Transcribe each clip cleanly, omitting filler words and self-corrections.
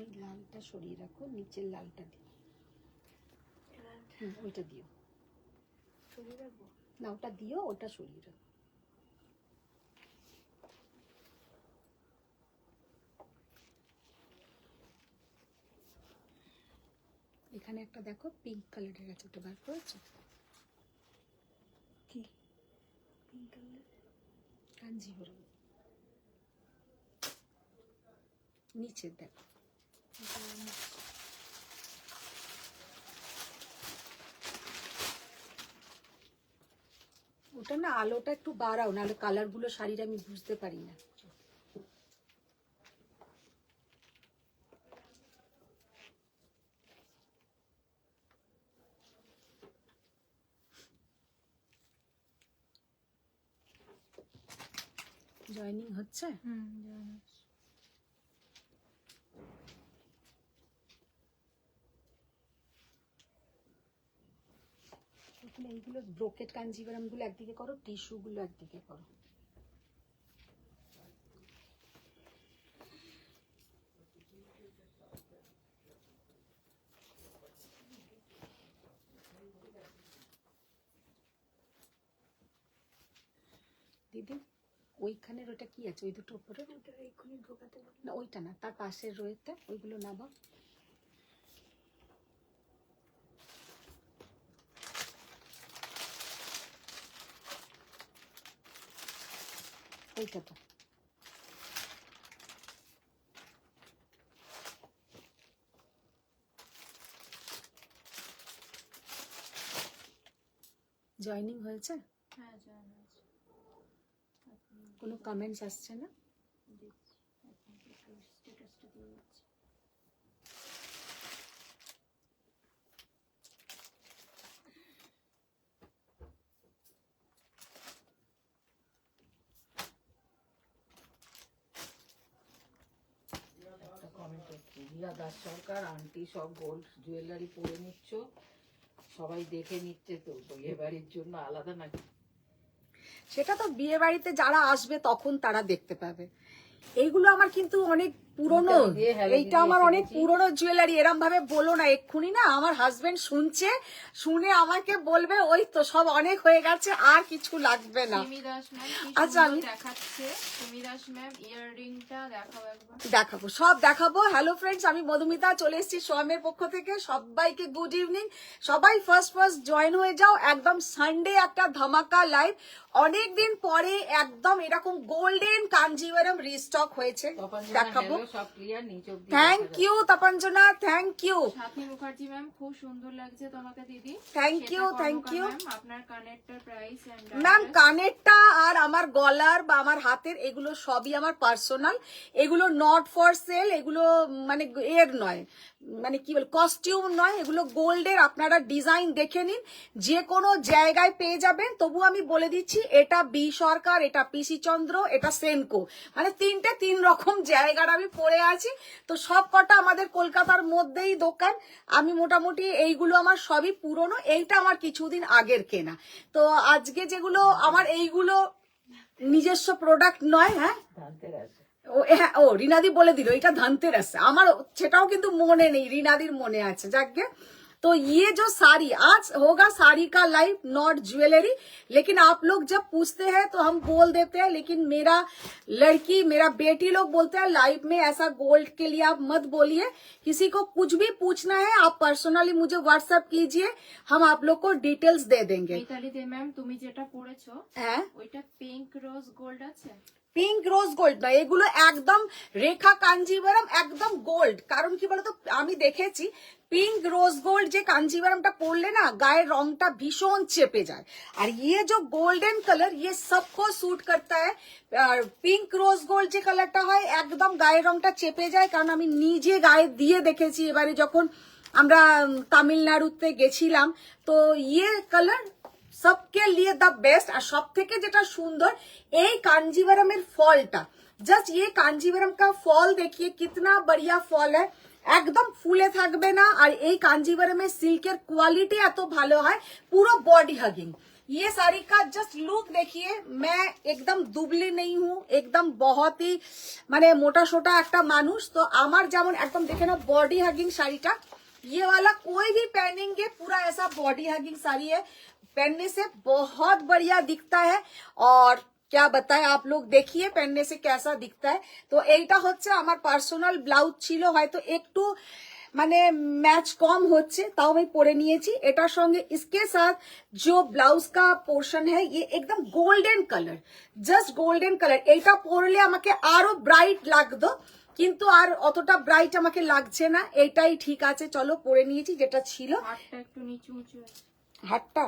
ওই লালটা সরিয়ে রাখো, নিচের লালটা দিও। ওইটা দিও, সরিয়ে রাখবো না, ওটা দিও, ওটা সরিয়ে রাখো। এখানে একটা দেখো পিঙ্ক কালারের আছে, ওটা বার করেছো? কি পিঙ্ক কালার? কাঞ্জিভরম নিচে দেখো। ওটা না আলোটা একটু বাড়াও, নাহলে কালার গুলো শাড়ির আমি বুঝতে পারি না। জয়েনিং হচ্ছে? এইগুলো ব্রোকেট কাঞ্জিভারাম গুলো একদিকে করো, টিস্যু গুলো একদিকে করো। দিদি ওইখানের ওটা কি আছে, ওই দুটো উপরে? এইখানে ঢোকাতে না, ওইটা না, তার পাশের রয়েতে ওইগুলো নামাও। ওইটা তো জয়েনিং হয়েছে? হ্যাঁ জয়েন হয়েছে। কোনো কমেন্টস আসছে না? স্ট্যাটাসটা দিয়ে দিচ্ছি। রিয়া দাস সরকার আন্টি সব গোল্ড জুয়েলারি পরে নিচ্ছ, সবাই দেখে নিচ্ছে, তো বিয়ে বাড়ির জন্য আলাদা নাকি? সেটা তো বিয়ে বাড়িতে যারা আসবে তখন তারা দেখতে পাবে। এইগুলো আমার কিন্তু অনেক পুরনো, এইটা আমার অনেক পুরনো জুয়েলারি। এরম ভাবে বলো না এক্ষুনি, না আমার হাজবেন্ড শুনছে, শুনে আমাকে বলবে ওই তো সব অনেক হয়ে গেছে, আর কিছু লাগবে না। আচ্ছা আমি দেখাচ্ছি, সিমি দাস ম্যাম ইয়াররিংটা দেখাও একবার। দেখাবো, সব দেখাবো। হ্যালো ফ্রেন্ডস, আমি মধুমিতা চলে এসেছি সোয়ামের পক্ষ থেকে। সবাইকে গুড ইভিনিং। সবাই ফার্স্ট জয়েন হয়ে যাও। একদম সানডে একটা ধামাকা লাইভ, অনেকদিন পরে একদম এরকম গোল্ডেন কাঞ্জিভারাম রিস্টক হয়েছে, দেখাবো। থ্যাংক ইউ তপঞ্জনা, thank you. Sathi Mukherjee ma'am খুব সুন্দর লাগছে তোমাকে দিদি। Thank you, thank you. আপনার কানেরটার প্রাইস এন্ড ম্যাম কানেরটা আর আমার গলার বা আমার হাতের এগুলো সবই আমার পার্সোনাল, এগুলো নট ফর সেল, এগুলো মানে এর নয়, মানে কি বল কস্টিউম নয়, এগুলো গোল্ডের। আপনারা ডিজাইন দেখে নিন, যে কোনো জায়গায় পেয়ে যাবেন। তবু আমি বলে দিচ্ছি, এটা বি সরকার, এটা পিসি চন্দ্র, এটা সেনকো, মানে তিন রকম জায়গার আমি পড়ে আছি। তো সব কটা আমাদের কলকাতার মধ্যেই দোকান। আমি মোটামুটি এইগুলো আমার সবই পুরনো, এইটা আমার কিছুদিন আগের কেনা। তো আজকে যেগুলো আমার এইগুলো নিজস্ব প্রোডাক্ট নয়। হ্যাঁ ও রিনাদি বলে দিল এটা ধনতেরাস, আমার সেটাও কিন্তু মনে নেই, রিনাদির মনে আছে। যাকে तो ये जो साड़ी आज होगा साड़ी का लाइव, नॉट ज्वेलरी। लेकिन आप लोग जब पूछते हैं तो हम बोल देते हैं, लेकिन मेरा लड़की मेरा बेटी लोग बोलते हैं लाइव में ऐसा गोल्ड के लिए आप मत बोलिए। किसी को कुछ भी पूछना है आप पर्सनली मुझे व्हाट्सएप कीजिए, हम आप लोग को डिटेल्स दे देंगे। মিতালি দে ম্যাম তুমি যেটা পড়েছো হ্যাঁ ওইটা পিঙ্ক রোজ গোল্ড আছে? পিঙ্ক রোজ গোল্ড নয়, এগুলো একদম রেখা কাঞ্জিভারাম, একদম গোল্ড। কারণ কি বলতো, আমি দেখেছি পিঙ্ক রোজ গোল্ড যে কাঞ্জিভারামটা পরলে না গায়ের রংটা ভীষণ চেপে যায়, আর ইয়ে যে গোল্ডেন কালার ইয়ে সবকো স্যুট করতা है। আর পিঙ্ক রোজ গোল্ড যে কালারটা হয় একদম গায়ের রংটা চেপে যায়, কারণ আমি নিজে গায়ে দিয়ে দেখেছি এবারে যখন আমরা তামিলনাড়ুতে গেছিলাম। তো ইয়ে কালার सबके लिए द बेस्ट। और सब থেকে যেটা সুন্দর এই কাঞ্জিভারামের ফলটা, জাস্ট ये कांजीवरम का फॉल देखिए कितना बढ़िया फॉल है, একদম ফুলে থাকবে না। আর এই কাঞ্জিভারামের সিল্কের কোয়ালিটি এত ভালো হয়, পুরো বডি হাগিং। ये साड़ी का जस्ट लुक देखिए, मैं एकदम दुबली नहीं हूँ, एकदम बहुत ही माने मोटा सोटा একটা মানুষ, তো আমার যেমন একদম দেখে না बॉडी हगिंग শাড়িটা, ये वाला कोई भी पहनेंगे पूरा ऐसा बॉडी हगिंग साड़ी है, पहनने से बहुत बढ़िया दिखता है। और क्या बताएं आप लोग, देखिए पहनने से कैसा दिखता है। तो এইটা হচ্ছে আমার পার্সোনাল ব্লাউজ ছিল, হয়তো একটু মানে ম্যাচ কম হচ্ছে, তাও আমি পরে নিয়েছি এটার সঙ্গে। इसके साथ जो ब्लाउज का पोर्शन है ये एकदम golden colour, just golden colour. এইটা পরলে আমাকে আরো ব্রাইট লাগতো, কিন্তু আর অতটা ব্রাইট আমাকে লাগছে না, এইটাই ঠিক আছে। চলো পরে নিয়েছি যেটা ছিল। হাতটা একটু নিচু উঁচু আছে। হাতটা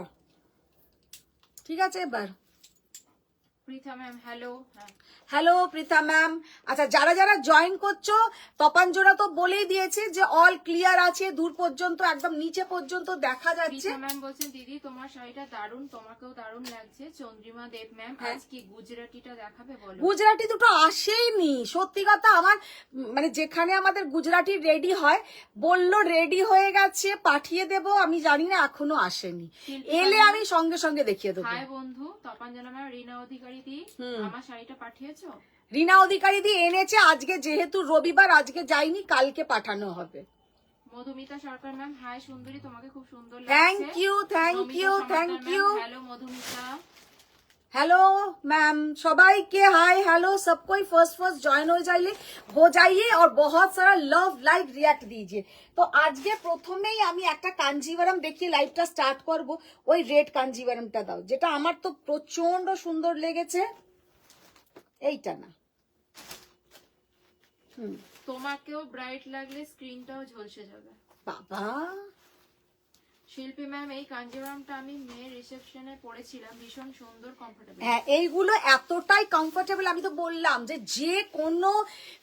ঠিক আছে এবার। Pritha ma'am hello. হ্যাঁ হ্যালো পৃথা ম্যাম। আচ্ছা, যারা যারা জয়েন করছো, তপাঞ্জনা তো বলেই দিয়েছে যে অল ক্লিয়ার আছে, দূর পর্যন্ত একদম নিচে পর্যন্ত দেখা যাচ্ছে। পৃথা ম্যাম বলছেন দিদি তোমার শাড়িটা দারুণ, তোমাকেও দারুণ লাগছে। চন্দ্রিমা দেব ম্যাম আজ কি গুজরাটিটা দেখাবে বলো? গুজরাটি দুটো আসেইনি, সত্যি কথা। আমার মানে যেখানে আমাদের গুজরাটি রেডি হয়, বললো রেডি হয়ে গেছে পাঠিয়ে দেব, আমি জানি না এখনো আসেনি। এলে আমি সঙ্গে সঙ্গে দেখিয়ে দেবো। হাই বন্ধু, তপাঞ্জনা ম্যাম রিনা অধিকারী দি আমার শাড়িটা পাঠিয়েছো? রিনা অধিকারী দি এনেছে, আজকে যেহেতু রবিবার আজকে যাইনি, কালকে পাঠানো হবে। মধুমিতা সরকার ম্যাম হাই সুন্দরী, তোমাকে খুব সুন্দর লাগছে। Thank you thank you thank you. Hello Madhumita. Hello ma'am, সবাইকে হাই হ্যালো, सबको फर्स्ट জয়েন हो जाइए और बहुत सारा लव लाइक रिएक्ट दीजिए। তো আজকে প্রথমেই আমি একটা কাঞ্জিভারাম দেখিয়ে লাইভটা স্টার্ট করব। ওই রেড কাঞ্জিভারামটা দাও, যেটা আমার তো প্রচন্ড সুন্দর লেগেছে। এইটা না, তোমাকেও ব্রাইট লাগলে স্ক্রিনটাও ঝলসে যাবে। বাবা শিল্পী ম্যাম এই কাঞ্জিভারামটা আমি মেয়ের রিসেপশনে পরেছিলাম, ভীষণ সুন্দর কমফোর্টেবল। হ্যাঁ, এইগুলো এতটাই কমফোর্টেবল, আমি তো বললাম যে কোনো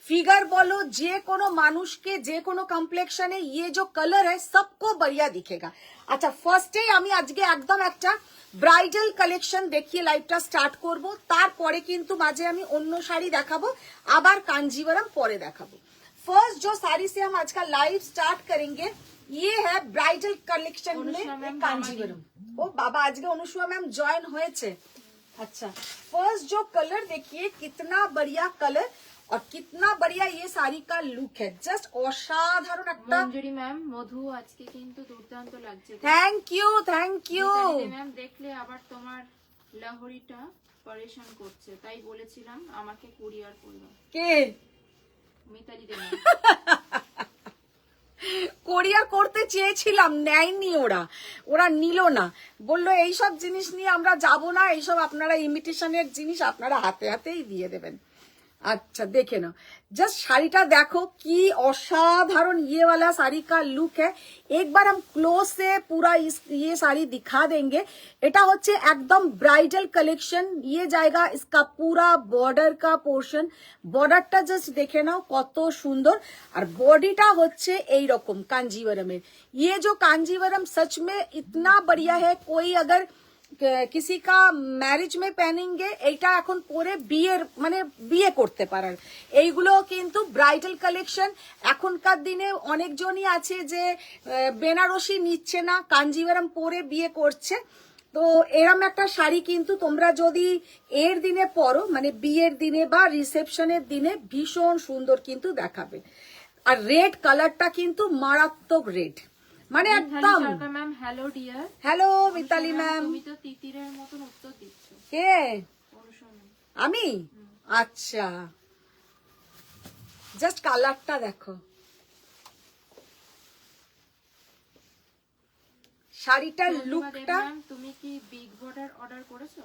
ফিগার বলো, যে কোনো মানুষকে, যে কোনো কমপ্লেক্সনে ये जो कलर है सबको बढ़िया दिखेगा। আচ্ছা, ফার্স্টেই আমি আজকে একদম একটা ব্রাইডাল কালেকশন দেখিয়ে লাইভটা স্টার্ট করব, তারপরে কিন্তু মাঝে আমি অন্য শাড়ি দেখাবো, আবার কাঞ্জিভারাম পরে দেখাবো। फर्स्ट जो साड़ी से हम आज का लाइव स्टार्ट करेंगे ये है ब्राइडल कलेक्शन में कांजीवरम। ओ बाबा, आज के अनुष्मा मैम जॉइन हुए थे। अच्छा, फर्स्ट जो कलर देखिए, कितना बढ़िया कलर और कितना बढ़िया ये साड़ी का लुक है, जस्ट असाधारण একটা। মঞ্জুরি ম্যাম মধু আজকে কিন্তু দুর্দান্ত লাগছে। Thank you thank you. Ma'am দেখলে আবার তোমার লাহোরিটা পরেশান করছে, তাই বলেছিলাম আমাকে কুরিয়ার করলো। কে? মিতালি দেব। কোরিয়ার করতে চেয়েছিলাম, নেয়নি ওরা নিল না, বললো এইসব জিনিস নিয়ে আমরা যাব না, এইসব আপনারা ইমিটেশনের জিনিস আপনারা হাতে হাতেই দিয়ে দেবেন। अच्छा देखे ना, जस्ट শাড়িটা দেখো কি অসাধারণ, ये वाला साड़ी का लुक है। एक बार हम क्लोज से पूरा ये साड़ी दिखा देंगे। এটা হচ্ছে একদম ব্রাইডাল কালেকশন, ये जाएगा इसका पूरा बॉर्डर का पोर्शन। বর্ডারটা জাস্ট দেখে নাও কত সুন্দর, আর বডিটা হচ্ছে এই রকম কাঞ্জিভারামের। ये जो कांजीवरम सच में इतना बढ़िया है, कोई अगर किसी का ম্যারেজ মে পहनेंगे, এইটা এখন পরে বিয়ের মানে বিয়ে করতে পারার। এইগুলো কিন্তু ব্রাইডাল কালেকশন। এখনকার দিনে অনেকজনই আছে যে বেনারসি নিচ্ছে না, কাঞ্জিভারাম পরে বিয়ে করছে। তো এরম একটা শাড়ি কিন্তু তোমরা যদি এর দিনে পরো, মানে বিয়ের দিনে বা রিসেপশনের দিনে, ভীষণ সুন্দর কিন্তু দেখাবে। আর রেড কালারটা কিন্তু মারাত্মক রেড, মানে একদম। Ma'am hello dear. Hello Mitali ma'am. তুমি তো তিতিরের মতন উত্তর দিচ্ছ। কে? অনুসরণ। আমি? আচ্ছা, জাস্ট কালারটা দেখো, শাড়িটার লুকটা। তুমি কি বিগ বর্ডার অর্ডার করেছো?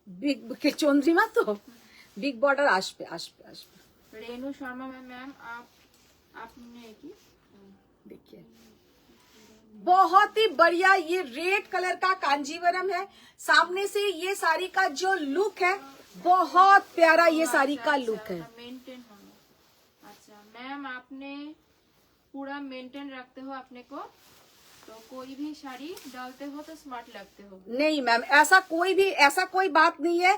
বিগ চন্দ্রিমা তো বিগ বর্ডার আসবে আসবে আসবে। रेणु शर्मा मैम आपने की देखिए, बहुत ही बढ़िया ये रेड कलर का कांजीवरम है। सामने से ये साड़ी का जो लुक है, बहुत प्यारा ये साड़ी का लुक है। मेंटेन होना। अच्छा मैम, आपने पूरा मेंटेन रखते हो अपने को। तो कोई भी साड़ी डालते हो तो स्मार्ट लगते हो। नहीं मैम, ऐसा कोई बात नहीं है,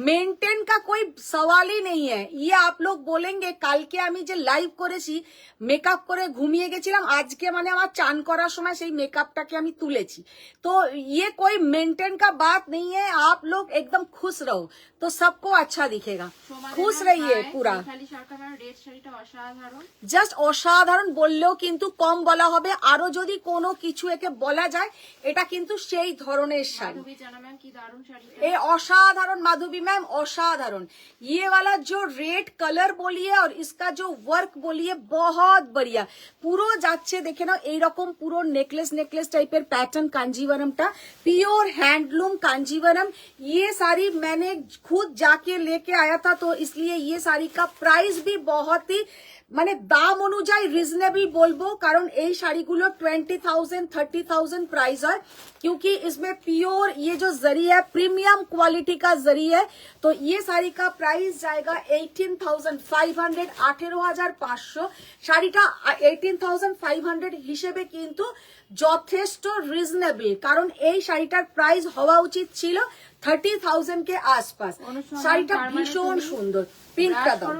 মেনটেন का कोई সওয়ালই नहीं है। ये आप लोग बोलेंगे কালকে আমি যে লাইভ করেছি মেকআপ করে ঘুমিয়ে গেছিলাম, আজকে মানে আমার চান করার সময় সেই মেকআপটাকে আমি তুলেছি। तो ये कोई मेंटेन का बात नहीं है, आप लोग एकदम खुश रहो तो सबको अच्छा दिखेगा। खुश रहिए পুরা। খালি সরকার রেড শাড়িটা অসাধারণ। জাস্ট অসাধারণ বললেও কিন্তু কম বলা হবে, আরো যদি কোনো কিছু একে বলা যায় এটা কিন্তু সেই ধরনের শাড়ি। মাধবী জানা ম্যাম কি দারুণ শাড়িটা। ये असाधारण माधवी मैम, असाधारण। ये वाला जो रेड कलर बोलिए और इसका जो वर्क बोलिए बहुत बढ़िया, পুরো যাচ্ছে দেখে নাও এইরকম পুরো नेकलेस टाइपर पैटर्न कांजीवरमটা प्योर हैंडलूम कांजीवरम। ये साड़ी मैंने खुद जाके लेके आया था, तो इसलिए ये साड़ी का प्राइस भी बहुत ही মানে দাম অনুযায়ী রিজনেবল বলবো, কারণ এই শাড়িগুলো 20,000 30,000 प्राइस है, क्योंकि इसमें प्योर ये जो जरी है प्रीमियम क्वालिटी का जरी है। तो ये साड़ी का प्राइस जाएगा 18,500, 18,500। শাড়িটা 18,500 হিসেবে কিন্তু যথেষ্ট রিজনেবল, কারণ এই শাড়িটার প্রাইস হওয়া উচিত ছিল 30,000 के आसपास। শাড়িটা ভীষণ সুন্দর, পিঙ্কটা দাও।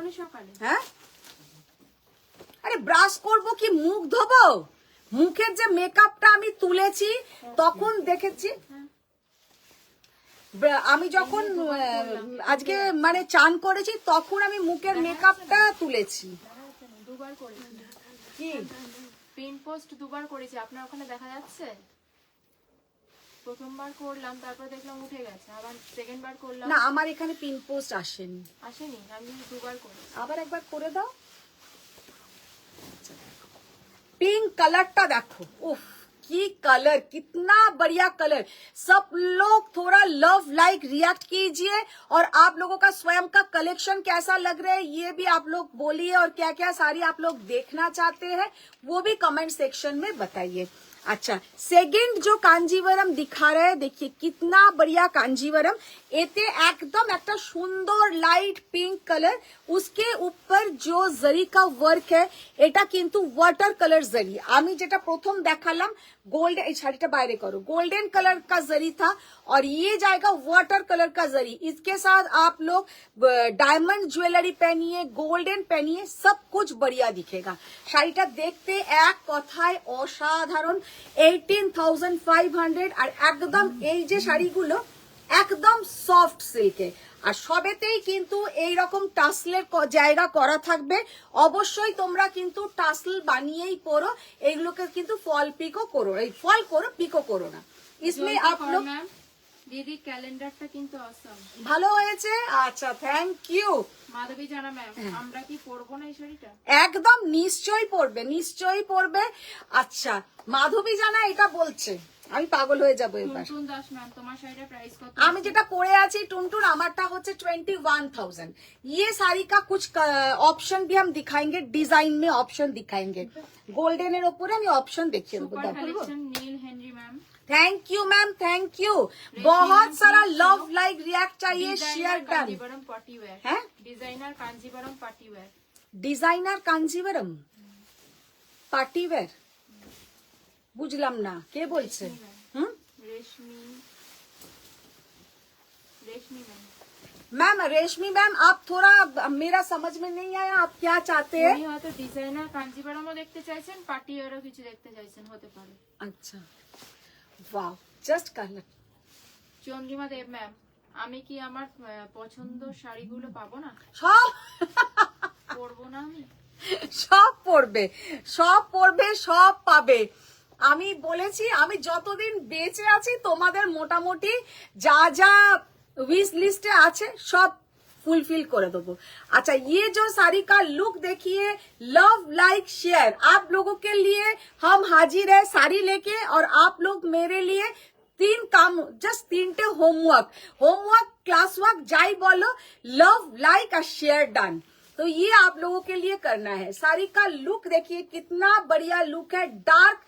হ্যাঁ, আরে ব্রাশ করব কি মুখ ধোবো? মুখের যে মেকআপটা আমি তুলেছি তখন দেখেছি, আমি যখন আজকে মানে চান করেছি তখন আমি মুখের মেকআপটা তুলেছি। দুবার করেছি কি পিন পোস্ট দুবার করেছি, আপনার ওখানে দেখা যাচ্ছে? প্রথমবার করলাম, তারপর দেখলাম উঠে গেছে, আবার সেকেন্ড বার করলাম। না, আমার এখানে পিন পোস্ট আসেনি। আসেনি? আমি দুবার করেছি। আবার একবার করে দাও। पिंक कलरটা দেখো, उफ की कलर, कितना बढ़िया कलर। सब लोग थोड़ा लव लाइक रिएक्ट कीजिए, और आप लोगों का स्वयं का कलेक्शन कैसा लग रहा है ये भी आप लोग बोलिए, और क्या क्या साड़ी आप लोग देखना चाहते हैं वो भी कमेंट सेक्शन में बताइए। अच्छा, सेकंड जो कांजीवरम दिखा रहे हैं, देखिए कितना बढ़िया कांजीवरम। एते एकदम একটা সুন্দর লাইট পিঙ্ক কালার, उसके ऊपर जो जरी का वर्क है এটা কিন্তু ওয়াটার কালার जरी। আমি যেটা প্রথম দেখালাম गोल्ड, এই শাড়িটা বাইরে করো, गोल्डन कलर का जरी था, और ये जाएगा वाटर कलर का जरी। इसके साथ आप लोग डायमंड ज्वेलरी पहनिए, गोल्डन पहनिए, सब कुछ बढ़िया दिखेगा। শাড়িটা দেখতে এক কথায় অসাধারণ। 18,500, আর একদম এই যে শাড়িগুলো একদম সফট সিল্কে, আর সবেতেই কিন্তু এই রকম টাসলের জায়গা করা থাকবে। অবশ্যই তোমরা কিন্তু টাসল বানিয়েই পরো, এইগুলোকে কিন্তু ফল পিকো করো, এই ফল করো পিকো করো না। इसमें आप लोग দিদি ক্যালেন্ডারটা কিন্তু অসম, ভালো হয়েছে। আচ্ছা, থ্যাংক ইউ মাধবী জানা ম্যাম। আমরা কি পরবো না এই শাড়িটা? একদম নিশ্চয়ই পরবে, নিশ্চয়ই পরবে। আচ্ছা, মাধবী জানা এটা বলছে, আমি পাগল হয়ে যাবো এবার। টুনটুন দাস ম্যাম, তোমার শাড়িটার প্রাইস কত? আমি যেটা পরে আছি টুনটুন, আমারটা হচ্ছে 21,000। ये साड़ी का कुछ ऑप्शन भी हम दिखाएंगे, डिजाइन में ऑप्शन दिखाएंगे। गोल्डन এর উপরে আমি অপশন দেখিয়ে দেবো। Super collection Neel Henry ma'am. Thank you ma'am, thank you. बहुत सारा लव लाइक रिएक्ट चाहिए, share done. Kanjeevaram party wear, হ্যাঁ, designer Kanjeevaram party wear. Designer Kanjeevaram party wear, বুঝলাম না কে বলছে। হুম, Reshmi ma'am. Ma'am Reshmi ma'am, आप थोड़ा मेरा समझ में नहीं आया, आप क्या चाहते हैं? উনি হয়তো ডিজাইনার কাঞ্জিবরমও দেখতে চাইছেন, পার্টি ওয়্যারও কিছু দেখতে চাইছেন, হতে পারে। अच्छा, वाह, just colour. Chandrima Deb ma'am, আমি কি আমার পছন্দ শাড়িগুলো পাবো না? সব পরবো না আমি? সব পড়বে, সব পড়বে, সব পাবে। আমি বলেছি আমি যতদিন বেঁচে আছি তোমাদের মোটামুটি যা যা विश लिस्ट আছে सब फुलफिल করে দেবো। अच्छा, ये जो साड़ी का लुक देखिए, लव लाइक शेयर, आप लोगों के लिए हम हाजिर है साड़ी लेके, और आप लोग मेरे लिए 3 काम, जस्ट 3टे होमवर्क क्लास वर्क যাই বলো, लव लाइक और शेयर डन। तो ये आप लोगों के लिए करना है। साड़ी का लुक देखिए कितना बढ़िया लुक है, डार्क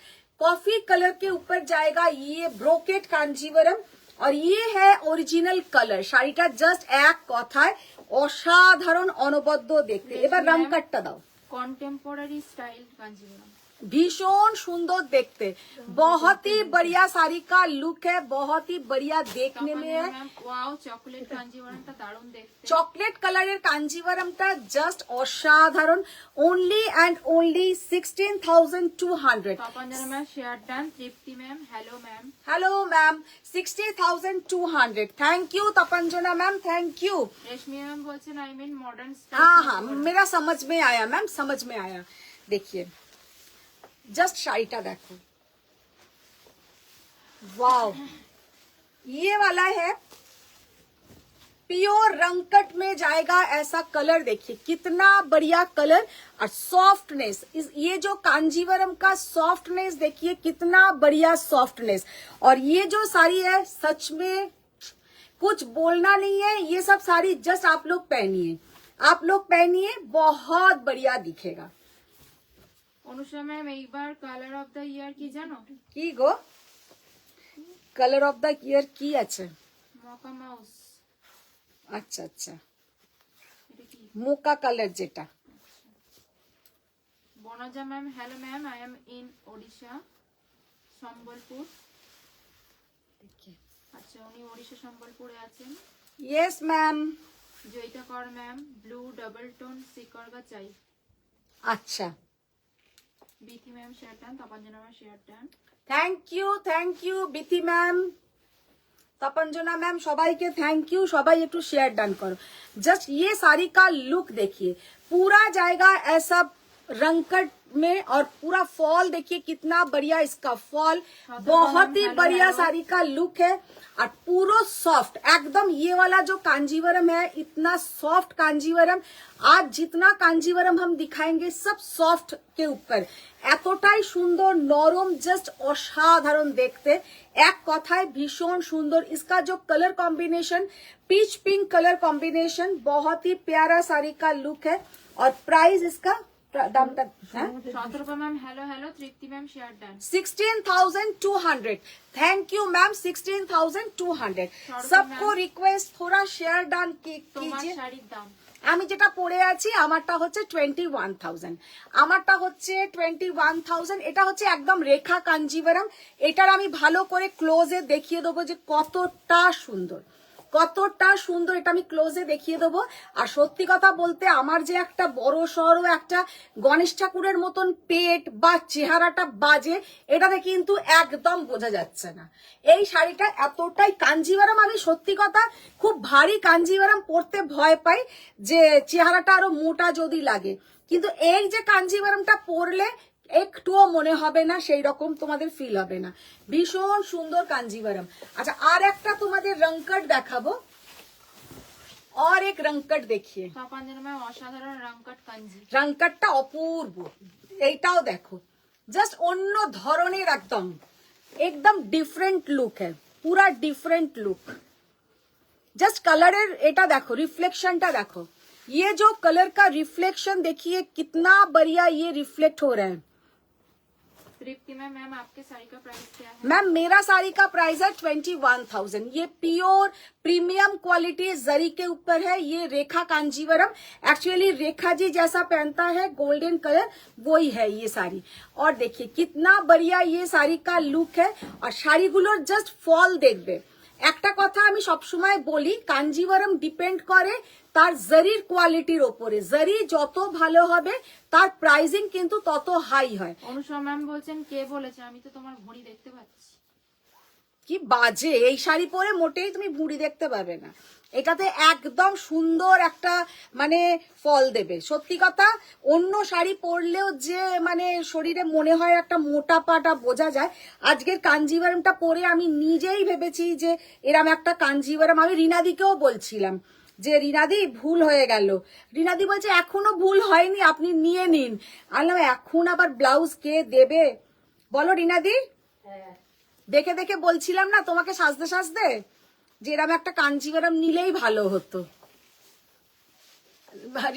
कॉफी कलर के ऊपर जाएगा ये ब्रोकेट कांजीवरम, और ये है ओरिजिनल कलर। শাড়িটা জাস্ট এক কথায় অসাধারণ, অনবদ্য দেখতে। এবার রং কাটটা দাও। Contemporary style Kanjeevaram. भीषण सुंदर देखते, बहुत ही बढ़िया साड़ी का लुक है, बहुत ही बढ़िया देखने में है। ম্যাম ওয়াও চকলেট কাঞ্জিভারামটা দারুণ দেখতে। চকলেট কালারের কাঞ্জিভারামটা জাস্ট অসাধারণ, only and only 16,200। Tapanjana ma'am share done. Tripti ma'am hello ma'am. Hello ma'am, 60,200। Thank you Tapanjana ma'am, thank you. Reshmi ma'am বলছেন আই মিন মডার্ন हाँ স্টাইল। हाँ, मेरा समझ में आया मैम, समझ में आया। देखिए जस्ट शाड़ीटा देखो, वाओ, ये वाला है प्योर रंगकट में जाएगा ऐसा कलर। देखिए कितना बढ़िया कलर और सॉफ्टनेस, ये जो कांजीवरम का सॉफ्टनेस देखिए कितना बढ़िया सॉफ्टनेस। और ये जो साड़ी है सच में कुछ बोलना नहीं है, ये सब साड़ी जस्ट आप लोग पहनिए, आप लोग पहनिए, बहुत बढ़िया दिखेगा। অনুষা ম্যাম এইবার কালার অফ দ্য ইয়ার কি জানো? কি গো, কালার অফ দ্য ইয়ার কি আছে? Mocha mousse. আচ্ছা আচ্ছা, এটা কি? মোকা কালার যেটা। Banaja ma'am hello ma'am, I am in Odisha Sambalpur. আচ্ছা উনি ওড়িশা সম্বলপুরে আছেন। Yes ma'am. Joyita Kar ma'am blue double tone সিকরগা চাই। अच्छा, Bithi ma'am share done. Tapanjana ma'am share done. Thank you Bithi ma'am, Tapanjana ma'am, সবাইকে थैंक यू। সবাই একটু শেয়ার ডান করো। जस्ट ये साड़ी का लुक देखिए, पूरा जाएगा ऐसा रंगकट में, और पूरा फॉल देखिए कितना बढ़िया इसका फॉल, बहुत ही बढ़िया साड़ी का लुक है। और पूरा सॉफ्ट एकदम, ये वाला जो कांजीवरम है इतना सॉफ्ट कांजीवरम, आज जितना कांजीवरम हम दिखाएंगे सब सॉफ्ट के ऊपर, এতটাই সুন্দর নরম, জাস্ট অসাধারণ দেখতে। এক কথায় ভীষণ সুন্দর। इसका जो colour combination peach pink colour combination, बहुत ही प्यारा साड़ी का लुक है। और प्राइस इसका दामটা Satarka ma'am hello hello. Tripti ma'am share done. 16,200। Thank you ma'am, 16,200। सबको रिक्वेस्ट थोड़ा शेयर डान তোমার कीजिए। শাড়ির দাম? আমি যেটা পরে আছি আমারটা হচ্ছে 21,000, আমারটা হচ্ছে 21,000। এটা হচ্ছে একদম রেখা কাঞ্জিভারাম। এটার আমি ভালো করে ক্লোজে দেখিয়ে দেবো যে কতটা সুন্দর, কতটা সুন্দর, এটা আমি ক্লোজে দেখিয়ে দেবো। আর সত্যি কথা বলতে আমার যে একটা বড় সড়ো একটা গণেশ ঠাকুরের মতন পেট বা চেহারাটা বাজে, এটাতে কিন্তু একদম বোঝা যাচ্ছে না। এই শাড়িটা এতটাই কাঞ্জিভারাম, আমি সত্যি কথা খুব ভারী কাঞ্জিভারাম পরতে ভয় পাই যে চেহারাটা আরো মোটা যদি লাগে, কিন্তু এই যে কাঞ্জিভারামটা পরলে একটুও মনে হবে না, সেই রকম তোমাদের ফিল হবে না। ভীষণ সুন্দর কাঞ্জিভারাম। আচ্ছা আর একটা তোমাদের রংকট দেখাবো, और एक रंगकट देखिए। তপঞ্জনা ম্যাম অসাধারণ রংকট কাঞ্জি। রংকটটা অপূর্ব, এইটাও দেখো, জাস্ট অন্য ধরনের একদম একদম ডিফারেন্ট লুক है, पूरा डिफरेंट लुक। जस्ट कलर এটা দেখো, रिफ्लेक्शनটা देखो, ये जो कलर का रिफ्लेक्शन देखिए कितना बढ़िया ये रिफ्लेक्ट हो रहा है। तृप्ति मैम मैम आपके साड़ी का प्राइस क्या है? मैम मेरा साड़ी का प्राइस है 21,000। ये प्योर प्रीमियम क्वालिटी जरी के ऊपर है, ये रेखा कांजीवरम। एक्चुअली रेखा जी जैसा पहनता है गोल्डन कलर, वही है ये साड़ी। और देखिए कितना बढ़िया ये साड़ी का लुक है। और শাড়িগুলোর জাস্ট ফল দেখবে। একটা কথা আমি সবসময় বলি, কাঞ্জিভারাম ডিপেন্ড করে তার জরির কোয়ালিটির ওপরে। জরি যত ভালো হবে তার প্রাইসিং কিন্তু তত হাই হয়। অনুষা ম্যাম বলছেন কে বলেছে? আমি তো তোমার ভুঁড়ি দেখতে পাচ্ছি। কি বাজে, এই শাড়ি পরে মোটেই তুমি ভুঁড়ি দেখতে পাবে না। এটাতে একদম সুন্দর একটা মানে ফল দেবে। সত্যি কথা, অন্য শাড়ি পরলেও যে মানে শরীরে মনে হয় একটা মোটাপাটা বোঝা যায়, আজকের কাঞ্জিভারামটা পরে আমি নিজেই ভেবেছি যে এরম একটা কাঞ্জিভারাম। আমি রিনাদিকেও বলছিলাম যে রিনাদি ভুল হয়ে গেল, রিনাদি বলছে এখনো ভুল হয়নি, আপনি নিয়ে নিন। আনলাম এখন আবার ব্লাউজ কে দেবে বলো রিনাদি? দেখে দেখে বলছিলাম না তোমাকে সাজতে সাজতে যে এরম একটা কাঞ্জিভারাম নিলেই ভালো হতো।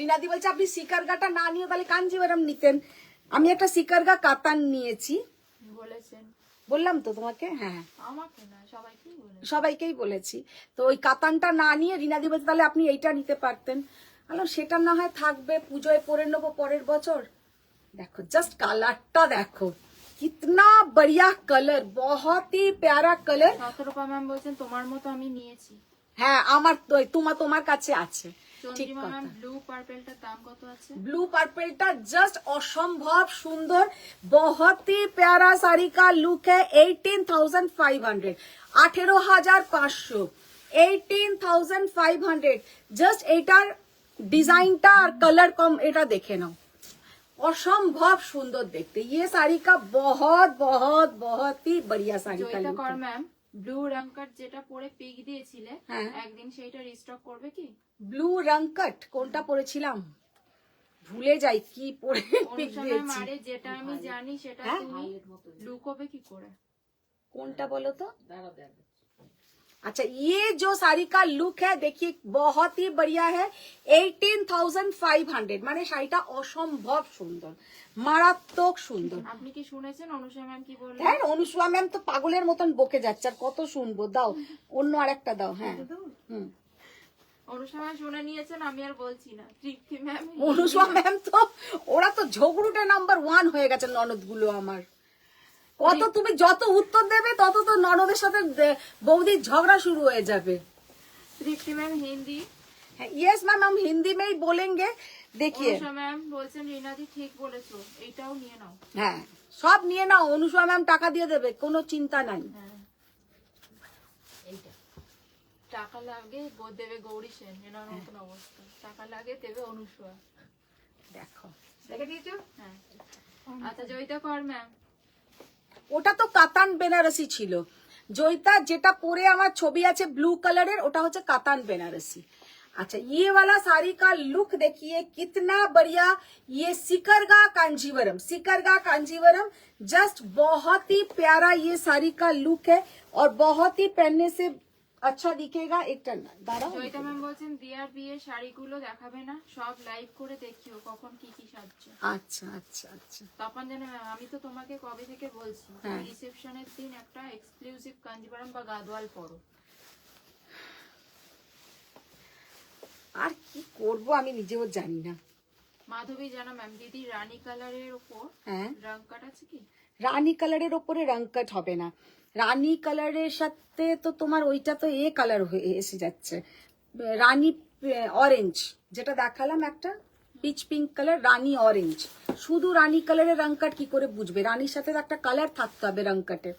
রিনাদি বলছে আপনি সিকারগাটা না নিয়ে তাহলে কাঞ্জিভারাম নিতেন। আমি একটা সিকারগা কাতান নিয়েছি, বলেছেন, বললাম তো তোমাকে। হ্যাঁ আমাকে না সবাইকেই বলেছেন। সবাইকেই বলেছি। তো ওই কাতানটা না নিয়ে রিনাদি বলছে তাহলে আপনি এইটা নিতে পারতেন। বললাম সেটা না হয় থাকবে, পুজোয় পরে নেবো পরের বছর, देखो जस्ट कलरটা দেখো कितना बढ़िया कलर बहुत ही प्यारा कलर শতরূপা ম্যাম বলছেন তোমার মতো আমি নিয়েছি। হ্যাঁ আমার তো তোমার কাছে আছে ঠিক চন্দ্রিমা কথা ম্যাম ব্লু পার্পেলটার দাম কত আছে? ब्लू पर्पलটা জাস্ট অসম্ভব সুন্দর बहुत ही प्यारा साड़ी का लुक है 18,500 18,500 18,500 জাস্ট এটার ডিজাইনটা আর কালার কম এটা দেখে নাও অসম্ভব সুন্দর দেখতে ये साड़ी का बहुत बहुत बहुत ही बढ़िया साड़ी का জয়িতা लुक কর है ম্যাম ব্লু রংকার যেটা পরে পিক দিয়েছিলে হ্যাঁ। একদিন সেইটা রিস্টক করবে কি? ব্লু রংকট কোনটা পরেছিলাম ভুলে যাই কি পরে পিক অনুষা ম্যাম দিয়েছি আরে যেটা আমি জানি সেটা হ্যাঁ? তুমি লুকোবে কি করে? কোনটা বলো তো দাঁড়া দেখ अच्छा ये जो साड़ी का लुक है देखिए बहुत ही बढ़िया है 18,500 মানে শাড়িটা অসম্ভব সুন্দর মারাত্মক সুন্দর আপনি কি শুনেছেন অনুষা ম্যাম কি বললেন? হ্যাঁ অনুসুয়া ম্যাম তো পাগলের মতন বকে যাচ্ছে আর কত শুনবো দাও অন্য আরেকটা দাও হ্যাঁ হুম অনুষা ম্যাম শুনে নিয়েছেন আমি আর বলছি না। তৃপ্তি ম্যাম অনুসুয়া ম্যাম তো ওরা তো ঝগড়ুটে নাম্বার 1 হয়ে গেছে ননদগুলো আমার কত তুমি যত উত্তর দেবে তত তো ননদের সাথে বৌদির ঝগড়া শুরু হয়ে যাবে তৃপ্তি ম্যাম হিন্দি। यस मैम हम हिंदी में ही बोलेंगे देखिए অনুষা ম্যাম বলছেন রিনাদি ঠিক বলেছো এইটাও নিয়ে নাও। হ্যাঁ সব নিয়ে নাও অনুসুয়া ম্যাম টাকা দিয়ে দেবে কোনো চিন্তা নাই হ্যাঁ এইটা টাকা লাগে দেবে গৌরী সেন এনার মতন অবস্থা। টাকা লাগে দেবে অনুষা। দেখো দেখে দিয়েছো হ্যাঁ আচ্ছা জয়িতা কর ম্যাম ওটা তো কাতান বেনারসি ছিল জয়িতা যেটা পরে আমার ছবি আছে ব্লू कलर ওটা হচ্ছে কাতান বেনারসি अच्छा ये वाला साड़ी का लुक देखिए कितना बढ़िया ये सिकरगा कांजीवरम जस्ट बहुत ही प्यारा ये साड़ी का लुक है और बहुत ही पहनने से अच्छा दिखेगा एक टन दाঁড়াও জয়িতা ম্যাম বলছেন দিয়ার বিয়ের শাড়িগুলো দেখাবে না সব লাইভ করে দেখিও কখন কি কি সাজছে। আচ্ছা আচ্ছা আচ্ছা তখন যেন ম্যাম আমি তো তোমাকে কবে থেকে বলছি হ্যাঁ। রিসেপশনের দিন একটা এক্সক্লুসিভ কাঞ্জিবরম বা গাদোয়াল পরো। আর কি করব আমি নিজেও জানি না মাধবী জানা ম্যাম দিদি রানী কালারের উপর হ্যাঁ রং কাট আছে কি? রানী কালারের ওপরে রংকট হবে না রানী কালারের সাথে তো তোমার ওইটা তো এ কালার হয়ে এসে যাচ্ছে রানী অরেঞ্জ যেটা দেখালাম একটা পিচ পিঙ্ক কালার রানী অরেঞ্জ শুধু রানী কালারের রংকট কি করে বুঝবে রানীর সাথে তো একটা কালার থাকতে হবে রংকটে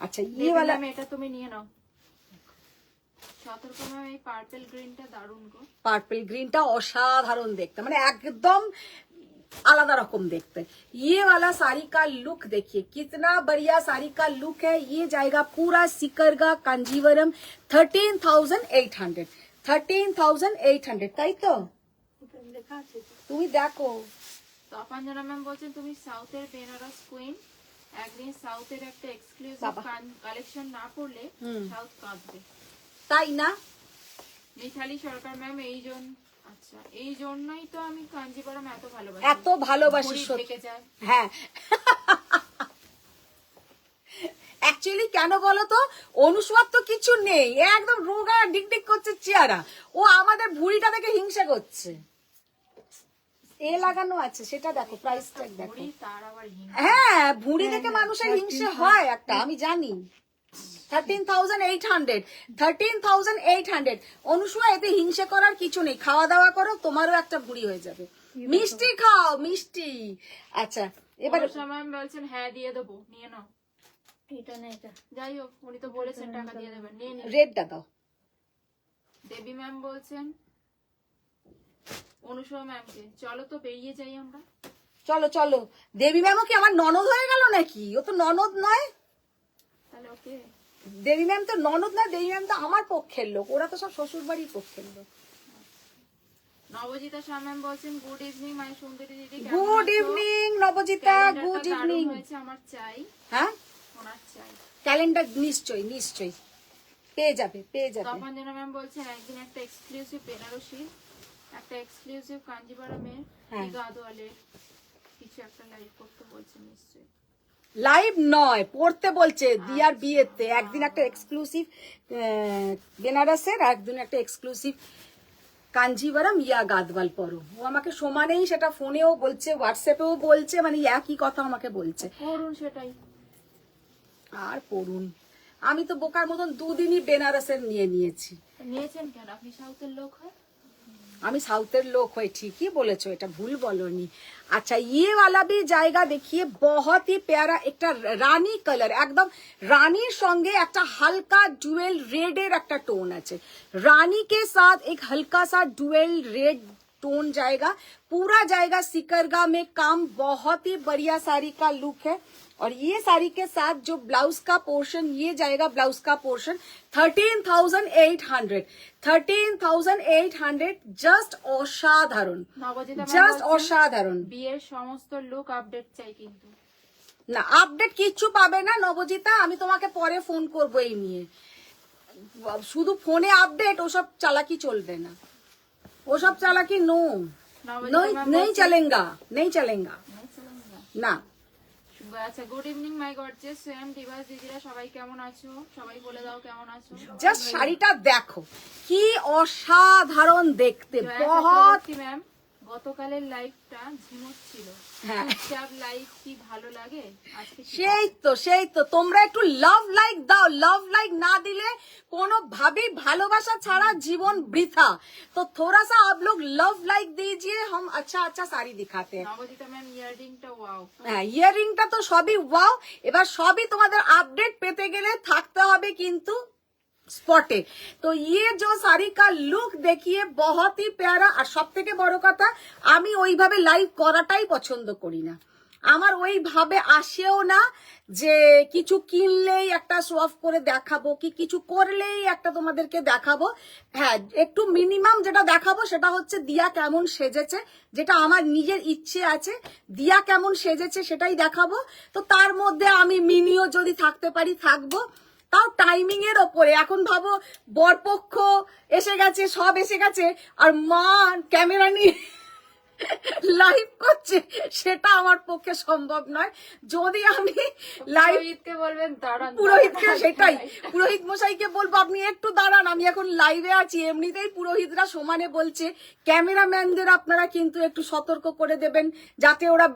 আচ্ছা ইয়ে वाला ম্যাম এটা তুমি নিয়ে নাও। সতর্ক ম্যাম এই পার্পল গ্রিনটা দারুণ গো। পার্পল গ্রিনটা অসাধারণ দেখতে মানে একদম आलादा रकम देखते हैं ये वाला साड़ी का लुक देखिए कितना बढ़िया साड़ी का लुक है ये जाएगा पूरा सिकरगा कांजीवरम 13,800 তাই তো তুমি দেখো তপন জানা ম্যাম বলছেন তুমি সাউথের বেনারস কুইন একদিন সাউথের একটা এক্সক্লুসিভ বাবা। কালেকশন না করলে হুম। সাউথ কাঁদবে। তাই না মিথালি সরকার ম্যাম আচ্ছা এই জন্যই তো আমি কাঞ্জিবরম এত ভালোবাসি এত ভালোবাসি ভুঁড়ি সত্যি থেকে যায়। হ্যাঁ অ্যাকচুয়ালি কেন বলো তো অনুসুয়ার তো কিছু নেই এ একদম রোগা ডিকডিক করছে চেহারা ও আমাদের ভুঁড়িটা দেখে হিংসা করছে এ লাগানো আছে সেটা দেখো প্রাইস ট্যাগ দেখো ভুঁড়ি তার আবার হিংসা। হ্যাঁ ভুঁড়ি দেখে মানুষের হিংসে হয় একটা আমি জানি 13,800 অনুসুয়া এতে হিংসে করার কিছু নেই খাওয়া দাওয়া করো তোমারও একটা ভুঁড়ি হয়ে যাবে মিষ্টি খাও মিষ্টি আচ্ছা এবার অনুষা ম্যাম বলছেন হ্যাঁ দিয়ে দেবো নিয়ে নাও। এটা না এটা যাই হোক উনি তো বলেছেন টাকা দিয়ে দেবেন নিয়ে নিন। রেডটা দাও দেবী ম্যাম বলছেন অনুষা ম্যামকে চলো তো বেরিয়ে যাই আমরা। চলো চলো দেবী ম্যামও কি আমার ননদ হয়ে গেল নাকি ও তো ননদ নয় তাহলে ওকে দেবী ম্যাম তো ননদ না দেবী ম্যাম তো আমার পক্ষের লোক ওরা তো সব শ্বশুর বাড়ির পক্ষের লোক নবজিতা শাহ ম্যাম বলছেন গুড ইভিনিং মাই সুন্দরী দিদি কেমন গুড আছো? ইভিনিং নবজিতা ক্যালেন্ডারটা গুড দারুণ ইভিনিং হয়েছে আমার চাই হ্যাঁ ওনার চাই। ক্যালেন্ডার নিশ্চয়ই নিশ্চয়ই পেয়ে যাবে পেয়ে যাবে তপন জানা ম্যাম বলছেন একদিন একটা এক্সক্লুসিভ বেনারসি একটা এক্সক্লুসিভ কাঞ্জিবরমের হ্যাঁ। গাদোয়ালের কিছু একটা লাইভ করতে বলছেন নিশ্চয়ই। লাইভ নয় পড়তে বলছে দিয়ার বিয়েতে একদিন একটা এক্সক্লুসিভ বেনারসের আর একদিন একটা এক্সক্লুসিভ কাঞ্জিভারাম ইয়া গাদওয়াল পরো। ও আমাকে সমানেই সেটা ফোনেও বলছে, হোয়াটসঅ্যাপেও বলছে, মানে একই কথা আমাকে বলছে। করুন সেটাই। আর পড়ুন, আমি তো বোকার মতন 2 দিনই বেনারসের নিয়ে নিয়েছি। নিয়েছেন কেন? আপনি সাউথের লোক হয়। আমি সাউথের লোক হয়ে, ঠিকই বলেছো, এটা ভুল বলনি। अच्छा ये वाला भी जाएगा देखिए, बहुत ही प्यारा एक रानी कलर, एकदम रानीर संगे एक हल्का डुएल रेडर एक टोन আছে, रानी के साथ एक हल्का सा डुएल रेड टोन जाएगा, पूरा जाएगा सिकरगा में काम। बहुत ही बढ़िया साड़ी का लुक है। और ये साड़ी के साथ जो ब्लाउज का पोर्शन ये जाएगा, ब्लाउज का पोर्शन 13,800, 13,800, जस्ट असाधारण, নবজিতা জাস্ট অসাধারণ। বিয়ের সমস্ত লুক আপডেট চাই কিন্তু। না আপডেট কিচ্ছু পাবে না নবজিতা, আমি তোমাকে পরে ফোন করবো এই নিয়ে। শুধু ফোনে আপডেট, ওসব চালাকি চলবে না, ওসব চালাকি নো, নেই চলেঙ্গা, নেই চলেঙ্গা না। আচ্ছা, good evening my gorgeous swamp divas দিদিরা, সবাই কেমন আছো? সবাই বলে দাও কেমন আছো। জাস্ট শাড়িটা দেখো কি অসাধারণ দেখতে, বহুত। ম্যাম গতকালের লাইভটা ঝিমুট ছিল, হ্যাঁ সব লাইভ কি ভালো লাগে আজকে? সেই তো তোমরা একটু লাভ লাইক দাও, লাভ লাইক না দিলে কোনো ভাবেই ভালোবাসা ছাড়া জীবন বৃথা। তো थोड़ा सा आप लोग लव लाइक दीजिए, हम अच्छा अच्छा साड़ी दिखाते हैं। নবজিতা ম্যাম ইয়াররিংটা ওয়াও। হ্যাঁ ইয়াররিংটা তো সবই ওয়াও। এবার সবই তোমাদের আপডেট পেতে গেলে থাকতে হবে কিন্তু স্পটে। তো ये जो साड़ी का लुक देखिए, बहुत ही प्यारा। আর সব থেকে বড় কথা, আমি ওইভাবে লাইভ করাটাই পছন্দ করি না, আমার ওইভাবে আসেও না যে কিছু কিনলেই একটা শো অফ করে দেখাবো, কি কিছু করলেই একটা তোমাদেরকে দেখাবো। হ্যাঁ একটু মিনিমাম যেটা দেখাবো সেটা হচ্ছে দিয়া কেমন সেজেছে, যেটা আমার নিজের ইচ্ছে আছে, দিয়া কেমন সেজেছে সেটাই দেখাবো। তো তার মধ্যে আমি মিনিও যদি থাকতে পারি থাকবো, তাও টাইমিং এর ওপরে। এখন ভাবো বরপক্ষ এসে গেছে, সব এসে গেছে, আর মা ক্যামেরা নিয়ে লাইভ করছে, সেটা আমার পক্ষে সম্ভব নয়। যদি আমি লাইভ, পুরোহিতকে বলবেন দাঁড়ান, পুরোহিতকে সেটাই, পুরোহিত মশাইকে বলবো আপনি একটু দাঁড়ান, আমি এখন লাইভে আছি। এমনিতেই পুরোহিতরা সমানে বলছে ক্যামেরাম্যানদের আপনারা কিন্তু একটু সতর্ক করে দেবেন, যাতে ওরা,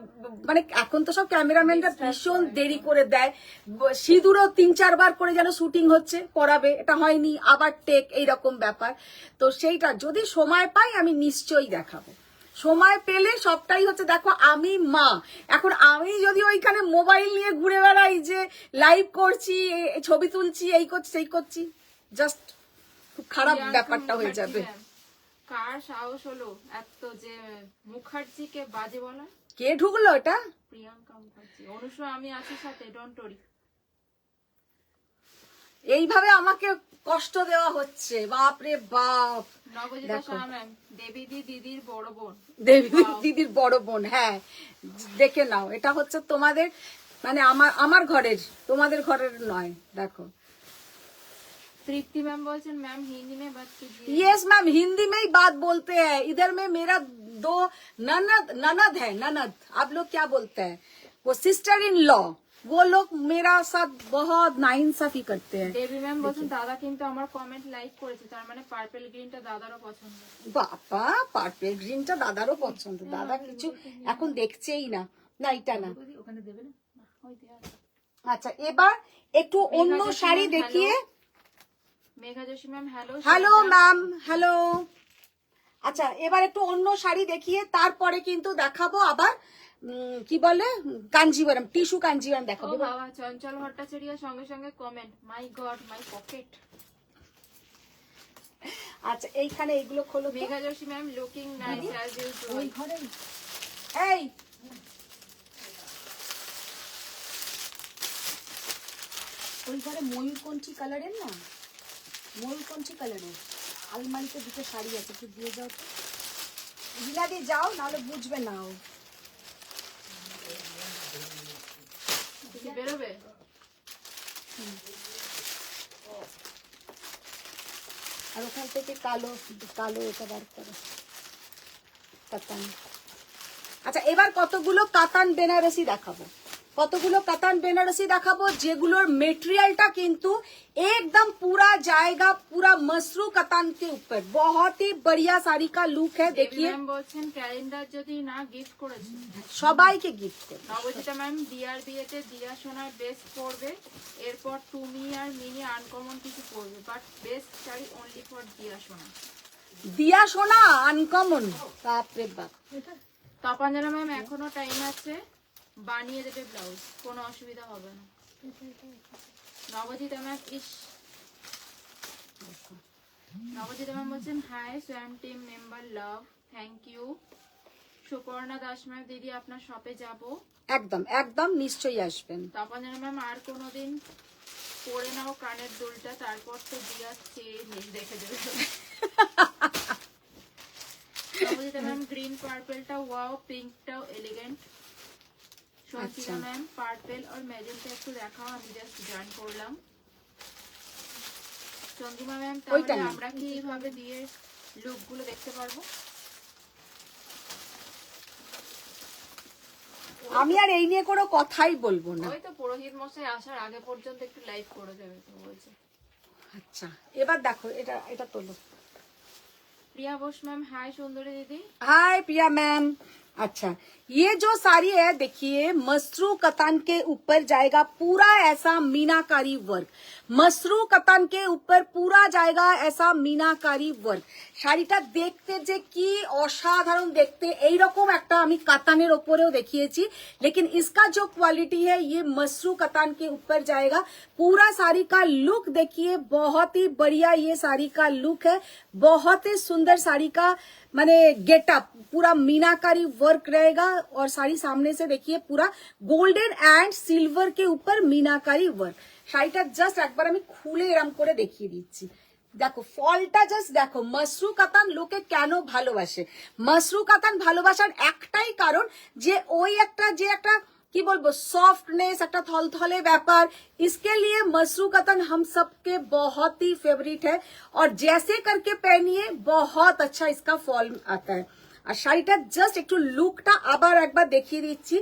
মানে এখন তো সব ক্যামেরাম্যানরা ভীষণ দেরি করে দেয়, সিঁদুরও 3-4 বার করে যেন শুটিং হচ্ছে, করাবে, এটা হয়নি, আবার টেক, এইরকম ব্যাপার। তো সেইটা যদি সময় পাই আমি নিশ্চয়ই দেখাবো, সময় পেলে সবটাই হচ্ছে। দেখো আমি মা, এখন আমি যদি ওইখানে মোবাইল নিয়ে ঘুরে বেড়াই যে লাইভ করছি, ছবি তুলছি, এই করছি সেই করছি, জাস্ট খুব খারাপ ব্যাপারটা হয়ে যাবে। কার সাহস হলো এত যে মুখার্জিকে বাজে বলা? কে ঢুকলো এটা? প্রিয়াঙ্কা মুখার্জি। অনুষ্কা আমি আছি সাথে, ডোন্ট ওরি। এইভাবে আমাকে কষ্ট দেওয়া হচ্ছে, বাপ রে বাপ। নবজিতা শাহ ম্যাম, দেবী দিদির বড় বোন। দেবী দিদির বড় বোন, হ্যাঁ দেখে নাও, এটা হচ্ছে তোমাদের, মানে আমার ঘরের, তোমাদের ঘরের নয়। দেখো तृप्ति मैम बोलছেন मैम हिंदी में बात कीजिए। यस मैम हिंदी में ही बात बोलते हैं। इधर में मेरा 2 ननद है, ननद आप लोग क्या बोलते हैं, वो सिस्टर इन लॉ, वो लोग मेरा साथ बहुत नाइंसाफी करते हैं। দেবী ম্যাম বলছেন দাদা কিন্তু আমার কমেন্ট লাইক করেছে, তার মানে পার্পল গ্রিনটা দাদারও পছন্দ। বাবা পার্পল গ্রিনটা দাদারও পছন্দ, দাদা কিছু এখন দেখছেই না। না এটা না, ওখানে দেবে না, ওই দেয়া। আচ্ছা এবার একটু অন্য শাড়ি দেখিয়ে। Megha Joshi ma'am hello. Hello ma'am, hello. আচ্ছা এবার একটু অন্য শাড়ি দেখিয়ে তারপরে কিন্তু দেখাবো আবার কি বলে কাঞ্জিভারাম, টিস্যু কাঞ্জিভারাম দেখাবো। বাবা চঞ্চল ভট্টাচার্য সঙ্গে সঙ্গে comment, my god my pocket. আচ্ছা এইখানে এইগুলো খোলো। Megha Joshi ma'am looking nice as usual. ওই ঘরে এই ওই ঘরে ময়ূরকণ্ঠী কালারের না, ময়ূরকণ্ঠী কালারের আলমারিতে 2টো শাড়ি আছে, একটু দিয়ে যাও তো। হিলা দিয়ে যাও, নাহলে বুঝবে না ও। বেরোবে। আর ওখান থেকে কালো কালো এটা বার করো, কাতান। আচ্ছা এবার কতগুলো কাতান বেনারসি দেখাবো। কতগুলো কাতান বেনারসি দেখাবো যেগুলোর মেটেরিয়ালটা কিন্তু एकदम पूरा जाएगा पूरा मसरू कतान के ऊपर। बहुत ही बढ़िया साड़ी का लुक है, देखिए ম্যাম বলছেন ক্যালেন্ডার যদি না গিফট করেছে সবাইকে গিফট করে। নবজিতা ম্যাম দিয়ার বিয়েতে দিয়া সোনার বেস্ট পরবে, এরপর তুমি আর মিনি আনকমন কিছু পরবে, but best sari only for দিয়া সোনা। দিয়া সোনা আনকমন, বাপ রে বাপ। তপাঞ্জনা ম্যাম এখনো টাইম আছে, বানিয়ে দেবে ব্লাউজ, কোনো অসুবিধা হবে না। নবজিতা ম্যাম নবজিতা ম্যাম বলছেন হাই সোয়াম team member love, thank you. Suparna Das ma'am দিদি আপনার শপে যাব। একদম একদম নিশ্চয়ই আসবেন। তপাঞ্জনা ম্যাম আর কোনোদিন পরে নাও কানের দুলটা, তারপর তো দিয়া চেয়ে নেই দেখে দেবে। নবজিতা ম্যাম গ্রিন পার্পলটা ওয়াও, পিঙ্কটাও এলিগেন্ট। সঞ্চিতা ম্যাম পার্পল আর ম্যাজেন্টা একটু দেখাও, আমি জাস্ট জয়েন করলাম। চন্দ্রিমা ম্যাম তাহলে আমরা কি এইভাবে দিয়ে লুকগুলো দেখতে পারবো? আমি আর এই নিয়ে কোনো কথাই বলবো না। ওই তো পুরোহিত মশাই আসার আগে পর্যন্ত একটু লাইভ করে দেবে তো বলছে। আচ্ছা এবার দেখো এটা এটা তোলো। प्रिया बोस मैम हाय सुंदरी दीदी। हाय प्रिया मैम। अच्छा ये जो साड़ी है देखिए मसरू कतान के ऊपर जाएगा पूरा ऐसा मीनाकारी वर्क। मसरू कतान के ऊपर पूरा जाएगा ऐसा मीनाकारी वर्क। শাড়িটা দেখতে যে কি অসাধারণ দেখতে, এইরকম একটা আমি কাতানের ওপরেও দেখিয়েছি, लेकिन इसका जो क्वालिटी है ये मसरू कतान के ऊपर जाएगा। पूरा साड़ी का लुक देखिए, बहुत ही बढ़िया ये साड़ी का लुक है, बहुत ही सुंदर साड़ी का माने गेटअप, पूरा मीनाकारी वर्क रहेगा। और साड़ी सामने से देखिए पूरा गोल्डन एंड सिल्वर के ऊपर मीनाकारी वर्क। শাড়িটা জাস্ট একবার আমি খুলে এরম করে দেখিয়ে দিচ্ছি। দেখো ফলটা জাস্ট দেখো। মসরু কাতান লোকে কেন ভালোবাসে? মসরু কাতান ভালোবাসার একটাই কারণ যে ওই একটা যে একটা কি বলবো সফটনেস, একটা থলথলে ব্যাপার। इसके लिए मसरू कतन हम सबके बहुत ही फेवरेट है और जैसे करके पहनिए बहुत अच्छा इसका फॉल आता है। আর শাড়িটা জাস্ট একটু লুকটা আবার একবার দেখিয়ে দিচ্ছি।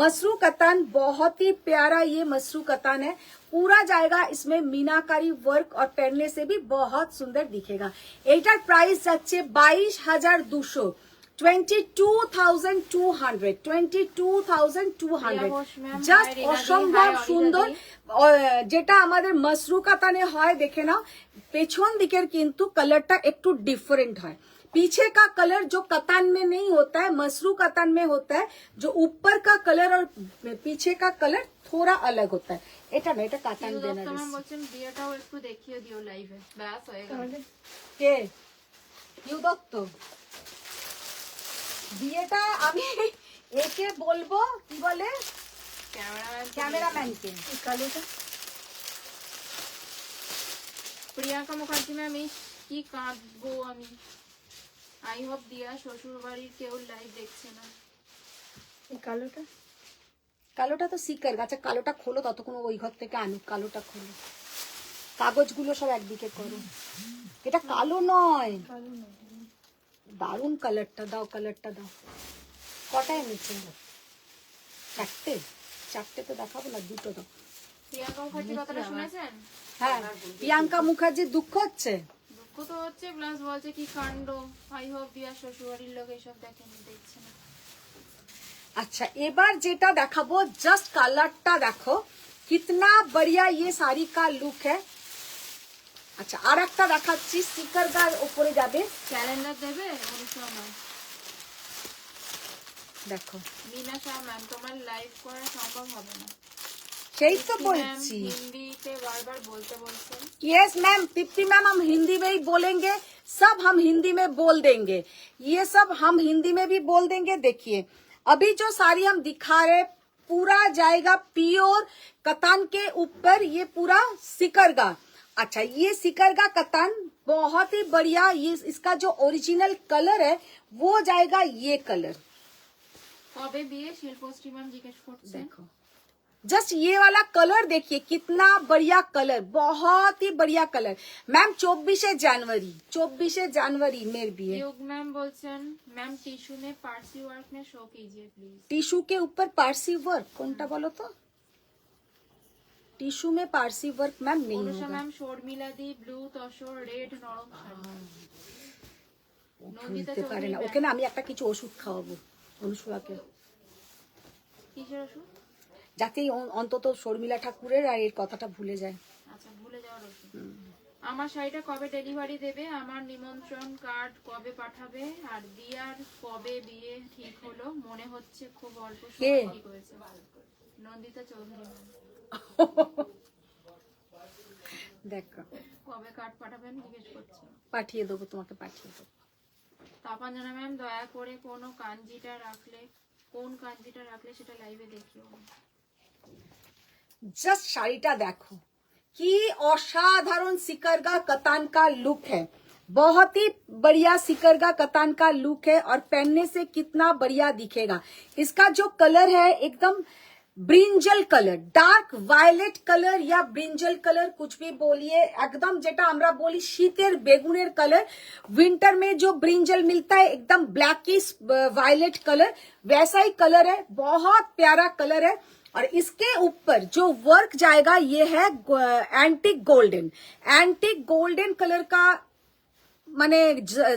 मसरू कतान बहुत ही प्यारा ये मसरू कतान है, पूरा जाएगा इसमें मीनाकारी वर्क और पहनने से भी बहुत सुंदर दिखेगा। एटार प्राइस যাচ্ছে 22,200, 22,200, 22,200 জাস্ট অসম্ভব সুন্দর। যেটা আমাদের মসরু কাতানে হয় দেখে নাও, পেছন দিকের কিন্তু কালারটা একটু ডিফারেন্ট হয়। पीछे का कलर जो कतान में नहीं होता है, मसरू कतान में होता है, जो ऊपर का कलर और पीछे का कलर थोड़ा अलग होता है। এটা না, এটা কাতান বেনারসি। বলছেন বিয়েটাও একটু দেখিয়ে দিও লাইভে, ব্যাস হয়ে গেল। K U Dutta? বিয়েটা আমি একে বলবো কি বলে ক্যামেরাম্যানকে। প্রিয়াঙ্কা মুখার্জি ম্যাম কি কাঁদবো আমি। আই হোপ দিয়া শ্বশুর বাড়ির কেউ লাইভ দেখছে না। এই কালোটা কালোটা তো সিকার গাছে। কালোটা খোলো, ততক্ষণ ওই ঘর থেকে আনুক। কালোটা খোলো, কাগজগুলো সব একদিকে করো। এটা কালো নয়, দারুন কালারটা দাও, কালারটা দাও। কটা এনেছে? চারটে? চারটে তো দেখাবো না, দুটো দাও। প্রিয়াঙ্কা মুখার্জি কথাটা শুনেছেন? হ্যাঁ, প্রিয়াঙ্কা মুখার্জির দুঃখ হচ্ছে। দুঃখ তো হচ্ছে, প্লাস বলছে কি কাণ্ড। আই হোপ দিয়া শ্বশুর বাড়ির লোক এসব দেখেনি, দেখছে না। अच्छा এবার যেটা দেখাবো জাস্ট কালারটা দেখো कितना बढ़िया ये साड़ी का लुक है। আচ্ছা আর একটা দেখাচ্ছি, স্টিকারটার উপরে যাবে। ক্যালেন্ডার দেবে অনুষা ম্যাম। দেখো मीना शाह मैम তোমার লাইভ করা সম্ভব হবে না, সেই তো বলছি। হিন্দিতে বারবার বলতে বলছেন। यस मैम, तृप्ति मैम हम हिंदी में ही बोलेंगे, सब हम हिंदी में बोल देंगे, ये सब हम हिंदी में भी बोल देंगे। देखिए अभी जो साड़ी हम दिखा रहे पूरा जाएगा प्योर कतान के ऊपर, ये पूरा सिकरगा। अच्छा ये सिकरगा कतान बहुत ही बढ़िया। ये इसका जो ओरिजिनल कलर है वो जाएगा ये कलर। কবে বিয়ে শিল্পশ্রী ম্যাম জিজ্ঞেস করছেন। देखो जस्ट ये वाला कलर देखिए कितना बढ़िया कलर, बहुत ही बढ़िया कलर। मैम 24 जनवरी मेरे भी है। युग मैम बोलছেন मैम टिश्यू में पारसी वर्क में शो कीजिए प्लीज। टिश्यू के ऊपर पारसी वर्क कोनटा बोलो तो? टिश्यू में पारसी वर्क मैम नहीं অনুষা होगा। ম্যাম শর্মিলা দি ব্লু তসর রেড নরম শাড়ি। নন্দিতা খুলতে পারে চৌধুরী না ম্যাম ওকে না, আমি একটা কিছু ওষুধ খাওয়াবো অনুষ্কাকে, কিসের ওষুধ? যাতে এই অন্তত শর্মিলা ঠাকুরের আর এর কথাটা ভুলে যায়। আচ্ছা ভুলে যাওয়ার ওষুধ। আমার শাড়িটা কবে ডেলিভারি দেবে? আমার নিমন্ত্রণ কার্ড কবে পাঠাবে? আর দিয়ার কবে বিয়ে ঠিক হলো? মনে হচ্ছে খুব অল্প কে? সময় ঠিক হয়েছে। নন্দিতা চৌধুরী ম্যাম। দেখো কবে কার্ড পাঠাবেন জিজ্ঞেস করছে। পাঠিয়ে দেবো, তোমাকে পাঠিয়ে দেবো। তাপাঞ্জনা ম্যাম দয়া করে কোন কাঞ্জিটা রাখলে সেটা লাইভে দেখিও। जस्ट শাড়িটা দেখো কি অসাধারণ सिकरगा कतान का लुक है, बहुत ही बढ़िया सिकरगा कतान का लुक है और पहनने से कितना बढ़िया दिखेगा। इसका जो कलर है एकदम brinjal colour, dark violet colour या ब्रिंजल कलर कुछ भी बोलिए, एकदम जेटा हमरा बोली शीतेर बेगुनेर कलर। विंटर में जो ब्रिंजल मिलता है एकदम ब्लैकिश वायलेट कलर, वैसा ही कलर है, बहुत प्यारा कलर है। और इसके ऊपर जो वर्क जाएगा ये है एंटिक गोल्डन कलर का, माने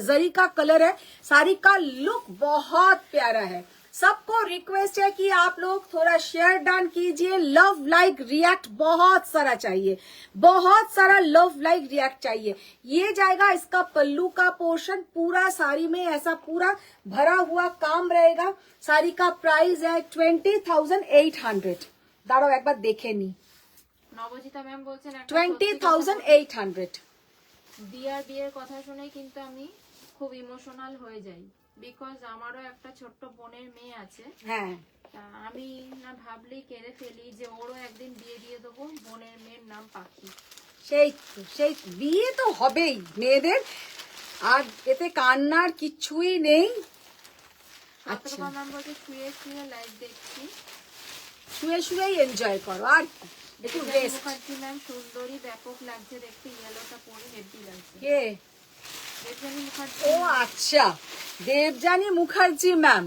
जरी का कलर है। साड़ी का लुक बहुत प्यारा है। सबको रिक्वेस्ट है कि आप लोग थोड़ा शेयर डन कीजिए। लव लाइक रिएक्ट बहुत सारा चाहिए, बहुत सारा लव लाइक रिएक्ट चाहिए। ये जाएगा इसका पल्लू का पोर्शन, पूरा साड़ी में ऐसा पूरा भरा हुआ काम रहेगा। साड़ी का प्राइस है 20,800। दाঁড়াও একবার দেখে নি। নবজিতা ম্যাম বলছেন একটা 20,800। দিয়ার বিয়ের কথা শুনে কিন্তু আমি খুব ইমোশনাল হয়ে যাই, বিকজ আমারও একটা ছোট্ট বোনের মেয়ে আছে। হ্যাঁ তা আমি না ভাবলেই কেঁদে ফেলি যে ওরও একদিন বিয়ে দিয়ে দেবো, বোনের মেয়ের নাম পাখি। সেই বিয়ে তো হবেই মেয়েদের, আর এতে কান্নার কিছুই নেই। আচ্ছা সতর্ক ম্যাম বলছে শুয়ে শুয়ে লাইভ দেখছি। শুয়ে শুয়েই এনজয় করো, আর কি, একটু রেস্ট। মুখার্জি ম্যাম সুন্দরী ব্যাপক লাগছে দেখতে, ইয়েলোটা পরে হেভি লাগছে। কে? দেবজানী মুখার্জি। ও আচ্ছা, দেবজানী মুখার্জি ম্যাম,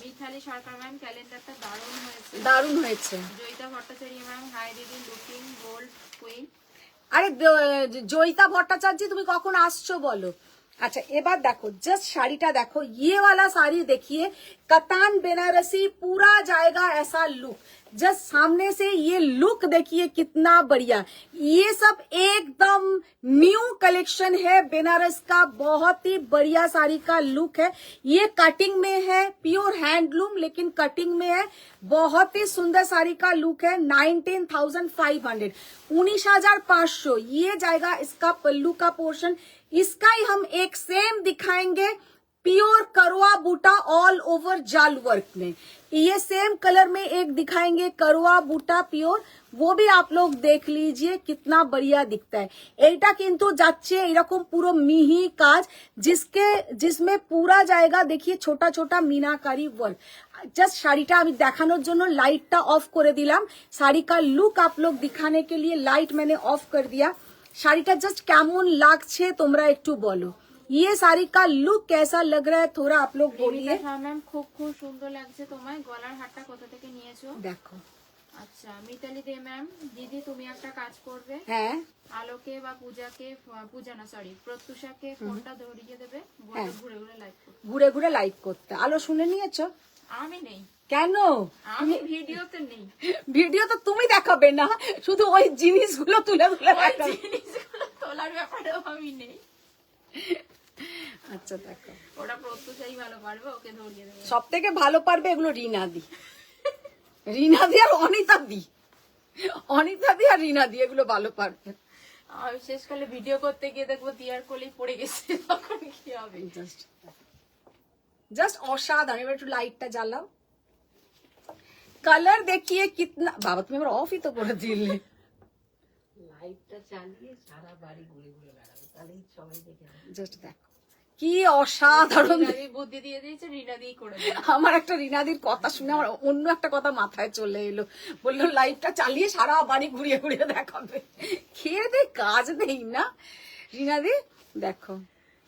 মিথালি সরকার ম্যাম ক্যালেন্ডারটা দারুণ হয়েছে। দারুণ হয়েছে। জয়িতা ভট্টাচার্য ম্যাম হাই দিদি লুকিং গোল্ড কুইন। আরে জয়িতা ভট্টাচার্য তুমি কখন আসছো বলো? अच्छा एबार देखो जस्ट शाड़ीटा देखो, ये वाला साड़ी देखिए, कतान बेनारसी पूरा जाएगा ऐसा लुक। जस्ट सामने से ये लुक देखिए कितना बढ़िया। ये सब एकदम न्यू कलेक्शन है बेनारस का, बहुत ही बढ़िया साड़ी का लुक है। ये कटिंग में है, प्योर हैंडलूम लेकिन कटिंग में है, बहुत ही सुंदर साड़ी का लुक है। 19,500, 19,500 ये जाएगा इसका पल्लू का पोर्शन। इसका ही हम एक सेम दिखाएंगे प्योर करवा बूटा ऑल ओवर जाल वर्क में। ये सेम कलर में एक दिखाएंगे करवा बूटा प्योर, वो भी आप लोग देख लीजिए कितना बढ़िया दिखता है। এইটা কিন্তু যাচ্ছে এরকম পুরো মিহি কাজ, जिसमें पूरा जाएगा देखिए छोटा छोटा मीनाकारी वर्क। जस्ट শাড়িটা আমি দেখানোর জন্য লাইটটা অফ করে দিলাম, শাড়ি का लुक आप लोग दिखाने के लिए लाइट मैंने ऑफ कर दिया। শাড়িটা জাস্ট কেমন লাগছে তোমরা একটু বলো, ये साड़ी का लुक कैसा लग रहा है थोड़ा आप लोग बोलिए। ম্যাম খুব খুব সুন্দর লাগছে তোমায়, গলার হারটা কোথা থেকে নিয়েছো? দেখো আচ্ছা মিতালি দে ম্যাম, দিদি তুমি একটা কাজ করবে, হ্যাঁ আলোকে বা প্রত্যুষাকে ফোনটা ধরিয়ে দেবে, বলে ঘুরে ঘুরে লাইভ করতে। ঘুরে ঘুরে লাইভ করতে। আলো শুনে নিয়েছো? আমি নেই। কেন? আমি ভিডিওতে নেই। ভিডিও তো তুমি দেখাবে না, শুধু ওই জিনিসগুলো তুলে তুলে দেখাবে। জিনিসগুলো তোলার ব্যাপারেও আমি নেই। আচ্ছা দেখো, ওটা প্রত্যুষাই ভালো পারবে, ওকে ধরিয়ে দেবে। সব থেকে ভালো পারবে এগুলো রিনা দি আর অনিতা দি আর রিনা দি, এগুলো ভালো পারবে। আমি শেষকালে ভিডিও করতে গিয়ে দেখবো দিয়ার কোলে পড়ে গেছে, তখন কি হবে? জাস্ট অসাধারণ। এবার একটু লাইটটা জ্বালাও, কালার দেখিয়ে কিতনা। বাবা তুমি আবার অফই তো করে দিলে। লাইটটা চালিয়ে সারা বাড়ি ঘুরে ঘুরে বেড়াবে, তাহলেই সবাই দেখে নেবে। জাস্ট দেখো কি অসাধারণ। রিনাদি বুদ্ধি দিয়ে দিয়েছে, রিনাদি করে দেবে। আমার একটা রিনাদির কথা শুনে আমার অন্য একটা কথা মাথায় চলে এলো, বললো লাইভটা চালিয়ে সারা বাড়ি ঘুরিয়ে ঘুরিয়ে দেখাবে। খেয়ে দে কাজ নেই না রিনাদি। দেখো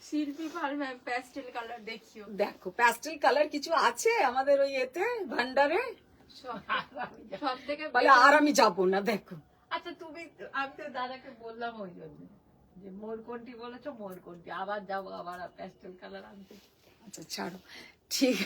শিল্পী পাল ম্যাম প্যাস্টেল কালার দেখিও। দেখো প্যাস্টেল কালার কিছু আছে আমাদের ওই এতে ভান্ডারে, সব থেকে বলে আর আমি যাবো না। দেখো আচ্ছা তুমি, আমি তো দাদাকে বললাম ওই জন্য যে মোরকন্টি বলেছো, মোরকন্টি আবার যাবো আবার প্যাস্টেল কালার আনতে। আচ্ছা ছাড়ো, ঠিক।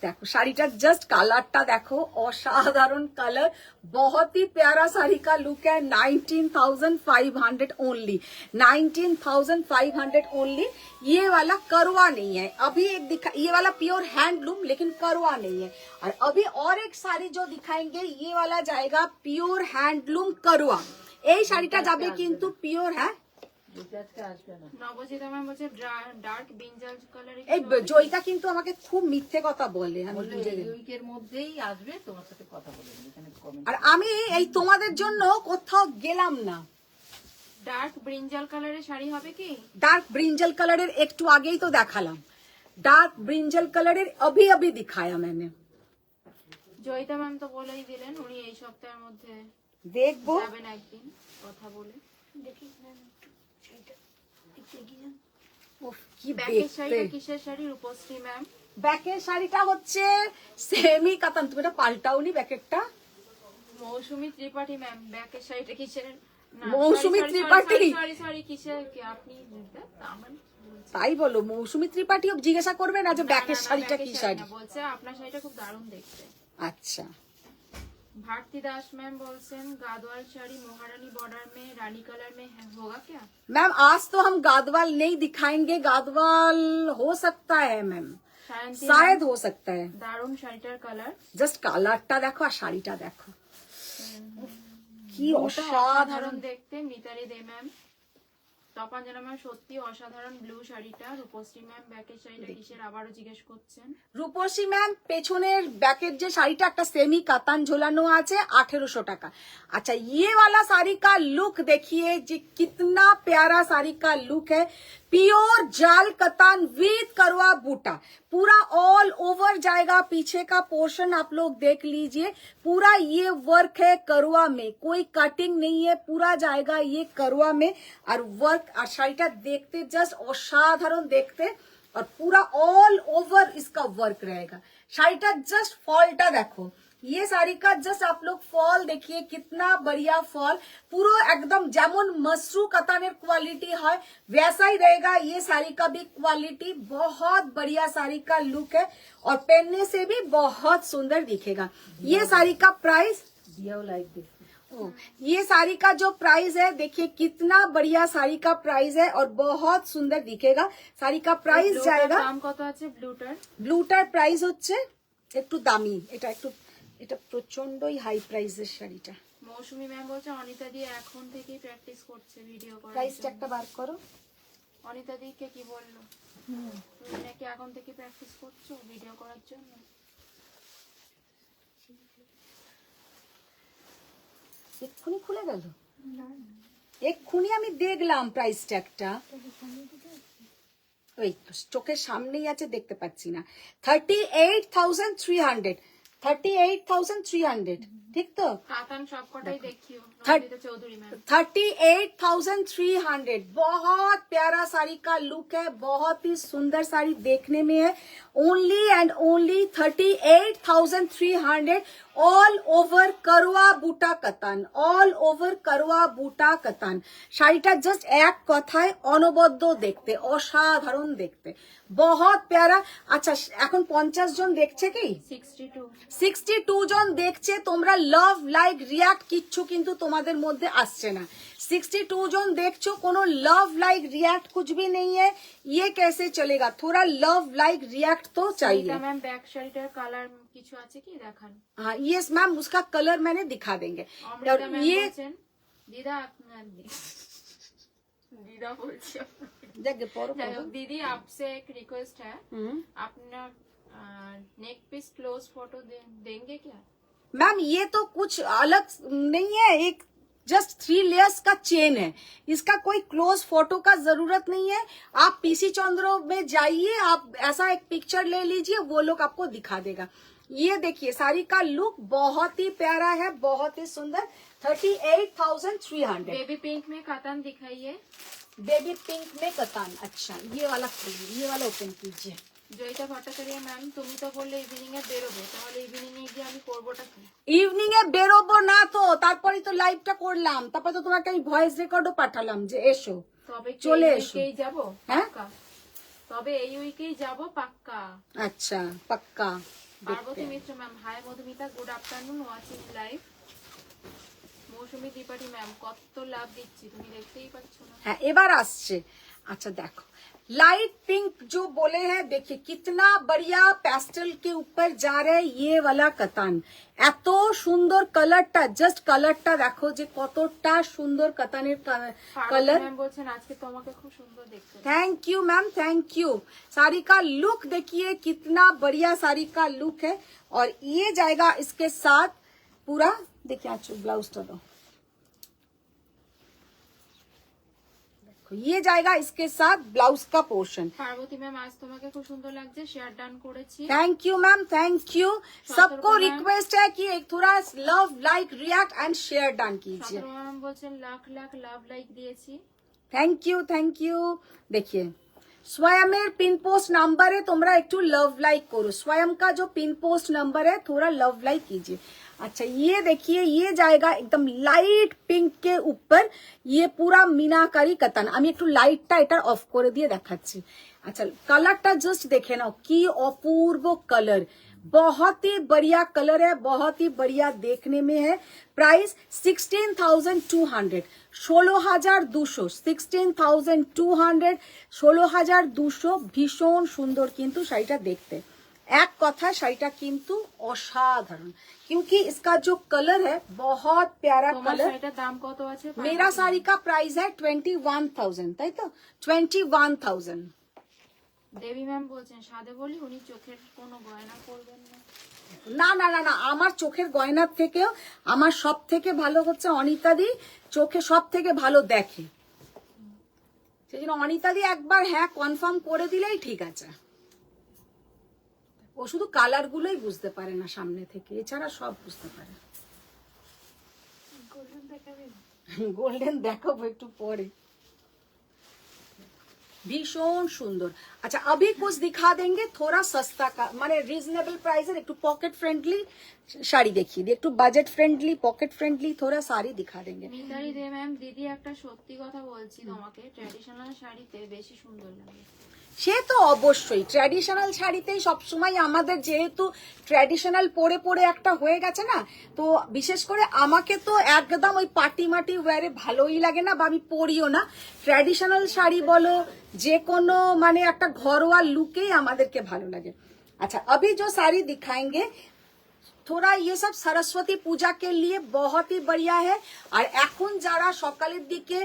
দেখো শাড়িটা জাস্ট কালারটা দেখো, অসাধারণ কালার, बहुत ही प्यारा साड़ी का लुक है। 19,500 ओनली, 19,500 ओनली। ये वाला करवा नहीं है, अभी एक दिखा, ये वाला प्योर हैंडलूम लेकिन करवा नहीं है। और अभी और एक साड़ी जो दिखाएंगे ये वाला जाएगा प्योर हैंडलूम करवा। এই শাড়িটা যাবে কিন্তু পিওর, হ্যাঁ আজকে আসবে না। নবজিতা ম্যাম বলছে ডার্ক ব্রিঞ্জাল কালারে। এই জয়িতা কিন্তু আমাকে খুব মিথ্যে কথা বলে, আমি বললে বুঝে এই গেছি। উইকের মধ্যেই আসবে, তোমার সাথে কথা বলে নেবে, এখানে কমেন্ট। আর আমি এই তোমাদের জন্য কোথাও গেলাম না। ডার্ক ব্রিঞ্জাল কালারের শাড়ি হবে কি? ডার্ক ব্রিঞ্জল কালারের একটু আগেই তো দেখালাম, ডার্ক ব্রিঞ্জল কালারের अभी अभी दिखाया मैंने। জয়িতা ম্যাম তো বলেই দিলেন উনি এই সপ্তাহের মধ্যে দেখবো যাবেন একদিন কথা বলে। দেখি উফ, কি ব্যাকের দেখতে। শাড়িটা কিসের শাড়ি? রূপশ্রী ম্যাম। ব্যাকের শাড়িটা হচ্ছে সেমি কাতান, তুমি এটা পাল্টাওনি ব্যাকেরটা। মৌসুমী ত্রিপাঠী ম্যাম ব্যাকের শাড়িটা কিসের? মৌসুমী ত্রিপাঠী? সরি কিসের কি আপনি আমার তাই বলো, মৌসুমী ত্রিপাঠীও জিজ্ঞাসা করবে না যে ব্যাকের না, শাড়িটা ব্যাকের কি শাড়ি শাড়ি। না, বলছে আপনার শাড়িটা খুব দারুণ দেখতে। আচ্ছা भारती दास मैम बोलছেন गादवाल साड़ी महारानी बॉर्डर में रानी कलर में होगा क्या? मैम आज तो हम गादवाल नहीं दिखाएंगे, गादवाल हो सकता है मैम, সায়ন্তী शायद हो सकता है। দারুণ শাড়িটার কালার জাস্ট কালারটা দেখো আর শাড়িটা দেখো, কি অসাধারণ অসাধারণ। দেখতে। মিতালি দে ম্যাম, তপাঞ্জনা ম্যাম সত্যি অসাধারণ ব্লু শাড়িটা। রূপশ্রী ম্যাম ব্যাকের শাড়িটা কিসের আবারও জিজ্ঞেস করছেন। রূপসী ম্যাম পেছনের ব্যাকের যে শাড়িটা একটা সেমি কাতান ঝোলানো আছে 1800 টাকা। अच्छा ये वाला साड़ी का लुक देखिए जी, कितना प्यारा साड़ी का लुक है। प्योर जाल कतान विद करवा बूटा, पूरा ऑल ओवर जाएगा। पीछे का पोर्शन आप लोग देख लीजिए, पूरा ये वर्क है करवा में, कोई कटिंग नहीं है, पूरा जाएगा ये करवा में। और वर्क और শাড়িটা দেখতে জাস্ট অসাধারণ দেখতে, और पूरा ऑल ओवर इसका वर्क रहेगा। শাড়িটা জাস্ট ফলটা দেখো, ये साड़ी का जस्ट आप लोग फॉल देखिए, कितना बढ़िया फॉल, पूरा एकदम যেমন मसरू कताনের क्वालिटी है वैसा ही रहेगा ये साड़ी का भी क्वालिटी। बहुत बढ़िया साड़ी का लुक है और पहनने से भी बहुत सुंदर दिखेगा। ये साड़ी का प्राइस, दियाও লাইক দেখো। ये साड़ी का जो प्राइस है देखिए, कितना बढ़िया साड़ी का प्राइस है और बहुत सुंदर दिखेगा। साड़ी का प्राइस ব্লুটার जाएगा, দাম কত আছে ব্লুটার? ব্লুটার প্রাইস হচ্ছে একটু দামি, এটা প্রচন্ডই হাই প্রাইসের শাড়িটা। মৌসুমী ম্যাম বলছে অনিতা দি এখন থেকেই প্র্যাকটিস করছে ভিডিও করার প্রাইসটা জন্য। একটা বার করো। অনিতা দিকে কি বললো? তুমি নাকি এখন থেকে প্র্যাকটিস করছো ভিডিও করার জন্য? এক্ষুনি খুলে গেল, এক্ষুনি আমি দেখলাম প্রাইস ট্যাগটা, ওই তো চোখের সামনেই আছে, দেখতে পাচ্ছি না। 38,300, 38,300 ঠিক তো? কাতান সবকটাই দেখিও। নন্দিতা চৌধুরী ম্যাম 38,300, बहुत प्यारा साड़ी का लुक है, बहुत ही सुंदर साड़ी देखने में है। Only and only 38,300, all over करवा बूटा कतान, ऑल ओवर करवा बूटा कतान। শাড়িটা জাস্ট এক কথায় অনবদ্য দেখতে, অসাধারণ দেখতে, बहुत प्यारा। আচ্ছা এখন 50 জন দেখছে কি? 62 62 জন দেখছে। তোমরা লাভ লাইক রিয়াক্ট কিচ্ছু কিন্তু তোমাদের মধ্যে আসছে না। 62 জন দেখছো, কোনো লাভ লাইক रिएक्ट कुछ भी नहीं है, ये कैसे चलेगा? थोड़ा लव लाइक रिएक्ट तो चाहिए। সীতা ম্যাম ব্যাক শাড়িটার কালার কিছু আছে কি দেখান। हाँ यस मैम, उसका कलर मैंने दिखा देंगे। অমৃতা और ম্যাম ये বলছেন দিদা আপনার দিদা বলছি जगह पढ़ो যাই হোক, दीदी आपसे एक रिक्वेस्ट है, अपना नेक पीस क्लोज फोटो देंगे क्या? मैम ये तो कुछ अलग नहीं है, एक जस्ट 3 लेयर्स का चेन है। इसका कोई क्लोज फोटो का जरूरत नहीं है। आप पीसी चंद्रो में जाइए, आप ऐसा एक पिक्चर ले लीजिए, वो लोग आपको दिखा देगा। ये देखिए साड़ी का लुक बहुत ही प्यारा है, बहुत ही सुंदर। 38,300। बेबी पिंक में कतन दिखाइए। बेबी पिंक में कतान। अच्छा, ये वाला खोलिए, ये वाला ओपन कीजिए। জয়িতা ভট্টাচার্য ম্যাম, তুমি তো বললে ইভিনিং এ বেরোবো, তাহলে ইভিনিং এ গিয়ে আমি করবোটা কি? ইভিনিং এ বেরোবো না তো, তারপরেই তো লাইভটা করলাম, তারপরে তো তোমাকে আমি ভয়েস রেকর্ডও পাঠালাম যে এসো, তবে কি চলে এই এসো। উইকেই যাবো হ্যাঁ? পাক্কা? তবে এই উইকেই যাবো পাক্কা। আচ্ছা পাক্কা। Parvati Mitra ma'am, hi Madhumita, good afternoon, watching live. Mousumi Tripathi ma'am, কত লাভ দিচ্ছি তুমি দেখতেই পাচ্ছ না। হ্যাঁ এবার আসছে। আচ্ছা দেখো लाइट पिंक जो बोले हैं, देखिए कितना बढ़िया पेस्टल के ऊपर जा रहे हैं ये वाला कतान। এত সুন্দর কালারটা, জাস্ট কালারটা দেখো যে কতটা সুন্দর কাতানের কালার। ম্যাম বলছেন আজকে তোমাকে খুব সুন্দর দেখতে। Thank you ma'am, thank you. Sari का लुक देखिए कितना बढ़िया साड़ी का लुक है। और ये जाएगा इसके साथ पूरा, देखिए आज ब्लाउज तो दो, ये जाएगा इसके साथ ब्लाउज का पोर्शन। পার্বতী ম্যাম, আজ তোমাকে খুব সুন্দর লাগছে, শেয়ার ডান করেছি। Thank you ma'am, thank you. सबको रिक्वेस्ट है कि एक थोड़ा love like react and share done कीजिए। সতর্ক ম্যাম বলছেন লাখ লাখ লাভ লাইক দিয়েছি। Thank you, thank you. देखिए स्वयं पिन पोस्ट नंबर है, তোমরা একটু लव लाइक करो। स्वयं का जो पिन पोस्ट नंबर है थोड़ा लव लाइक कीजिए। अच्छा ये देखिए, ये जाएगा एकदम लाइट पिंक के ऊपर, ये पूरा मीनाकारी कतान। আমি একটু লাইটটা এটা অফ করে দিয়ে দেখাচ্ছি। আচ্ছা কালারটা জাস্ট দেখে নাও, কি অপূর্ব কালার, बहुत ही बढ़िया कलर है, बहुत ही बढ़िया देखने में है। प्राइस 16,200, 16,200, 16,200, 16,200। ভীষণ সুন্দর কিন্তু শাড়িটা দেখতে, এক কথা শাড়িটা কিন্তু অসাধারণ, क्योंकि इसका जो कलर है बहुत प्यारा তোমার कलर। শাড়িটার দাম কত আছে? मेरा साड़ी का प्राइस है 21,000, তাই তো 21,000। দেবী ম্যাম বলছেন সাদে বলি উনি চোখের কোনো গয়না করবেন না। না না না না, আমার চোখের গয়নার থেকেও আমার সব থেকে ভালো হচ্ছে অনিতাদি, চোখে সব থেকে ভালো দেখে, সেই জন্য অনিতাদি একবার হ্যাঁ কনফার্ম করে দিলেই ঠিক আছে। ও শুধু কালার গুলোই বুঝতে পারে না সামনে থেকে, এছাড়া সব বুঝতে পারে। গোল্ডেন দেখাবো একটু পরে, ভীষণ সুন্দর। আচ্ছা अभी कुछ दिखा देंगे थोड़ा सस्ता का, মানে রিজনেবল প্রাইসের একটু পকেট ফ্রেন্ডলি শাড়ি দেখিয়ে দিই, একটু বাজেট ফ্রেন্ডলি পকেট ফ্রেন্ডলি थोड़ा साड़ी दिखा देंगे। মিতালি দে ম্যাম, দিদি একটা সত্যি কথা বলছি তোমাকে, ট্র্যাডিশনাল শাড়িতে বেশি সুন্দর লাগে। সে তো অবশ্যই ট্র্যাডিশনাল শাড়িতেই সবসময় আমাদের, যেহেতু ট্র্যাডিশনাল পরে পরে একটা হয়ে গেছে না, তো বিশেষ করে আমাকে তো একদম ওই পার্টি মাটি ওয়ারে ভালোই লাগে না, বা আমি পরিও না। ট্র্যাডিশনাল শাড়ি বলো, যে কোনো মানে একটা ঘরোয়া লুকেই আমাদেরকে ভালো লাগে। আচ্ছা अभी जो साड़ी दिखाएंगे थोड़ा ये सब सरस्वती पूजा के लिए बहुत ही बढ़िया है। আর এখন যারা সকালের দিকে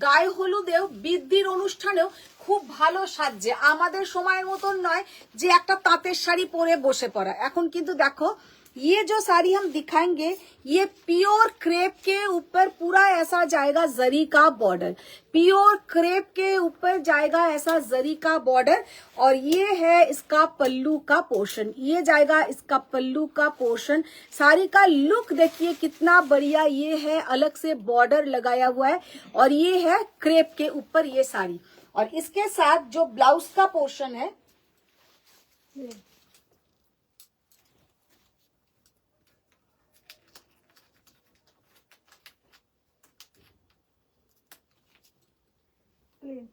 গায়ে হলুদেও বৃদ্ধির অনুষ্ঠানেও খুব ভালো সাজছে, আমাদের সময়ের মতন নয় যে একটা তাঁতের শাড়ি পরে বসে পড়া। এখন কিন্তু দেখো ये जो साड़ी हम दिखाएंगे, ये प्योर क्रेप के ऊपर पूरा ऐसा जाएगा जरी का बॉर्डर, प्योर क्रेप के ऊपर जाएगा ऐसा जरी का बॉर्डर। और ये है इसका पल्लू का पोर्शन, ये जाएगा इसका पल्लू का पोर्शन। साड़ी का लुक देखिए कितना बढ़िया, ये है अलग से बॉर्डर लगाया हुआ है, और ये है क्रेप के ऊपर ये साड़ी। और इसके साथ जो ब्लाउज का पोर्शन है,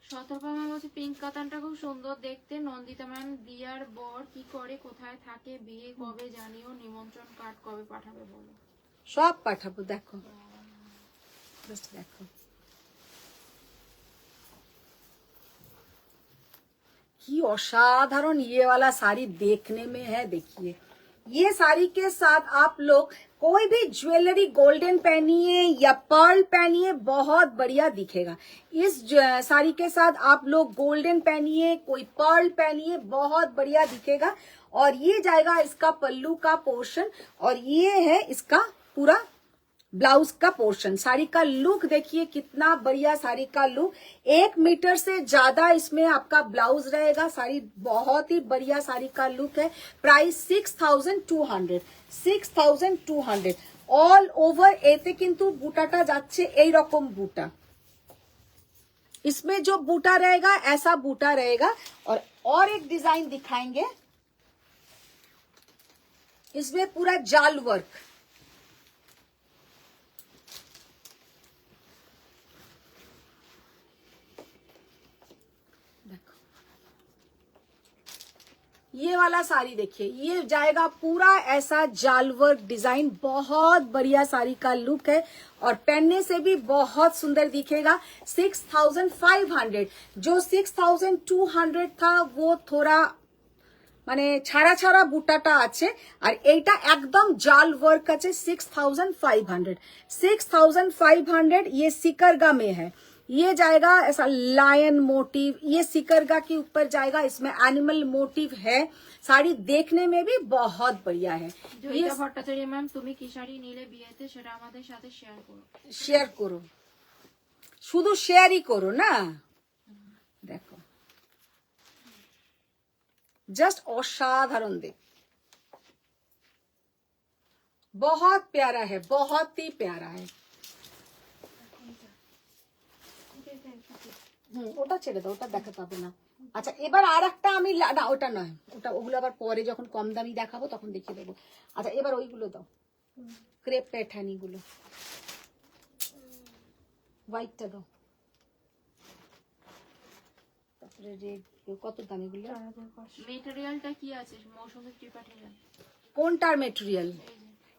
সতর্ক ম্যাম বলছে পিঙ্ক কাতানটা খুব সুন্দর দেখতে। নন্দিতা ম্যাম, দিয়ার বর কি করে, কোথায় থাকে, বিয়ে কবে জানিও, নিমন্ত্রণ কার্ড কবে পাঠাবে বলো। সব পাঠাবো, দেখো জাস্ট দেখো কি অসাধারণ ये वाला साड़ी देखने में है। देखिए ये साड़ी के साथ आप लोग कोई भी ज्वेलरी गोल्डन पहनिए या पर्ल पहनिए, बहुत बढ़िया दिखेगा। इस साड़ी के साथ आप लोग गोल्डन पहनिए, कोई पर्ल पहनिए, बहुत बढ़िया दिखेगा। और ये जाएगा इसका पल्लू का पोर्शन, और ये है इसका पूरा ब्लाउज का पोर्शन। साड़ी का लुक देखिए कितना बढ़िया साड़ी का लुक, 1 मीटर से ज्यादा इसमें आपका ब्लाउज रहेगा। साड़ी बहुत ही बढ़िया साड़ी का लुक है। प्राइस 6200, 6200। ऑल ओवर एते किंतु बुटाटा जाच्छे এই রকম বুটা। इसमें जो बूटा रहेगा ऐसा बूटा रहेगा। और एक डिजाइन दिखाएंगे, इसमें पूरा जाल वर्क, देखो ये वाला साड़ी देखिए, ये जाएगा पूरा ऐसा जाल वर्क डिजाइन, बहुत बढ़िया साड़ी का लुक है और पहनने से भी बहुत सुंदर दिखेगा। 6500, जो 6200 था वो थोड़ा মানে ছাড়া ছাড়া বুটাটা আছে, আর এইটা একদম জাল वर्क আছে। 6500, 6500। ये सिकरगा में है, ये जाएगा ऐसा लायन मोटिव, ये सिकरगा के ऊपर जाएगा, इसमें एनिमल मोटिव है। साड़ी देखने में भी बहुत बढ़िया है। জয়িতা ভট্টাচার্য ম্যাম, তুমি কি শাড়ি নিলে বিয়েতে সেটা আমাদের সাথে শেয়ার করো। শেয়ার করো, শুধু শেয়ারই করো না। দেখো जस्ट असाधारण देख, बहुत प्यारा है, बहुत ही प्यारा है। ওটা ছেড়ে দাও, ওটা দেখাতে হবে না। আচ্ছা এবার আর একটা আমি না, ওটা নয়, ওটা ওগুলো আবার পরে যখন কম দামি দেখাবো তখন দেখিয়ে দেবো। আচ্ছা এবার ওইগুলো দাও, ক্রেপ প্যাটার্নি গুলো, হোয়াইটটা দাও, তারপরে রেড। কত দাম এগুলো? মেটেরিয়ালটা কি আছে? মৌসুমী ত্রিপাঠী। কোনটার মেটেরিয়াল?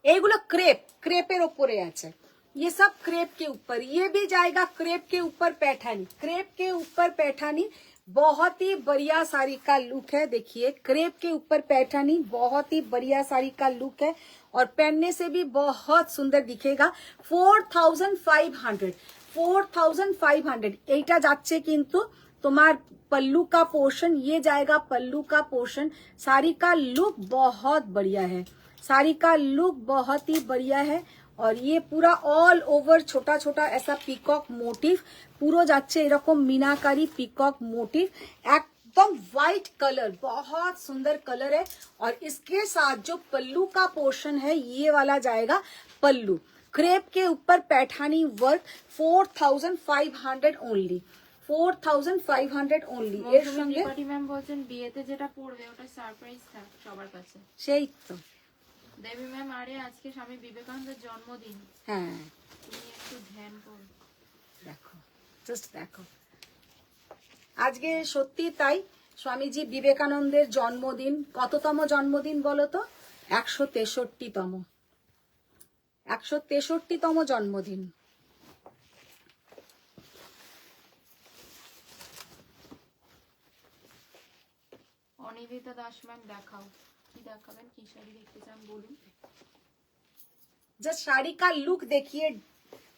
এইগুলো ক্রেপ, ক্রেপের ওপরে আছে। ये सब क्रेप के ऊपर, ये भी जाएगा क्रेप के ऊपर पैठानी, क्रेप के ऊपर पैठानी। बहुत ही बढ़िया साड़ी का लुक है। देखिए क्रेप के ऊपर पैठानी, बहुत ही बढ़िया साड़ी का लुक है और पहनने से भी बहुत सुंदर दिखेगा। 4500, 4500। এইটা যাচ্ছে কিন্তু তোমার पल्लू का पोर्शन, ये जाएगा पल्लू का पोर्शन। साड़ी का लुक बहुत बढ़िया है, साड़ी का लुक बहुत ही बढ़िया है। और ये पूरा ऑल ओवर छोटा छोटा ऐसा पिकॉक मोटिव, পুরো যাচ্ছে এরকম মিনাকারি পিকক मोटिव, एकदम व्हाइट कलर, बहुत सुंदर कलर है। और इसके साथ जो पल्लू का पोर्शन है ये वाला जाएगा पल्लू, क्रेप के ऊपर पैठानी वर्क। 4500 only, 4500 only. এর সঙ্গে ত্রিপাঠী ম্যাম বলছেন বিয়েতে যেটা পড়বে ওটা সারপ্রাইজ থাক সবার কাছে। সেই তো। দেবী ম্যাম, আরে আজকে স্বামী বিবেকানন্দের জন্মদিন, হ্যাঁ তুমি একটু ধ্যান করো। দেখো, জাস্ট দেখো, আজকে সত্যি তাই স্বামীজি বিবেকানন্দের জন্মদিন। কততম জন্মদিন বলো তো? 163তম, 163তম জন্মদিন। অনিবিতা দাস ম্যাম, দেখাও কি দেখাবেন, কি শাড়ি দেখতে চান বলুন। जस्ट साड़ी का लुक देखिए,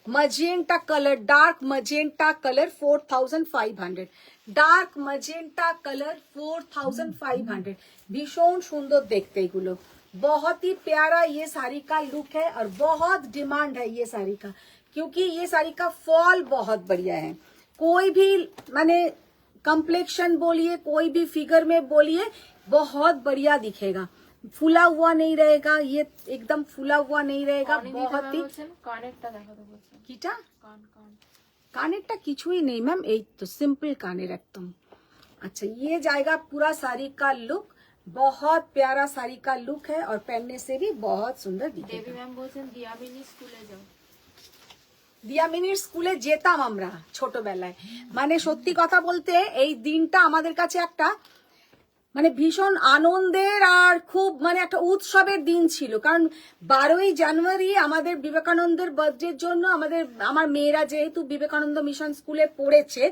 magenta colour, dark magenta colour, 4500, dark magenta colour 4500। भीषण सुंदर देखते एगुलो, बहुत ही प्यारा ये साड़ी का लुक है और बहुत डिमांड है ये साड़ी का, क्योंकि ये साड़ी का फॉल बहुत बढ़िया है। कोई भी माने कम्प्लेक्शन बोलिए, कोई भी फिगर में बोलिए, बहुत बढ़िया दिखेगा। फूला हुआ नहीं रहेगा, ये एकदम फूला हुआ नहीं रहेगा। बहुत ही কানেরটা দেখাতে বলছেন। কিটা কান কান কানেরটা কিছুই নেই ম্যাম, এই তো সিম্পল কানের একদম। अच्छा ये जाएगा पूरा साड़ी का लुक, बहुत प्यारा साड़ी का लुक है और पहनने से भी बहुत सुंदर দেবী दिखेगा। ম্যাম বলছেন দিয়ামিনী স্কুলে যাও। দিয়ামিনীর স্কুলে যেতাম আমরা ছোটবেলায়, মানে সত্যি কথা বলতে এই দিনটা আমাদের কাছে একটা মানে ভীষণ আনন্দের আর খুব মানে একটা উৎসবের দিন ছিল। কারণ 12ই জানুয়ারি আমাদের বিবেকানন্দের বার্থডের জন্য আমার মেয়েরা যেহেতু বিবেকানন্দ মিশন স্কুলে পড়েছে,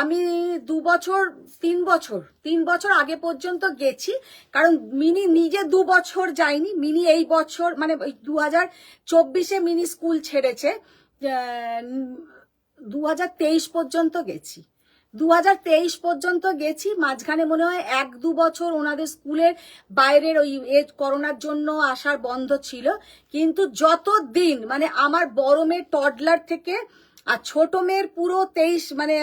আমি 3 বছর আগে পর্যন্ত গেছি। কারণ মিনি নিজে 2 বছর যায়নি, মিনি এই বছর মানে 2024-এ মিনি স্কুল ছেড়েছে, 2023 পর্যন্ত গেছি। 2023 পর্যন্ত গেছি, মাঝখানে মনে হয় 1-2 বছর ওনাদের স্কুলের বাইরের ওই করোনার জন্য আসার বন্ধ ছিল, কিন্তু যত দিন মানে আমার বড় মেয়ে টডলার থেকে আর ছোট মেয়ের পুরো 23 মানে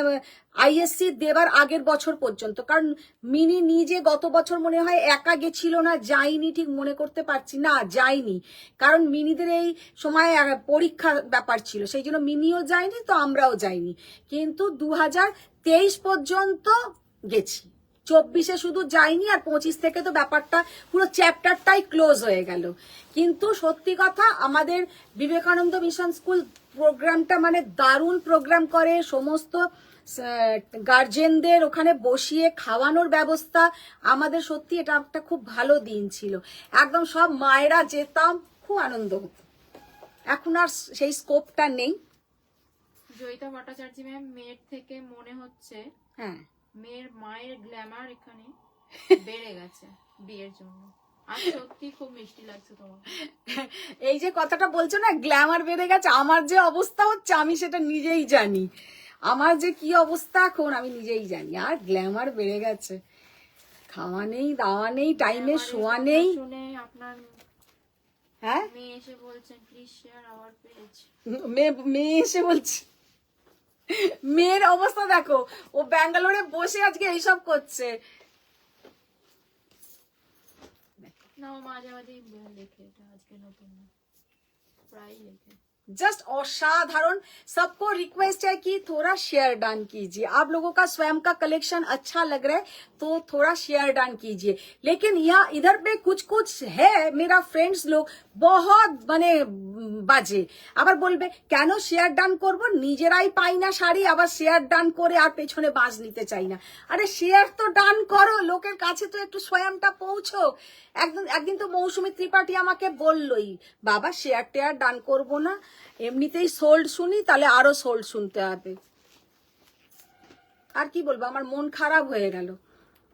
আইএসসি দেবার আগের বছর পর্যন্ত, কারণ মিনি নিজে গত বছর মনে হয় একা গেছিল না, যায়নি, ঠিক মনে করতে পারছি না, যায়নি, কারণ মিনিদের এই সময় পরীক্ষার ব্যাপার ছিল, সেই জন্য মিনিও যায়নি, তো আমরাও যাইনি, কিন্তু 2023 পর্যন্ত গেছি, 24-এ শুধু যাইনি, আর 25 থেকে তো ব্যাপারটা পুরো চ্যাপ্টারটাই ক্লোজ হয়ে গেল। কিন্তু সত্যি কথা, আমাদের বিবেকানন্দ মিশন স্কুল প্রোগ্রামটা মানে দারুণ প্রোগ্রাম করে, সমস্ত গার্জেনদের ওখানে বসিয়ে খাওয়ানোর ব্যবস্থা, আমাদের সত্যি এটা একটা খুব ভালো দিন ছিল, একদম সব মায়েরা যেতাম, খুব আনন্দ হতো। এখন আর সেই স্কোপটা নেই। জয়িতা ভট্টাচার্য ম্যাম, মেয়ের থেকে মনে হচ্ছে হ্যাঁ, মেয়ের মায়ের গ্ল্যামার এখানে বেড়ে গেছে বিয়ের জন্য। আর সত্যি খুব মিষ্টি লাগছে তোমার। এই যে কথাটা বলছো না, গ্ল্যামার বেড়ে গেছে, আমার যে অবস্থা হচ্ছে আমি সেটা নিজেই জানি, আমার যে কি অবস্থা এখন আমি নিজেই জানি, আর গ্ল্যামার বেড়ে গেছে, খাওয়া নেই, দাওয়া নেই, টাইমে শোয়া নেই। শুনে আপনার হ্যাঁ, মেয়ে এসে বলছেন প্লিজ শেয়ার আওয়ার পেজ। মেয়ে এসে বলছে, মেয়ের অবস্থা দেখো, ও ব্যাঙ্গালোরে বসে আজকে এইসব করছে। না, ও মাঝে মাঝে লেখে, এটা আজকে নতুন না, প্রায় লেখে। जस्ट असाधारण। सबको रिक्वेस्ट है कि थोड़ा शेयर डन कीजिए, आप लोगों का स्वयं का कलेक्शन अच्छा लग रहा है तो थोड़ा शेयर डन कीजिए। लेकिन यहाँ इधर पे कुछ कुछ है मेरा फ्रेंड्स लोग बहुत মানে বাজে, আবার বলবে কেন শেয়ার ডান করব, নিজেরাই পাই না শাড়ি, আবার শেয়ার ডান করে আর পেছনে বাজ নিতে চাই না। আরে শেয়ার তো ডান করো, লোকের কাছে তো একটু স্বয়ংটা পৌঁছো। একদিন তো মৌসুমী ত্রিপাঠী আমাকে বললই, বাবা শেয়ার টেয়ার ডান করবো না, এমনিতেই সোল্ড শুনি, তাহলে আরো সোল্ড শুনতে হবে। আর কি বলবো, আমার মন খারাপ হয়ে গেল।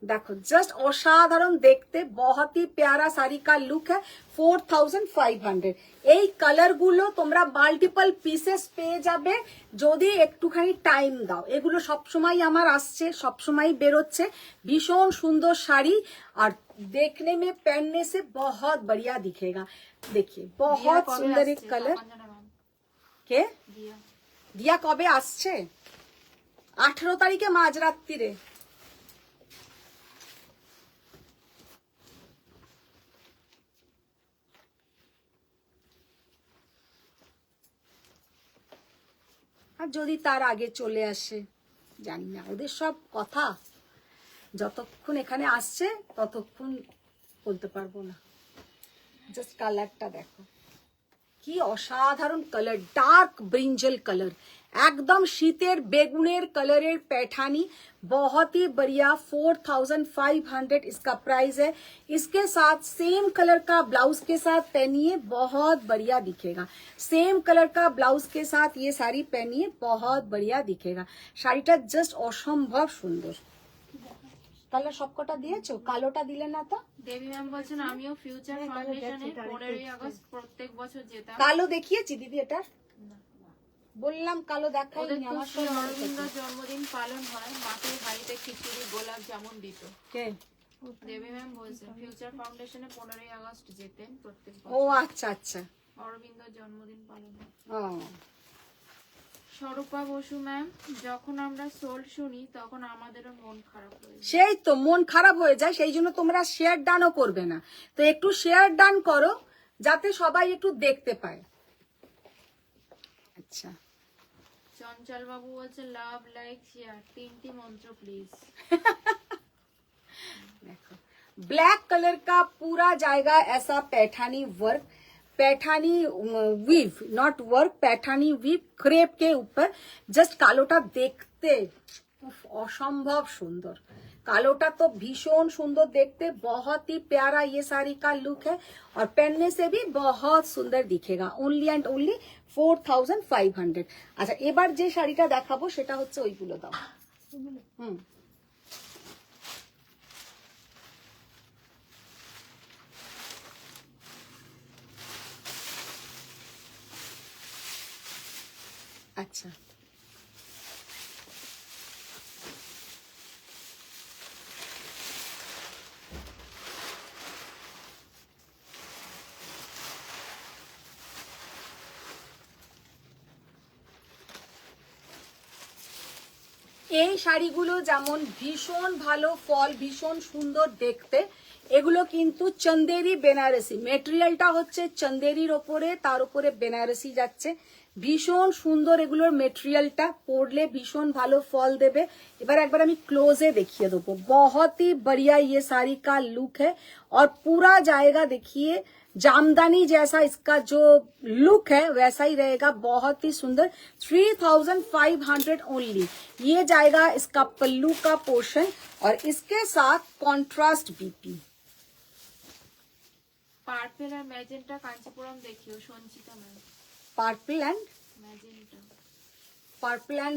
দেখো জাস্ট অসাধারণ দেখতে, बहुत ही प्यारा শাড়ি का লুক है। 4500। এই কালার গুলো তোমরা মাল্টিপল পিসেস পেয়ে যাবে যদি একটুখানি টাইম দাও। এগুলো সবসময় আমার আসছে, সবসময় বেরোচ্ছে, ভীষণ সুন্দর শাড়ি, আর देखने में पहनने से बहुत बढ़िया दिखेगा। देखिए बहुत सुंदर एक कलर। কে দিয়া কবে আসছে? 18 তারিখে মাঝরাত্রিরে। আর যদি তার আগে চলে আসে জানি না, ওদের সব কথা, যতক্ষণ এখানে আসছে ততক্ষণ বলতে পারবো না। জাস্ট কালারটা দেখো কি অসাধারণ কালার, ডার্ক ব্রিঞ্জল কালার, एकदम शीतेर बेगुनेर कलरेर पैठानी, बहुत ही बढ़िया। 4500 इसका प्राइस है। इसके साथ सेम कलर का ब्लाउज के साथ पहनिए, बहुत बढ़िया दिखेगा। सेम कलर का ब्लाउज के साथ ये साड़ी पहनिए, बहुत बढ़िया दिखेगा। শাড়িটা জাস্ট অসম্ভব সুন্দর। কালার সবকটা দিয়েছো, কালোটা দিলে না তো? দেবী ম্যাম বলছেন আমিও ফিউচার ফাউন্ডেশনে 15ই আগস্ট প্রত্যেক বছর যেতাম। কালো দেখিয়েছি দিদি, এটা বললাম কালো দেখাইনি। ওদের তো আমার শ্রী অরবিন্দর জন্মদিন পালন হয়, মাকে বাড়িতে খিচুড়ি গোলাপ জামুন দিত। কে? দেবী ম্যাম বলছেন ফিউচার ফাউন্ডেশনে 15ই আগস্ট যেতেন প্রত্যেক ও বছর। আচ্ছা আচ্ছা, অরবিন্দর জন্মদিন পালন হয়। ও স্বরূপা বসু ম্যাম, যখন আমরা সোল শুনি তখন আমাদেরও মন খারাপ হয়ে যায়। সেই তো মন খারাপ হয়ে যায়, সেই জন্য তোমরা শেয়ার ডানও করবে না, তো একটু শেয়ার ডান করো যাতে সবাই একটু দেখতে পায়। আচ্ছা, চঞ্চল বাবু বলছে লাভ লাইক শেয়ার, 3টি মন্ত্র প্লিজ। देखो ब्लैक कलर का पूरा जाएगा ऐसा Paithani work, Paithani weave, not work, Paithani weave crepe के ऊपर। जस्ट कालोटा देखते असंभव सुंदर, कालोटा तो भीषण सुंदर देखते, बहुत ही प्यारा ये साड़ी का लुक है, और पहनने से भी बहुत सुंदर दिखेगा। Only and only 4500। अच्छा এবার যে শাড়িটা দেখাবো সেটা হচ্ছে ওইগুলো দাও। আচ্ছা এই শাড়িগুলো যেমন ভীষণ ভালো ফল, ভীষণ সুন্দর দেখতে, এগুলো কিন্তু চন্দেরি বেনারসি, মেটেরিয়ালটা হচ্ছে চন্দেরির ওপরে, তার উপরে বেনারসি যাচ্ছে, ভীষণ সুন্দর এগুলোর মেটেরিয়ালটা, পরলে ভীষণ ভালো ফল দেবে। এবার একবার আমি ক্লোজে দেখিয়ে দেবো, बहुत ही बढ़िया ये साड़ी का लुक है और पूरा जाएगा, देखिए जामदानी जैसा इसका जो लुक है वैसा ही रहेगा, बहुत ही सुंदर। 3500 ओनली ये जाएगा इसका पल्लू का पोर्शन और इसके साथ कॉन्ट्रास्ट बीपी। পার্পেল আর ম্যাজেন্টা কাঞ্চিপুরম দেখিও Sanchita ma'am. Purple and magenta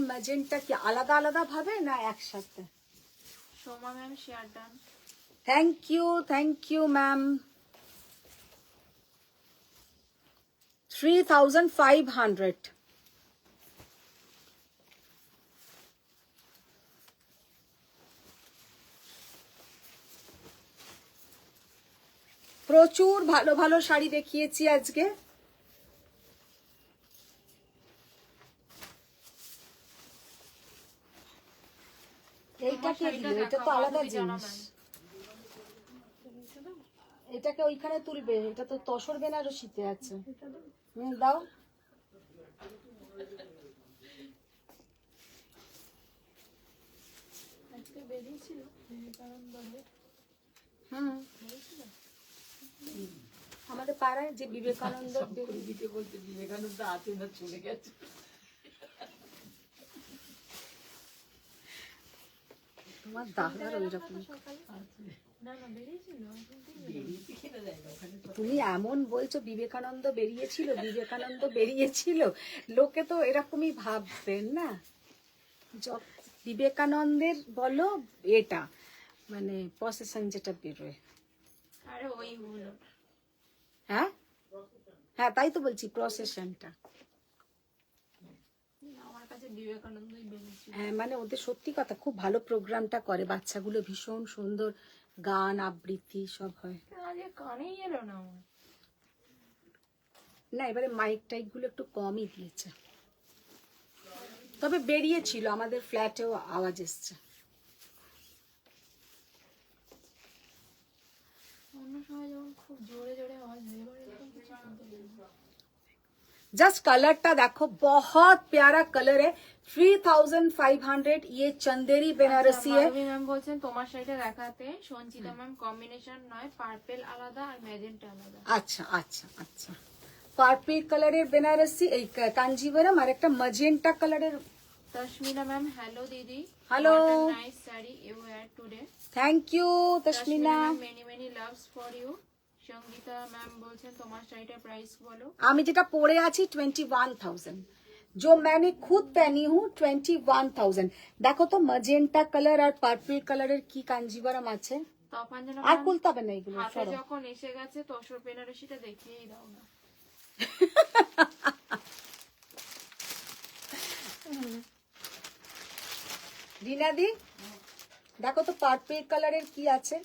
magenta কি আলাদা আলাদা ভাবে না একসাথে? Soma ma'am share done. Thank you ma'am. 3500। প্রচুর ভালো ভালো শাড়ি দেখিয়েছি আজকে। এইটা কে দিল? এটা তো আলাদা জিনিস। এটাকে ওইখানে তুলবে, এটা তো তসর বেনারসিতে আছে। দাও। আমাদের পাড়ায় যে বিবেকানন্দ দিতে বলতে বিবেকানন্দ আছে না, চলে গেছে। তোমার দাদার ওই রকম। তুমি এমন বলছো বিবেকানন্দ বেরিয়েছিল, লোকে তো এরকমই ভাববেন না। বিবেকানন্দের বলো এটা মানে প্রসেশন যেটা বেরোয়, আরে ওই হলো। হ্যাঁ হ্যাঁ তাই তো বলছি, প্রসেশনটা। আমার কাছে বিবেকানন্দই বেশি। হ্যাঁ মানে ওদের সত্যি কথা খুব ভালো প্রোগ্রামটা করে, বাচ্চাগুলো ভীষণ সুন্দর গান আবৃত্তি সব হয়। আজকে কানেই এলো না আমার। না এবারে মাইক টাইক গুলো একটু কমই দিয়েছে, তবে বেরিয়েছিল, আমাদের ফ্ল্যাটেও আওয়াজ এসছে। অন্য সময় যখন খুব জোরে জোরে আওয়াজ হয়, এবার এরকম কিছু শুনতে পাই না। जस्ट कलरটা দেখো, बहुत प्यारा कलर है। 3500 ये चंदेरी बेनारसी है। মাধবী ম্যাম বলছেন তোমার শাড়িটা দেখাতে, সঞ্চিতা ম্যাম কম্বিনেশন নয়, পার্পল আলাদা আর ম্যাজেন্টা আলাদা। আচ্ছা আচ্ছা আচ্ছা, পার্পল কালারের বেনারসি, এই কাঞ্জিভরম, আর একটা ম্যাজেন্টা কালারের। তশমিনা ম্যাম হ্যালো দিদি। Hello. Nice sari you wear today. Thank you Tasmina. Many many loves for you. Sangeeta ma'am বলছেন তোমার শাড়িটার প্রাইস বলো। আমি যেটা পরে আছি 21,000, जो मैंने खुद पहनी हूँ 21,000। দেখো তো ম্যাজেন্টা কালার আর পার্পল কালারের কি কাঞ্জিভরম আছে। তফাঞ্জনা আর ম্যাম খুলতে হবে না এগুলো, হাতে সরো। যখন এসে গেছে তসর বেনারসিটা দেখিয়েই দাও না। রিনাদি দেখো তো পার্পল কালারের কি আছে।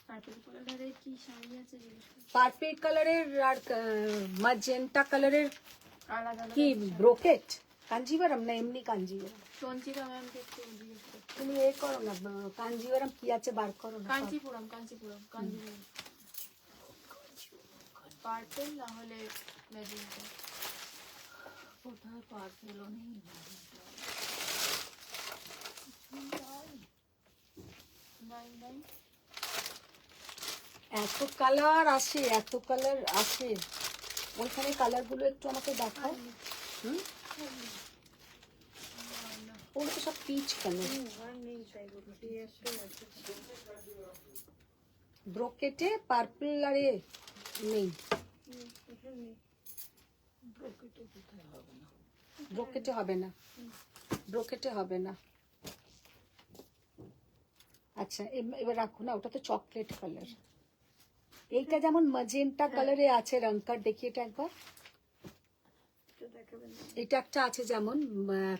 পার্পল কালারের কি শাড়ি আছে জিজ্ঞেস করো। পার্পল কালারের আর ম্যাজেন্টা কালারের আলাদা কি আলাদা। ব্রোকেট কাঞ্জিভরম না এমনি কাঞ্জিভরম? সঞ্চিতা ম্যামকে একটু জিজ্ঞেস করো। তুমি এ করো না, কাঞ্জিভরম কি আছে বার করো না। কাঞ্চিপুরম পার্পল না হলে ম্যাজেন্টা। কোথায় পার্পেলও নেই। নাই এত কালার আসে, এত কালার আসে, ওইখানে কালার গুলো একটু আমাকে দেখাও। ওগুলো তো সব পিচ কালার। ব্রোকেটে পার্পল আরে নেই, ব্রোকেটে হবে না, ব্রোকেটে হবে না। আচ্ছা এবার রাখো না, ওটা তো চকলেট কালার। এইটা যেমন ম্যাজেন্টা কালারে আছে রংকার, দেখি এটা একবার। এটা একটা আছে যেমন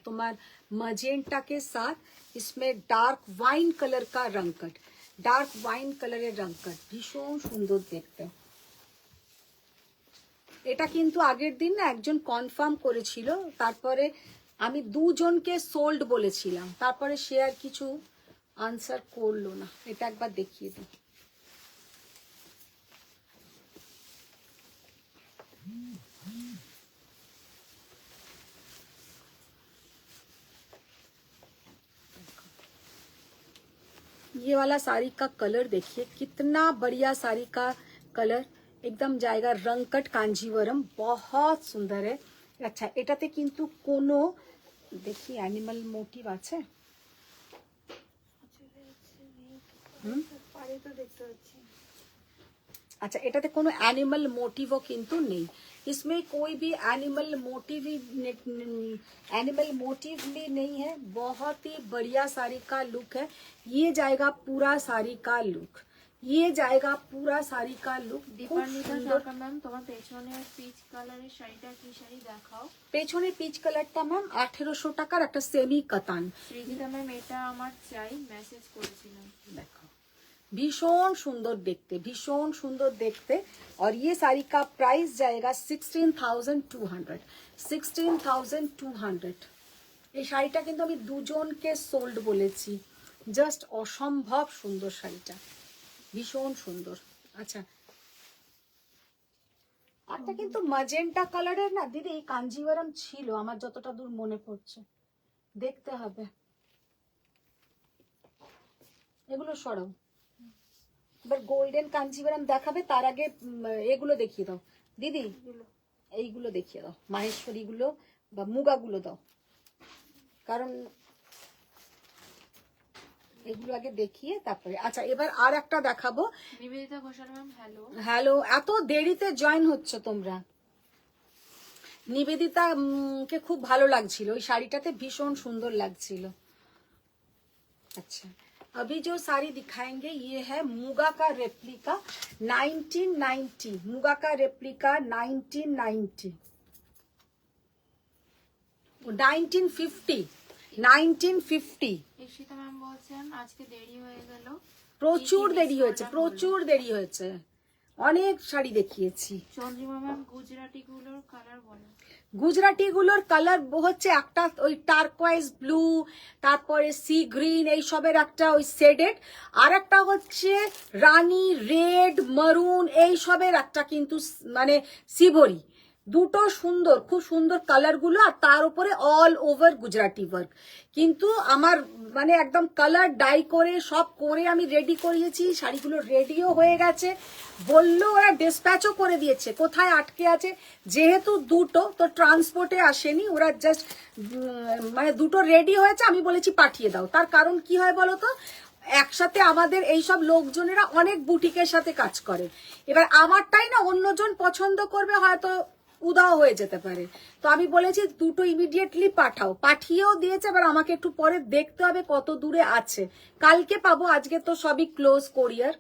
তোমার ম্যাজেন্টা के साथ इसमें डार्क वाइन कलर का रंग कट, डार्क वाइन कलर रंग कट, भीषण सुंदर देखते। এটা কিন্তু আগের দিন না একজন কনফার্ম করেছিল, তারপরে আমি দুজনকে সোল্ড বলেছিলাম, তারপরে সে আর কিছু আনসার করলো না। এটা একবার দেখিয়ে দিই। ये वाला साड़ी का कलर देखिए, कितना बढ़िया साड़ी का कलर, एकदम जाएगा रंगकट कांजीवरम, बहुत सुंदर है। अच्छा, এটাতে কিন্তু কোনো দেখি অ্যানিমাল মোটিভ আছে। अच्छा, এটাতে কোনো অ্যানিমাল মোটিভও কিন্তু নেই। इसमें कोई भी एनिमल मोटिव भी नहीं है। बहुत ही बढ़िया साड़ी का लुक है। ये जाएगा पूरा साड़ी का लुक, ये जाएगा पूरा साड़ी का लुक। দীপান্বিতা সরকার ম্যাম, তোমার পেছনের পিচ কালারের শাড়িটা কি শাড়ি দেখাও। পেছনে পিচ কালারটা ম্যাম 1800 টাকার একটা সেমি কাতান। সৃজিতা ম্যাম, এটা আমার চাই, মেসেজ করেছিলাম। देखो, भीषण सुंदर देखते, भीषण सुंदर देखते। और ये साड़ी का प्राइस जाएगा 16,200, 16,200। এই শাড়িটা কিন্তু আমি দুজনকে সোল্ড বলেছি, জাস্ট অসম্ভব সুন্দর শাড়িটা, ভীষণ সুন্দর। আচ্ছা, আরটা কিন্তু ম্যাজেন্টা কালারের না দিদি কাঞ্জিভারাম ছিল আমার যতটা দূর মনে পড়ছে, দেখতে হবে। এগুলো সরাও, এবার গোল্ডেন কাঞ্জিভারাম দেখাবে, তার আগে এগুলো দেখিয়ে দাও দিদি, এইগুলো দেখিয়ে দাও, মাহেশ্বরী গুলো বা মুগাগুলো দাও, কারণ এগুলো আগে দেখিয়ে তারপরে। আচ্ছা, এবার আর একটা দেখাবো। Nivedita Ghoshal ma'am, hello. Hello, এত দেরিতে জয়েন হচ্ছে তোমরা। নিবেদিতা কে খুব ভালো লাগছিল, ওই শাড়িটাতে ভীষণ সুন্দর লাগছিল। अच्छा, अभी जो साड़ी दिखाएंगे ये है मुगा का रेप्लिका 1990, मुगा का रेप्लिका 1990, 1950। ঈশিতা ম্যাম বলছেন আজকে দেরি হয়ে গেল। প্রচুর দেরি হয়েছে, প্রচুর দেরি হয়েছে, অনেক শাড়ি দেখিয়েছি। চন্দ্রিমা ম্যাম, গুজরাটি গুলোর কালার বলো। গুজরাটি গুলোর কালার হচ্ছে একটা ওই টার্কোয়াইজ ব্লু, তারপরে সি গ্রিন, এই সবের একটা ওই শেডেড, আর একটা হচ্ছে রানী রেড মারুন, এই সবের একটা কিন্তু মানে সিভরি। দুটো সুন্দর, খুব সুন্দর কালার গুলো, আর তার উপরে অল ওভার গুজরাটি ওয়ার্ক। কিন্তু আমার মানে একদম কালার ডাই করে সব করে আমি রেডি করিয়েছি, শাড়িগুলো রেডিও হয়ে গেছে, বললো ওরা ডিসপ্যাচও করে দিয়েছে। কোথায় আটকে আছে, যেহেতু দুটো তো ট্রান্সপোর্টে আসেনি, ওরা জাস্ট মানে দুটো রেডি হয়েছে, আমি বলেছি পাঠিয়ে দাও। তার কারণ কি হয় বলো তো, একসাথে আমাদের এইসব লোকজনেরা অনেক বুটিকের সাথে কাজ করে, এবার আমারটাই না অন্যজন পছন্দ করবে, হয়তো উদাও হয়ে যেতে পারে। তো আমি বলেছি দুটো ইমিডিয়েটলি পাঠাও, পাঠিয়েও দিয়েছে। এবার আমাকে একটু পরে দেখতে হবে কত দূরে আছে, কালকে পাবো, আজকে তো সবই ক্লোজ কোরিয়ার,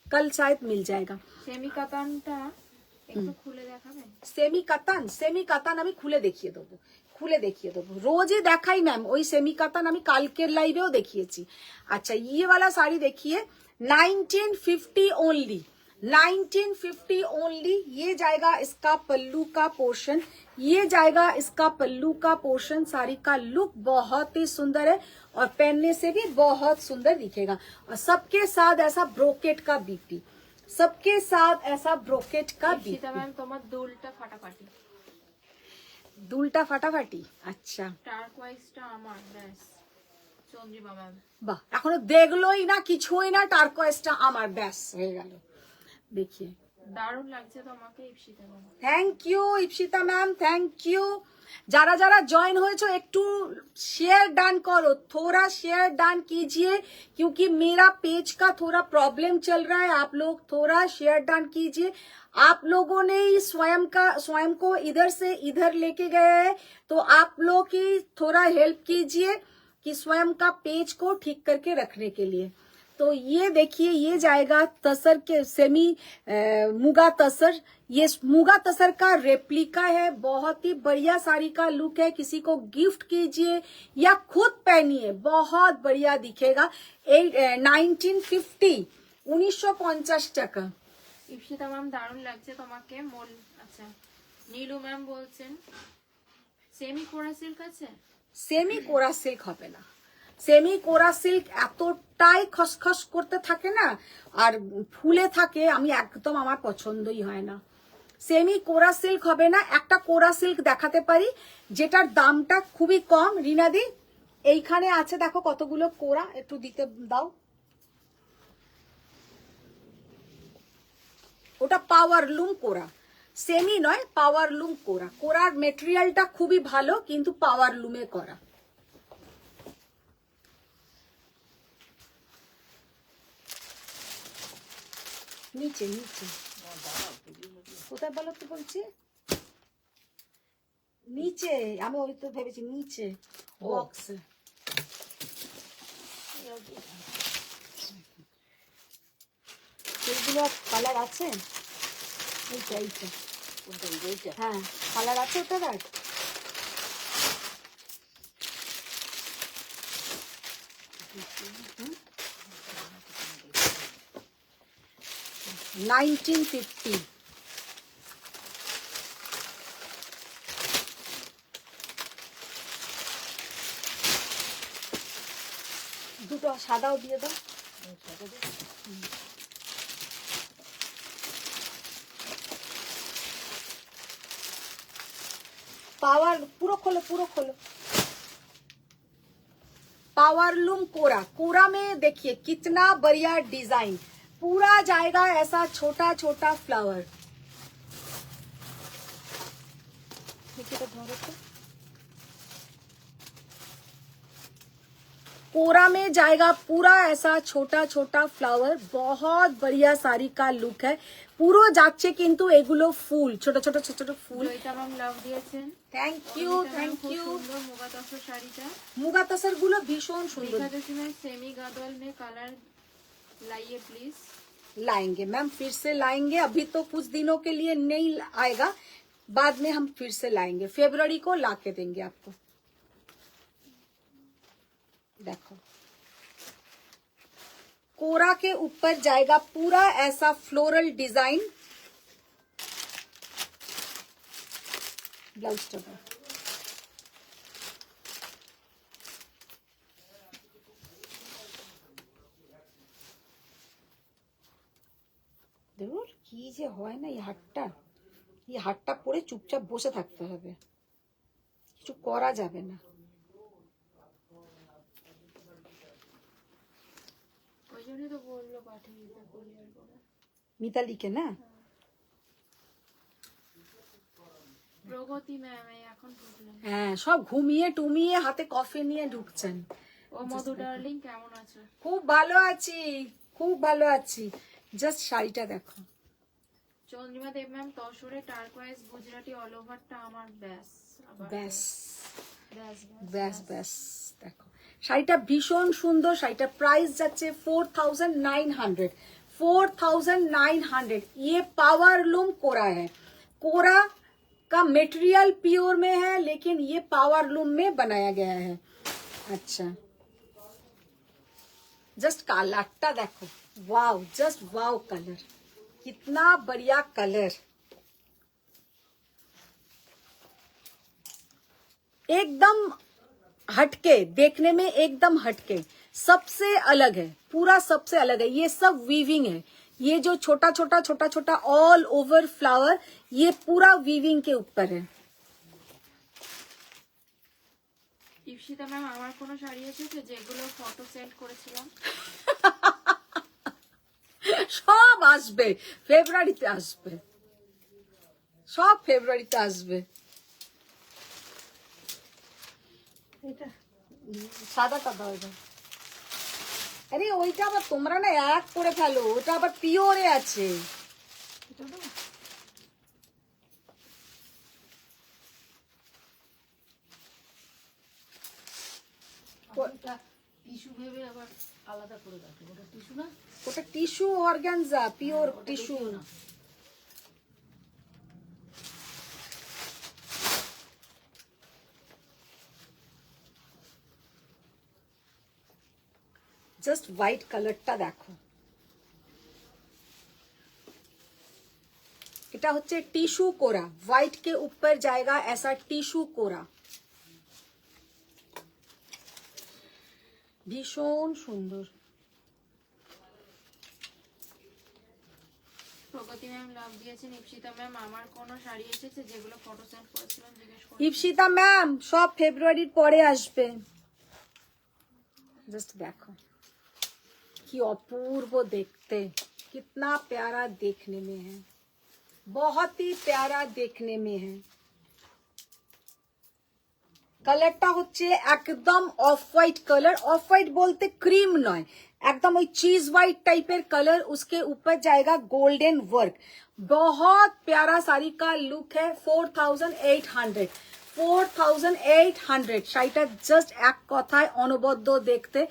কাল শায়দ মিল যায়গা। সেমি কাতানটা একটু খুলে দেখাবেন। সেমি কাতান আমি খুলে দেখিয়ে দেবো, খুলে দেখিয়ে দেবো, রোজই দেখাই ম্যাম ওই সেমি কাতান, আমি কালকের লাইভেও দেখিয়েছি। আচ্ছা, ये वाला साड़ी देखिए 1950 ओनली, 1950 ओनली। ये जाएगा इसका पल्लू का पोर्शन, ये जाएगा इसका पल्लू का पोर्शन। साड़ी का लुक बहुत ही सुंदर है और पहनने से भी बहुत सुंदर दिखेगा। और सबके साथ ऐसा ब्रोकेट का बीपी, सबके साथ ऐसा ब्रोकेट का ঈশিতা बीपी। ম্যাম, তোমার দুলটা ফাটাফাটি। দুলটা ফাটাফাটি। আচ্ছা, টার্কোয়াইজটা আমার, ব্যাস। চন্দ্রিমা ম্যাম, বাহ, এখনো দেখলোই না, কিছুই না, টার্কোয়েসটা আমার, ব্যাস হয়ে গেল। देखिए, দারুণ লাগছে তোমাকে Ishita ma'am. Thank you Ipsita ma'am, thank you. যারা যারা জয়েন হয়েছো একটু शेयर डन करो, थोड़ा शेयर डन कीजिए, क्योंकि मेरा पेज का थोड़ा प्रॉब्लम चल रहा है। आप लोग थोड़ा शेयर डन कीजिए। आप लोगों ने ही स्वयं को इधर से इधर लेके गए हैं, तो आप लोग ही थोड़ा हेल्प कीजिए कि स्वयं का पेज को ठीक करके रखने के लिए। तो ये देखिए, ये जाएगा तसर के सेमी मुगा तसर, ये मुगा तसर का रेप्लिका है। बहुत ही बढ़िया साड़ी का लुक है, किसी को गिफ्ट कीजिए या खुद पहनिए, बहुत बढ़िया दिखेगा। 1950, 1950 টাকা। ঈশিতা ম্যাম, দারুণ লাগছে তোমাকে। আচ্ছা, নীলু ম্যাম বলছেন সেমি কোরা সিল্ক আছে? সেমি কোরা সিল্ক হবে না। সেমি কোরা সিল্ক এতটাই খসখস করতে থাকে না আর ফুলে থাকে, আমি একদম আমার পছন্দই হয় না। সেমি কোরা সিল্ক হবে না। একটা কোরা সিল্ক দেখাতে পারি যেটার দামটা খুবই কম। রিনাদি এইখানে আছে দেখো কতগুলো কোরা, একটু দিতে দাও। ওটা পাওয়ার লুম কোরা, সেমি নয়, পাওয়ার লুম কোরা। কোরার মেটেরিয়ালটা খুবই ভালো কিন্তু পাওয়ার লুমে করা। নিচে নিচে কোথায় বলো তো বলছি, নিচে। আমি ওই তো ভেবেছি নিচে বক্সে। এইগুলো কালার আছে? এইটা এইটা কোনটা এইটা? হ্যাঁ কালার আছে ওটার আর? হুম? 1950। দুটো সাদাও দিয়ে দাও। पावर पूरा खोलो, पूरा खोलो। पावर लूम कोरा, कोरा में देखिए कितना बढ़िया डिजाइन, पूरा जाएगा ऐसा छोटा छोटा फ्लावर। देखिए तो धरो तो। कोरा में जाएगा पूरा ऐसा छोटा छोटा फ्लावर। बहुत बढ़िया साड़ी का लुक है। পুরো যাচ্ছে কিন্তু এগুলো ফুল, ছোট ছোট ছোট ছোট ফুল। জয়িতা ম্যাম লাভ দিয়েছেন। থ্যাংক ইউ, থ্যাংক খুব ইউ। সুন্দর মুগা তসর শাড়িটা। মুগা তসর গুলো ভীষণ সুন্দর। देखा मैं सेमी गदवाल में कलर लाइए प्लीज। लाएंगे मैम, फिर से लाएंगे। अभी तो कुछ दिनों के लिए नहीं आएगा, बाद में हम फिर से लाएंगे। फरवरी को लाके देंगे आपको। देखो कोरा के ऊपर जाएगा पूरा ऐसा फ्लोरल डिजाइन। ब्लाउज टबा দেখো কি যে হয় না, এই হাটটা পরে চুপচাপ বসে থাকতে হবে, কিছু করা যাবে না। ওই জন্য তো বললো পাঠিয়ে দিতে কুরিয়ার করে। মিতালিকে না? প্রগতি ম্যাম এখন ঢুকলেন। হ্যাঁ সব ঘুমিয়ে টুমিয়ে হাতে কফি নিয়ে ঢুকছেন। ও মধু ডার্লিং কেমন আছো? খুব ভালো আছি, খুব ভালো আছি। জাস্ট শাড়িটা দেখো। Chandrima Deb ma'am তসরে turquoise Gujarati all ওভারটা আমার ব্যাস ব্যাস ব্যাস ব্যাস ব্যাস দেখো শাড়িটা ভীষণ সুন্দর। শাড়িটার প্রাইস যাচ্ছে 4900। 4900। ये पावर लूम कोरा है। कोरा का मटेरियल प्योर में है लेकिन ये पावर लूम में बनाया गया है। अच्छा जस्ट कलरটা देखो, वाओ, जस्ट वाओ कलर, कितना बढ़िया कलर, एकदम हटके, देखने में एकदम हटके, सबसे अलग है, पूरा सबसे अलग है। ये सब वीविंग है। ये जो छोटा छोटा छोटा छोटा ऑल ओवर फ्लावर, ये पूरा वीविंग के ऊपर है। ইপসিতা ম্যাম আমার কোনো শাড়ি এসেছে যেগুলো ফটো সেন্ড করেছিলাম? সব আসবে ফেব্রুয়ারিতে, আসবে সব ফেব্রুয়ারিতে আসবে। এটা সাদাটা দাও এবার। আরে ওইটা আবার তোমরা না এক করে ফেলো, ওটা আবার পিওরে আছে। এটা দাও। টিস্যু ভেবে আবার আলাদা করে রাখি। ওটা টিস্যু না, ওটা tissue organza, pure tissue. Just white কালারটা দেখো, এটা হচ্ছে টিস্যু কোরা, হোয়াইট के ऊपर जाएगा ऐसा টিস্যু কোরা, ভীষণ সুন্দর। প্রগতি ম্যাম লাভ দিয়েছেন। ইপসিতা ম্যাম আমার কোনো শাড়ি এসেছে যেগুলো ফটো সেন্ড করেছিলাম জিজ্ঞেস করে। ইপসিতা ম্যাম সব ফেব্রুয়ারির পরে আসবে। জাস্ট দেখো কি অপূর্ব দেখতে, कितना प्यारा देखने में है, बहुत ही प्यारा देखने में है। কালারটা হচ্ছে একদম off white colour, off white বলতে ক্রিম নয়, एकदम ওই চিজ হোয়াইট টাইপের কালার, उसके ऊपर जाएगा गोल्डन वर्क। बहुत प्यारा साड़ी का लुक है। 4800, 4800 শাড়িটা জাস্ট এক কথায় অনবদ্য দেখতে,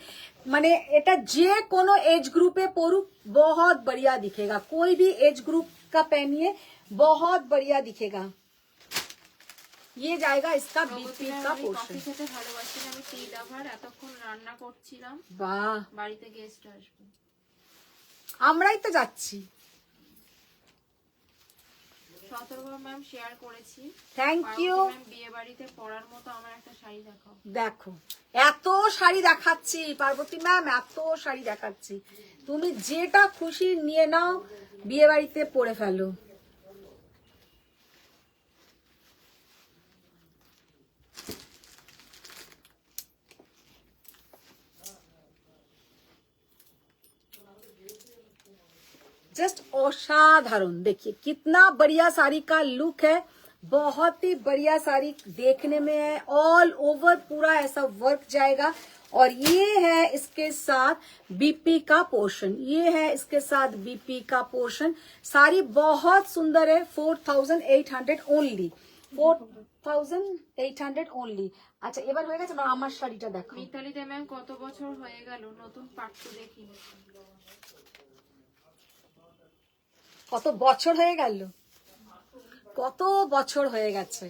মানে এটা যে কোনো এজ গ্রুপে পরুক बहुत बढ़िया दिखेगा, कोई भी एज ग्रुप का पहनिए बहुत बढ़िया दिखेगा। ये जाएगा इसका बीपी का কফি पोर्शन। খেতে ভালোবাসি, আমি টি লাভার। এতক্ষণ রান্না করছিলাম, বাহ, বাড়িতে গেস্ট আসবে। আমরাই তো যাচ্ছি। সতর্ক ম্যাম শেয়ার করেছি। Thank you. ম্যাম বিয়ে বাড়িতে পরার মতো আমার একটা শাড়ি দেখাও। দেখো এত শাড়ি দেখাচ্ছি পার্বতী ম্যাম, এত শাড়ি দেখাচ্ছি, তুমি যেটা খুশি নিয়ে নাও, বিয়ে বাড়িতে পরে ফেলো। जस्ट असाधारण, देखिए कितना बढ़िया साड़ी का लुक है, बहुत ही बढ़िया साड़ी देखने में है। ऑल ओवर पूरा ऐसा वर्क जाएगा, और ये है इसके साथ बीपी का पोर्शन, ये है इसके साथ बीपी का पोर्शन। साड़ी बहुत सुंदर है। 4800 ओनली, 4800 ओनली। আচ্ছা এবার হয়ে গেছে, আমার শাড়িটা দেখো। মিতালিতে ম্যাম কত বছর হয়ে গেল নতুন পাট্টু দেখিনি। কত বছর হয়ে গেল, কত বছর হয়ে গেছে।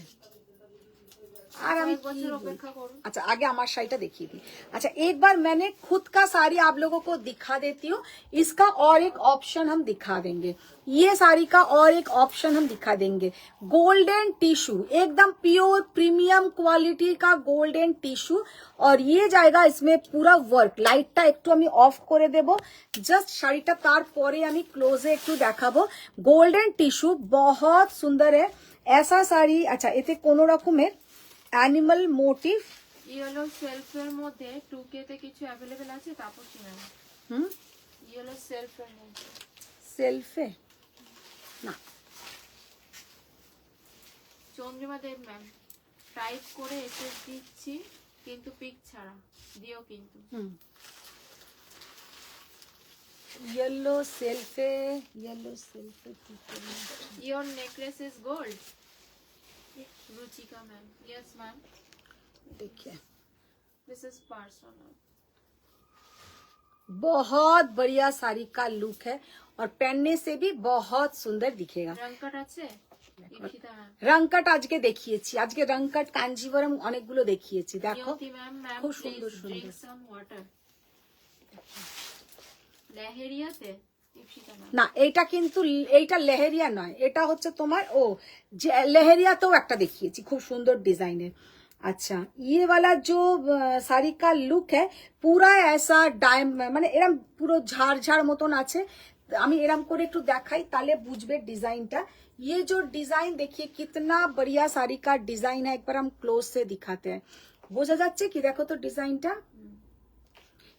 আর আমি কয়েক বছর অপেক্ষা করুন। अच्छा आगे हमारी शाड़ीটা देखिए दी। अच्छा एक बार मैंने खुद का साड़ी आप लोगों को दिखा देती हूँ, इसका और एक ऑप्शन हम दिखा देंगे, ये साड़ी का और एक ऑप्शन हम दिखा देंगे। गोल्डन टिश्यू, एकदम प्योर प्रीमियम क्वालिटी का गोल्डन टिश्यू, और ये जाएगा इसमें पूरा वर्क। लाइटটা একটু আমি অফ করে দেব, জাস্ট শাড়িটা তারপরে আমি ক্লোজে একটু দেখাবো। গোল্ডেন টিস্যু बहुत सुंदर है ऐसा শাড়ি। আচ্ছা এতে কোনো রকমের অ্যানিমাল মোটিভ, ইয়েলো সেলফের মধ্যে 2K তে কিছু অ্যাভেলেবেল আছে তাপসী ম্যাম? ইয়েলো সেলফের মধ্যে সেলফে না। চন্দ্রিমা দেব ম্যাম টাইপ করে এসে দিচ্ছি, কিন্তু পিক ছাড়া দিও কিন্তু। येलो सेल्फे, येलो सेल्फे Your necklace is gold. Ruchika ma'am, yes ma'am, देखिए this is personal. बहुत बढ़िया साड़ी का लुक है, और पहनने से भी बहुत सुंदर दिखेगा। রংকাট আছে ইপসিতা ম্যাম? রংকাট আজকে দেখিয়েছি, আজকে রংকাট কাঞ্জিভরম অনেকগুলো দেখিয়েছি, দেখো নিয়তি ম্যাম, ম্যাম খুব প্লিজ সুন্দর ড্রিঙ্ক সুন্দর। Some water. লেহেরিয়াতে ইপসিতা ম্যাম? না এইটা কিন্তু, এইটা লেহেরিয়া নয়, এটা হচ্ছে তোমার ও লেহেরিয়াতেও একটা দেখিয়েছি খুব সুন্দর ডিজাইনের। अच्छा ये वाला जो साड़ी का लुक है पूरा ऐसा মানে এরম পুরো ঝাড় ঝাড় মতন আছে। আমি এরম করে একটু দেখাই তাহলে বুঝবে ডিজাইনটা। ये जो डिजाइन देखिए कितना बढ़िया साड़ी का डिजाइन है, एक बार हम क्लोज से दिखाते हैं, বোঝা যাচ্ছে কি? দেখো তো ডিজাইনটা,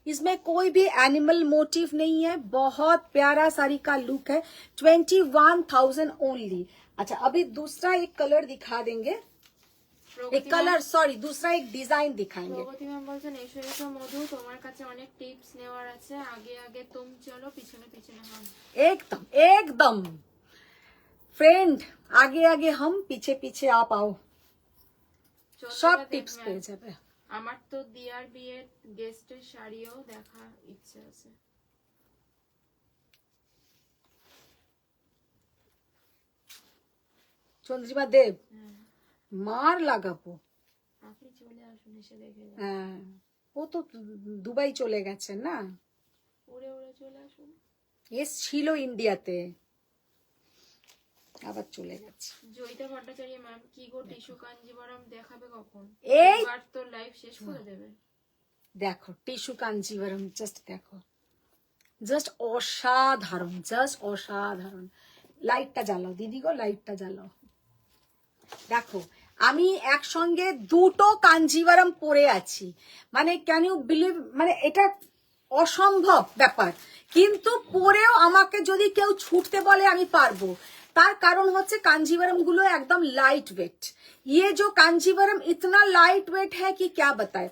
इसमें कोई भी एनिमल मोटिव नहीं है, बहुत प्यारा साड़ी का लुक है। 21,000 ओनली। अच्छा अभी दूसरा एक कलर दिखा देंगे, एक कलर सॉरी दूसरा एक डिजाइन दिखाएंगे। প্রগতি ম্যাম বলছেন এসো এসো মধু, তোমার কাছে অনেক টিপস নেওয়ার আছে, আগে আগে তুমি চলো পিছনে পিছনে হাম। एकदम एकदम फ्रेंड, आगे आगे हम पीछे पीछे आप आओ, সব টিপস পেয়ে যাবে। আমার তো দিয়ার বিয়ের গেস্টের শাড়িও দেখা ইচ্ছে আছে। চন্দ্রিমা দেব মার লাগাবো। আপনি চলে আসুন, এসে দেখে যান। হ্যাঁ ও তো দুবাই চলে গেছে না, উড়ে উড়ে চলে আসুন। এস ছিল ইন্ডিয়াতে। আবার চলে গেছে। জয়িতা ভট্টাচার্য ম্যাম, কি গো টিস্যু কাঞ্জিবরম দেখাবে কখন? এই এবার তো লাইভ শেষ করে দেবে। দেখো টিস্যু কাঞ্জিভারম, জাস্ট দেখো, জাস্ট অসাধারণ, জাস্ট অসাধারণ। লাইটটা জ্বালাও দিদি গো, লাইটটা জ্বালাও। দেখো আমি একসঙ্গে দুটো কাঞ্জিভারম পরে আছি, মানে ক্যান ইউ বিলিভ, মানে এটা অসম্ভব ব্যাপার, কিন্তু পরেও আমাকে যদি কেউ ছুটতে বলে আমি পারবো। তার কারণ হচ্ছে कांजीवरम गुलो एकदम लाइट वेट। ये जो कांजीवरम इतना लाइट वेट है कि क्या बताए।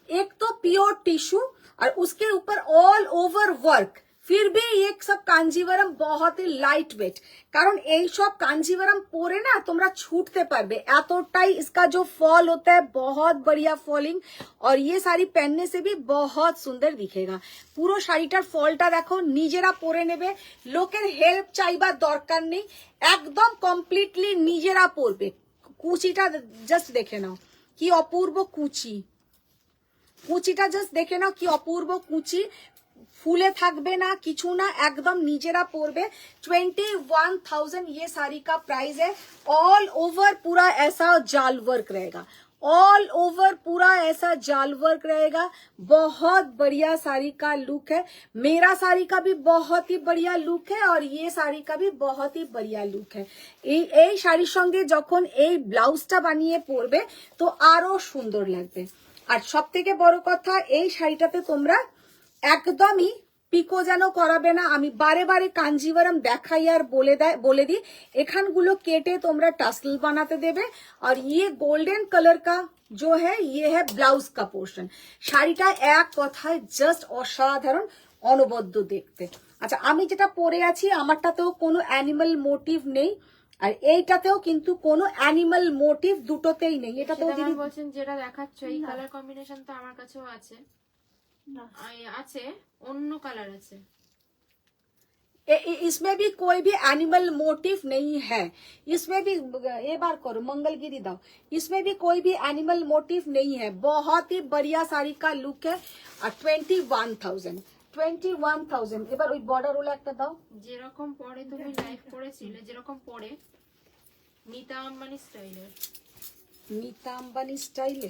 एक तो प्योर टिश्यू और उसके ऊपर ऑल ओवर वर्क, फिर भी ये सब कांजीवरम बहुत ही लाइट वेट। कारण এই সব कांजीवरम পরে না তোমরা ছুটতে পারবে, এতটাই इसका जो फॉल होता है बहुत बढ़िया फॉलिंग, और ये साड़ी पहनने से भी बहुत सुंदर दिखेगा। পুরো শাড়িটার ফলটা দেখো, নিজেরা পরে নেবে, লোকের হেল্প চাইবার দরকার নেই, একদম কমপ্লিটলি নিজেরা পরবে। কুচিটা জাস্ট দেখে নাও কি অপূর্ব কুচি, কুচিটা জাস্ট দেখে নাও কি অপূর্ব কুচি, फूले थकबे ना किचू ना, एकदम निजेरा पड़बे। 21,000 ये साड़ी का प्राइस है। ऑल ओवर पूरा ऐसा जाल वर्क रहेगा, ऑल ओवर पूरा ऐसा जाल वर्क रहेगा। बहुत बढ़िया साड़ी का लुक है, मेरा साड़ी का भी बहुत ही बढ़िया लुक है, और ये साड़ी का भी बहुत ही बढ़िया लुक है। এই শাড়ির সঙ্গে যখন এই ব্লাউজটা বানিয়ে পরবে তো আরো সুন্দর লাগবে। আর সবথেকে বড় কথা, এই শাড়িটাতে তোমরা একদমই পিকো যেন করাবে না। আমি বারে বারে কাঞ্জিভারম দেখাই আর বলে দিই, এখানগুলো কেটে তোমরা টাসল বানাতে দেবে। আর ये गोल्डन कलर का जो है ये है ब्लाउज का पोर्शन। শাড়িটা এক কথায় জাস্ট অসাধারণ, অনবদ্য দেখতে। আচ্ছা আমি যেটা পরে আছি আমারটাতেও কোনো অ্যানিমাল মোটিভ নেই, আর এইটাতেও কিন্তু কোনো অ্যানিমাল মোটিভ দুটোতেই নেই। এটাতেও দিদি বলছেন যেটা দেখাচ্ছ এই কালার কম্বিনেশন তো আমার কাছেও আছে, আছে অন্য কালার আছে। इसमें भी कोई भी एनिमल मोटिव नहीं है, इसमें भी ये बार करो मंगलगिरी दाओ, इसमें भी कोई भी एनिमल मोटिव नहीं है। बहुत ही बढ़िया साड़ी का लुक है। और 21,000 এবার ওই বর্ডার ওলা একটা দাও, যেরকম পরে তুমি লাইভ করেছিলে, যেরকম পরে নীতা আম্বানি স্টাইলের, নীতা আম্বানি স্টাইলে,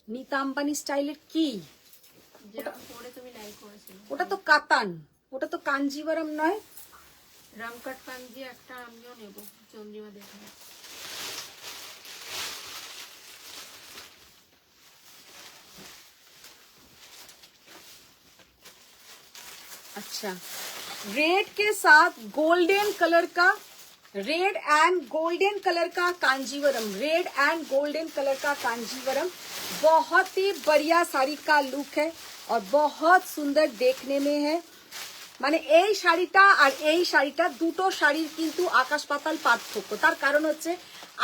নীতা আম্বানি স্টাইলের কি যেরকম পরে তুমি লাইভ করেছিলে। ওটা তো কাতান, ওটা তো কাঞ্জিভারম নয়। রামকাট কাঞ্জি একটা আমিও নেব, চন্দ্রিমা দেখে। अच्छा रेड के साथ गोल्डन कलर का, रेड एंड गोल्डन कलर का Kanjeevaram, red and golden colour का कांजीवरम, बहुत ही बढ़िया साड़ी का लुक है और बहुत सुंदर देखने में है। মানে এই শাড়িটা আর এই শাড়িটা দুটো শাড়ির কিন্তু আকাশ পাতাল পার্থক্য। তার কারণ হচ্ছে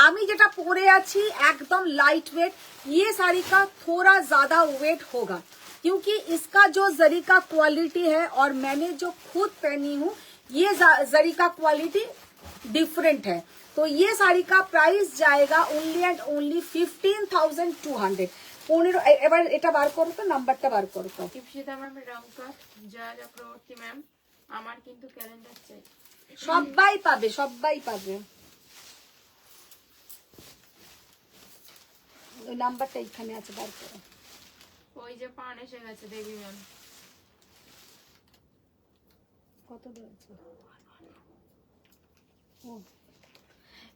আমি যেটা পরে আছি একদম লাইট वेट, ये साड़ी का थोड़ा ज्यादा वेट होगा क्योंकि इसका जो जरी का क्वालिटी है, और मैंने जो खुद पहनी हूँ ये जरी का क्वालिटी डिफरेंट है। तो ये साड़ी का प्राइस जाएगा ओनली एंड ओनली 15,200। 15 এবার এটা বার করো তো, নাম্বারটা বার করো তো। দীপশিতা ম্যাম, রামকাট, জয়া চক্রবর্তী ম্যাম, আমার কিন্তু ক্যালেন্ডার চাই। সবাই পাবে, সবাই পাবে। ওই নাম্বারটা এখানে আছে, বার করো। ওই যে পান এসে গেছে দেবী ম্যাম। কত দিয়েছে?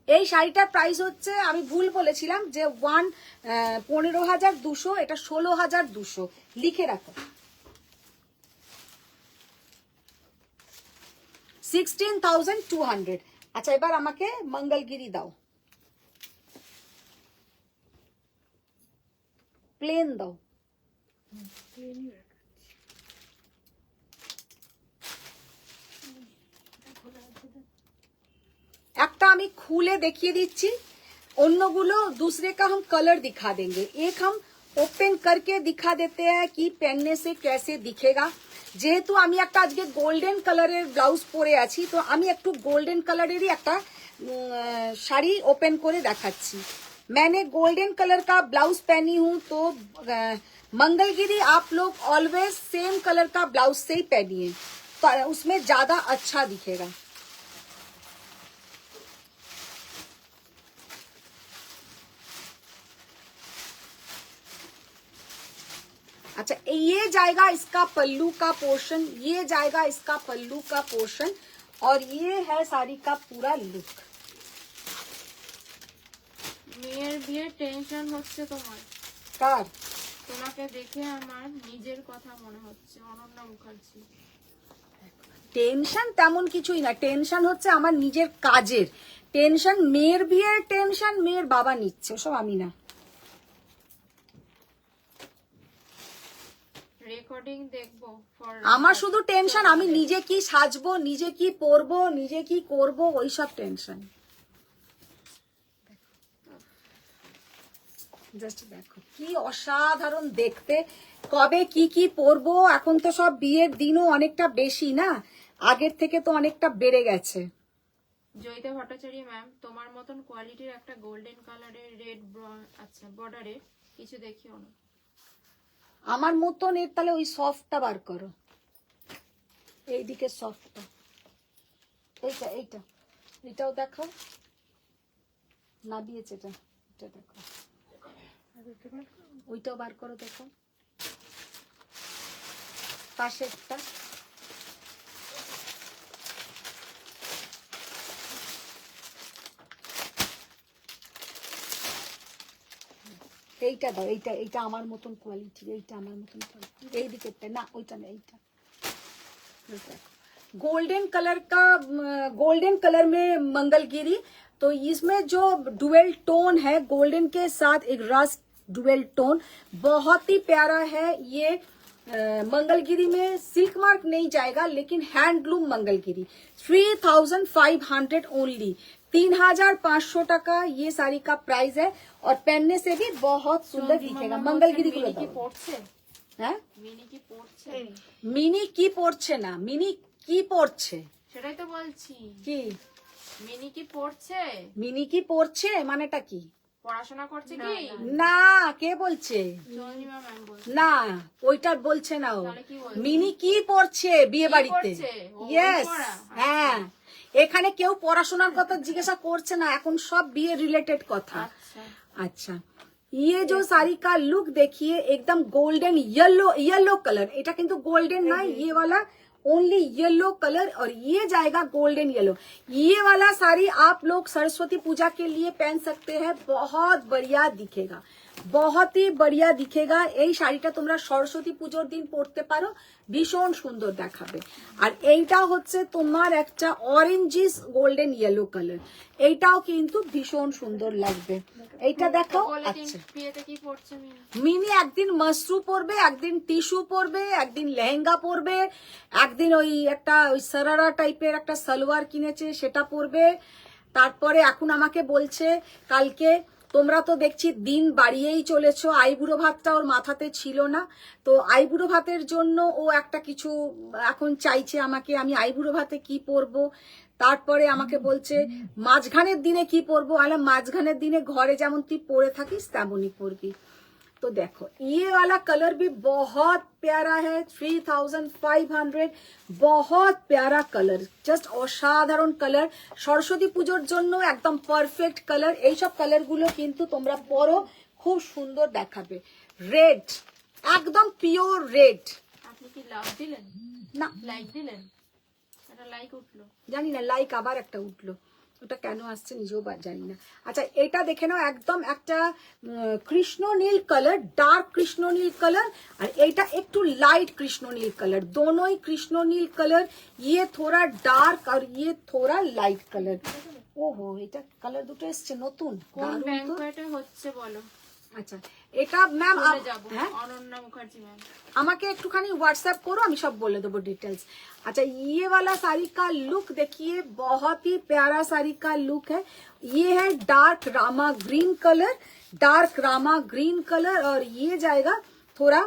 এই শাড়িটার প্রাইস হচ্ছে, আমি ভুল বলেছিলাম যে 15,200, এটা 16,200, লিখে রাখো। 16,200। আচ্ছা এবার আমাকে মঙ্গলগিরি দাও, প্লেন দাও। একটা আমি খুলে দেখিয়ে দিচ্ছি, অন্যগুলো दूसरे का हम कलर दिखा देंगे। एक हम ओपन करके दिखा देते हैं कि पहनने से कैसे दिखेगा। যেহেতু আমি একটা আজকে গোল্ডেন কালারের ব্লাউজ পরে আছি, তো আমি একটু গোল্ডেন কালারেরই একটা শাড়ি ওপেন করে দেখাচ্ছি। मैंने गोल्डन कलर का ब्लाउज पहनी हूँ, तो मंगलगिरी आप लोग ऑलवेज सेम कलर का ब्लाउज से ही पहनिए। उसमें ज्यादा अच्छा दिखेगा। अच्छा, ये जाएगा इसका पल्लू का पोर्शन, ये जाएगा इसका पल्लू का पोर्शन, और ये है साड़ी का पूरा लुक। মেয়ের বিয়ে টেনশন হচ্ছে তোমার, কার? তোমাকে দেখে আমার নিজের কথা মনে হচ্ছে। অনন্যা মুখার্জি। টেনশন তেমন কিছুই না, টেনশন হচ্ছে আমার নিজের কাজের টেনশন। মেয়ের বিয়ের টেনশন মেয়ের বাবা নিচ্ছে, ওসব আমি না। রেকর্ডিং দেখবো ফর আমার শুধু টেনশন আমি নিজে কি সাজবো, নিজে কি পরবো, নিজে কি করবো, ওইসব টেনশন। জাস্ট দেখো কি অসাধারণ দেখতে, কবে কি কি পরবো। এখন তো সব বিয়ের দিনও অনেকটা বেশি না, আগের থেকে তো অনেকটা বেড়ে গেছে। জয়িতা ভট্টাচার্য ম্যাম, তোমার মতন কোয়ালিটির একটা গোল্ডেন কালারের রেড আচ্ছা বর্ডারে কিছু দেখিও না। আমার মতন এর তাহলে ওই সফটটা বার করো, এইদিকে সফটটা, এইটা এইটা এটাও দেখো, নাবিয়েছে এটা, এটা দেখো, ওইটাও বার করো, দেখো পাশেরটা, এইটা দাও, এইটা এইটা আমার মতন কোয়ালিটি, এইটা আমার মতন কোয়ালিটি, এই দিকেরটা না, ওইটা না, এইটা। गोल्डन कलर का, गोल्डन कलर में मंगलगिरी, तो इसमें जो डुअल टोन है गोल्डन के साथ एक रस्ट डुअल टोन, बहुत ही प्यारा है ये। मंगलगिरी में सिल्क मार्क नहीं जाएगा, लेकिन हैंडलूम मंगलगिरी 3500 ओनली, 3500 टका ये साड़ी का प्राइस है, और पहनने से भी बहुत सुंदर दिखेगा। मंगलगिरी को কি পড়ছে? হ্যাঁ, মিনি কি পড়ছে? মিনি কি পড়ছে না, মিনি কি পড়ছে সেটাই তো বলছি। কি মিনি কি পড়ছে? মিনি কি পড়ছে মানেটা কি? পড়াশোনা করছে কি? না, কে বলছে? চন্দ্রিমা ম্যাম বলছে। না, ওইটা বলছে না ও। তাহলে কি বলছে? মিনি কি পড়ছে বিয়ে বাড়িতে? পড়ছে? ও, ইয়েস, পড়া? হ্যাঁ। এখানে কেউ পড়াশোনার কথা জিজ্ঞাসা করছে না, এখন সব বিয়ে রিলেটেড কথা। আচ্ছা, अच्छा, ये जो साड़ी का लुक देखिए, एकदम गोल्डन येलो, येलो कलर, এটা কিন্তু গোল্ডেন না, ये वाला ओनली येलो कलर, और ये जाएगा गोल्डन येलो। ये वाला साड़ी आप लोग सरस्वती पूजा के लिए पहन सकते हैं, बहुत बढ़िया दिखेगा, बहुत ही बढ़िया दिखेगा। এই শাড়িটা তোমরা সরস্বতী পুজোর দিন পরতে পারো, ভীষণ সুন্দর দেখাবে। আর এইটা হচ্ছে তোমার একটা অরেঞ্জিস গোল্ডেন ইয়েলো কালার, এইটাও কিন্তু ভীষণ সুন্দর লাগবে। এইটা দেখো। আচ্ছা, বিয়েতে কি পড়ছে মিনি? মিনি একদিন মাশরু পরবে, একদিন টিস্যু পরবে, একদিন লেহেঙ্গা পরবে, একদিন ওই একটা ওই সারারা টাইপের একটা সালোয়ার কিনেছে সেটা পরবে। তারপরে এখন আমাকে বলছে কালকে, তোমরা তো দেখছি দিন বাড়িয়েই চলেছো, আইবুড়ো ভাতটা ওর মাথাতে ছিল না, তো আইবুড়ো ভাতের জন্য ও একটা কিছু এখন চাইছে আমাকে, আমি আইবুড়ো ভাতে কি পরবো। তারপরে আমাকে বলছে মাঝখানের দিনে কি পরবো, আলা মাঝখানের দিনে ঘরে যেমন তুই পরে থাকিস তেমনই পরবি। तो देखो ये वाला कलर भी बहुत प्यारा है, 3500, बहुत प्यारा कलर, জাস্ট অসাধারণ কালার। সরস্বতী পুজোর জন্য একদম পারফেক্ট কালার। এইসব কালার গুলো কিন্তু তোমরা পরো, খুব সুন্দর দেখাবে। রেড, একদম পিওর রেড। আপনি কি লাভ দিলেন? না, লাইক দিলেন? এটা লাইক উঠলো। জানি না, লাইক আবার একটা উঠলো, ওটা কেন আসছে নিজেও জানি না। আচ্ছা, এটা দেখে নাও, একদম একটা কৃষ্ণ নীল কালার, ডার্ক কৃষ্ণ নীল কালার, আর এইটা একটু লাইট কৃষ্ণ নীল কালার, दोनों ही কৃষ্ণ নীল কালার। ये थोड़ा डार्क और ये थोड़ा लाइट কালার। ওহো, এটা কালার দুটো এসছে নতুন। কোন দারুণ তো। ব্যাংকোয়েটে হচ্ছে বলো? আচ্ছা, এটা ম্যাম চলে যাবো। হ্যাঁ, অনন্যা মুখার্জি ম্যাম। আমাকে একটুখানি হোয়াটসঅ্যাপ করো, আমি সব বলে দেবো डिटेल्स। अच्छा, ये वाला साड़ी का लुक देखिए, बहुत ही प्यारा साड़ी का लुक है। ये है dark Rama green colour, dark Rama green colour, और ये जाएगा थोड़ा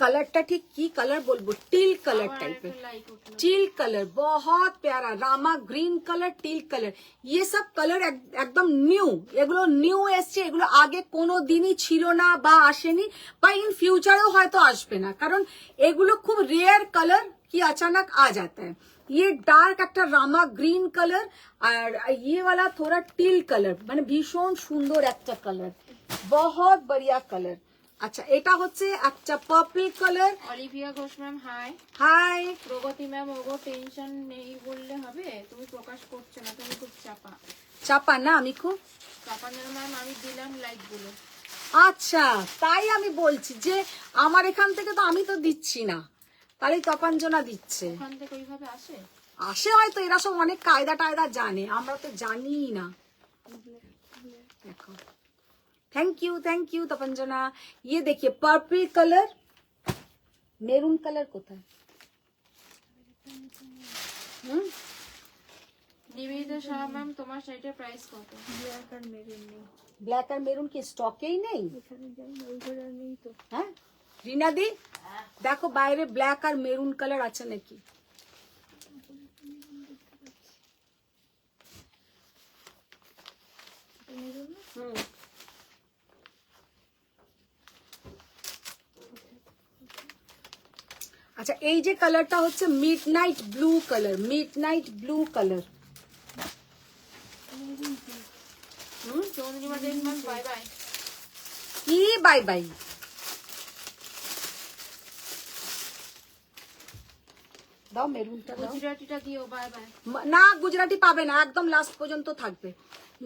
कलरটা ঠিক কি কালার বলবো, টিল কালার আবার টাইপের, একটা লাইট উঠলো। টিल कलर बहुत प्यारा, Rama green colour, till colour, ये सब कलर একদম নিউ, এগুলো নিউ এসছে, এগুলো আগে কোনো দিনই ছিল না বা আসেনি বা ইন ফিউচারেও হয়তো আসবে না, কারণ এগুলো খুব রেয়ার কালার কি अचानक आ जाता है। ये डार्क একটা রামা গ্রিন কালার আর ये वाला थोड़ा টিল কালার, মানে ভীষণ সুন্দর একটা কালার, बहुत बढ़िया কালার। আচ্ছা এটা হচ্ছে একটা purple colour. Olivia Ghosh ma'am hi. Hi Pragati ma'am ওগো টেনশন নেই বললে হবে, তুমি প্রকাশ করছো না, তুমি খুব চাপা। চাপা না, আমি খুব চাপা না ম্যাম, আমি দিলাম লাইক গুলো। আচ্ছা তাই আমি বলছি যে আমার এখান থেকে তো আমি তো দিচ্ছি না, তাহলে তপাঞ্জনা দিচ্ছে, ওখান থেকে ওইভাবে আসে। আসে হয়তো, এরা সব অনেক কায়দা টায়দা জানে, আমরা তো জানি না। দেখো थैंक यू तपंजना। ये देखिए पर्पल कलर, मेरून कलर কোথায়? নিবেদিতা শাহ ম্যাম তোমার শাড়িটার প্রাইস কত? ব্ল্যাক আর মেরুন কি স্টকেই নেই? হ্যাঁ রিনাদি দেখো বাইরে ব্ল্যাক আর মেরুন কালার আছে নাকি? আচ্ছা এই যে কালারটা হচ্ছে midnight blue colour, midnight blue colour. Chandrima Deb ma'am bye bye. কি বাই বাই? দাও মেরুনটা দাও। গুজরাটিটা দিও বাই বাই। না গুজরাটি পাবে না, একদম লাস্ট পর্যন্ত থাকবে।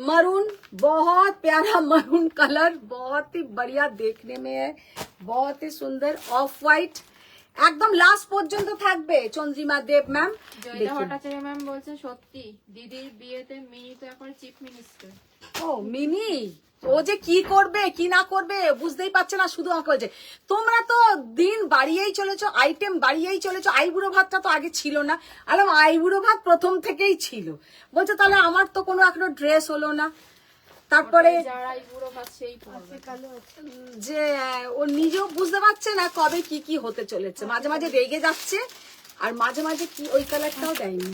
मरून बहुत प्यारा मरून कलर, बहुत ही बढ़िया देखने में है, बहुत ही सुंदर ऑफ वाइट, একদম লাস্ট পর্যন্ত থাকবে। চন্দ্রিমা দেব ম্যাম জয়দা ভট্টাচার্য ম্যাম বলছে সত্যি দিদির বিয়েতে মিনি তো এখন চিফ মিনিস্টার। ও মিনি ও যে কি করবে কি না করবে বুঝতেই পারছে না, শুধু আমাকে বলছে তোমরা তো দিন বাড়িয়েই চলেছো, আইটেম বাড়িয়েই চলেছো, আইবুড়ো ভাতটা তো আগে ছিল না। আলাম আইবুড়ো ভাত প্রথম থেকেই ছিল। বলছে তাহলে আমার তো কোনো এখনো ড্রেস হলো না। তারপরে যারাই বুড়ো ভাত সেই পড়বে। যে ও নিজেও বুঝতে পারছে না কবে কি কি হতে চলেছে, মাঝে মাঝে রেগে যাচ্ছে আর মাঝে মাঝে কি ওই কালারটাও দেয়নি।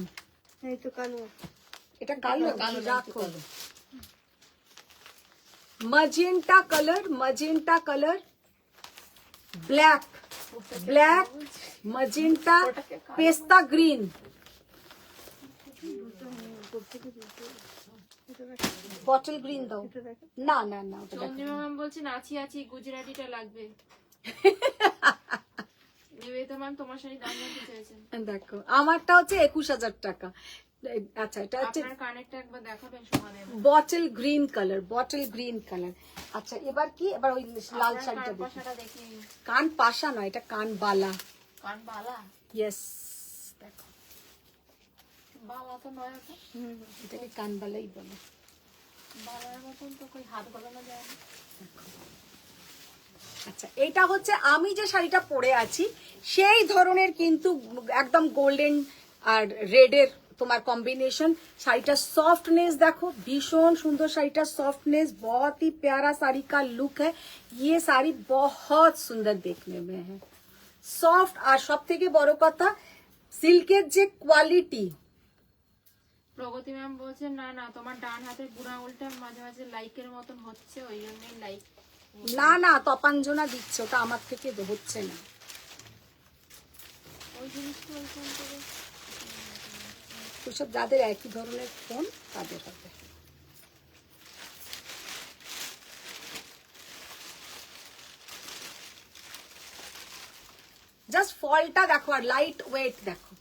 এটা কালো রাখো। Magenta colour black magenta pista green, bottle green दो ना ना ना। চন্দ্রিমা ম্যাম বলছে নাচি আছি গুজরাটিটা লাগবে। নিবেদিতা ম্যাম তোমার শাড়ি দাম জানতে চেয়েছেন। দেখো আমারটা হচ্ছে 21,000 টাকা। আচ্ছা এটা হচ্ছে আপনার কানেরটা একবার দেখাবেন সমানে। Bottle green colour. আচ্ছা এবার কি, এবার ওই লাল শাড়িটা দেখি। পাশাটা দেখি। কান পাশা নয়, এটা কান বালা। কান বালা? ইয়েস দেখো বালা তো নয় ওটা। এটাকে কান বালাই বলে। বালার মতন তো কই হাত গলানো যায় না। আচ্ছা এটা হচ্ছে আমি যে শাড়িটা পরে আছি সেই ধরনের, কিন্তু একদম গোল্ডেন আর রেডের তোমার কম্বিনেশন। শাড়িটা सॉफ्टनेस देखो, भीषण सुंदर শাড়িটা सॉफ्टनेस, बहुत ही प्यारा साड़ी का लुक है। ये साड़ी बहुत सुंदर देखने में है, सॉफ्ट আর সবথেকে বড় কথা সিল্কের যে কোয়ালিটি। প্রগতি ম্যাম বলছেন না না তোমার ডান হাতের বুড়া আঙুলটা মাঝে মাঝে লাইকের মতন হচ্ছে, ওই জন্যই লাইক। না না তপাঞ্জনা দিচ্ছে, ওটা আমার থেকে হচ্ছে না। ওই জিনিসটা ওইখান থেকে ওইসব যাদের একই ধরনের ফোন তাদের হবে। जस्ट फॉल्टा देखो और लाइट वेट देखो,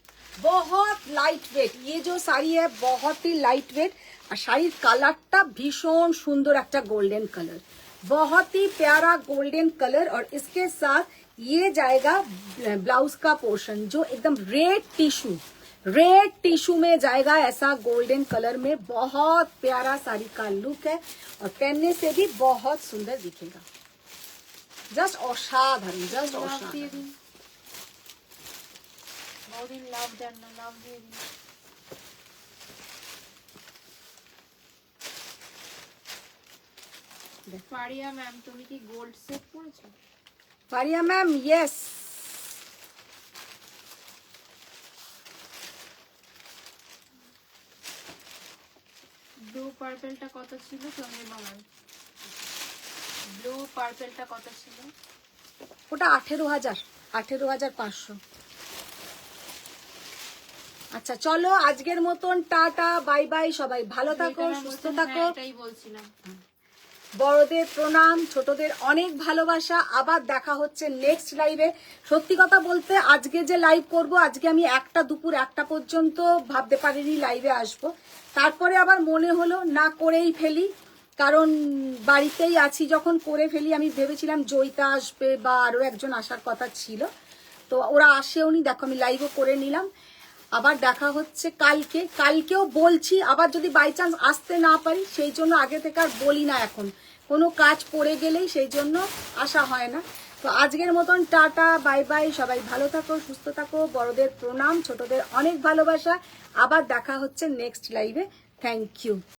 बहुत लाइट वेट। ये जो साड़ी है बहुत ही लाइट वेट और শাড়ির কালারটা ভীষণ সুন্দর একটা গোল্ডেন कलर, बहुत ही प्यारा गोल्डन कलर। और इसके साथ ये जाएगा ब्लाउज का पोर्शन जो एकदम रेड टिश्यू में जाएगा, ऐसा गोल्डन कलर में। बहुत प्यारा साड़ी का लुक है और पहनने से भी बहुत सुंदर दिखेगा। जस्ट असाधारण, जस्ट লাভ দিয়ে असाधारण। দিন। বহুদিন লাভ দেন না, লাভ দিয়ে দিন। ফারিয়া ম্যাম তুমি কি গোল্ড সেট পরেছো? পারিয়া ম্যাম ইয়েস। ব্লু পার্পেলটা কত ছিল চন্দ্রিমা ম্যাম? ব্লু পার্পেলটা কত ছিল? ওটা 18,000, 18,500। আচ্ছা চলো আজকের মতন টাটা বাই বাই, সবাই ভালো থাকো, এটা সুস্থ বলছেন, থাকো। হ্যাঁ, এটাই বলছিলাম। বড়দের প্রণাম, ছোটদের অনেক ভালোবাসা। আবার দেখা হচ্ছে নেক্সট লাইভে। সত্যি কথা বলতে আজকে যে লাইভ করব, আজকে আমি দুপুর 1টা পর্যন্ত ভাবতে পারিনি লাইভে আসব। তারপরে আবার মনে হলো না করেই ফেলি, কারণ বাড়িতেই আছি যখন করে ফেলি। আমি ভেবেছিলাম জয়িতা আসবে বা আরও একজন আসার কথা ছিল, তো ওরা আসেওনি। দেখো আমি লাইভও করে নিলাম। আবার দেখা হচ্ছে কালকেও বলছি, আবার যদি বাই চান্স আসতে না পারি সেই জন্য আগে থেকে আর বলি না। এখন কোনো কাজ পড়ে গেলেই সেই জন্য আসা হয় না। তো আজকের মতন টাটা বাই বাই, সবাই ভালো থাকো, সুস্থ থাকো। বড়দের প্রণাম, ছোটদের অনেক ভালোবাসা। আবার দেখা হচ্ছে নেক্সট লাইভে। Thank you.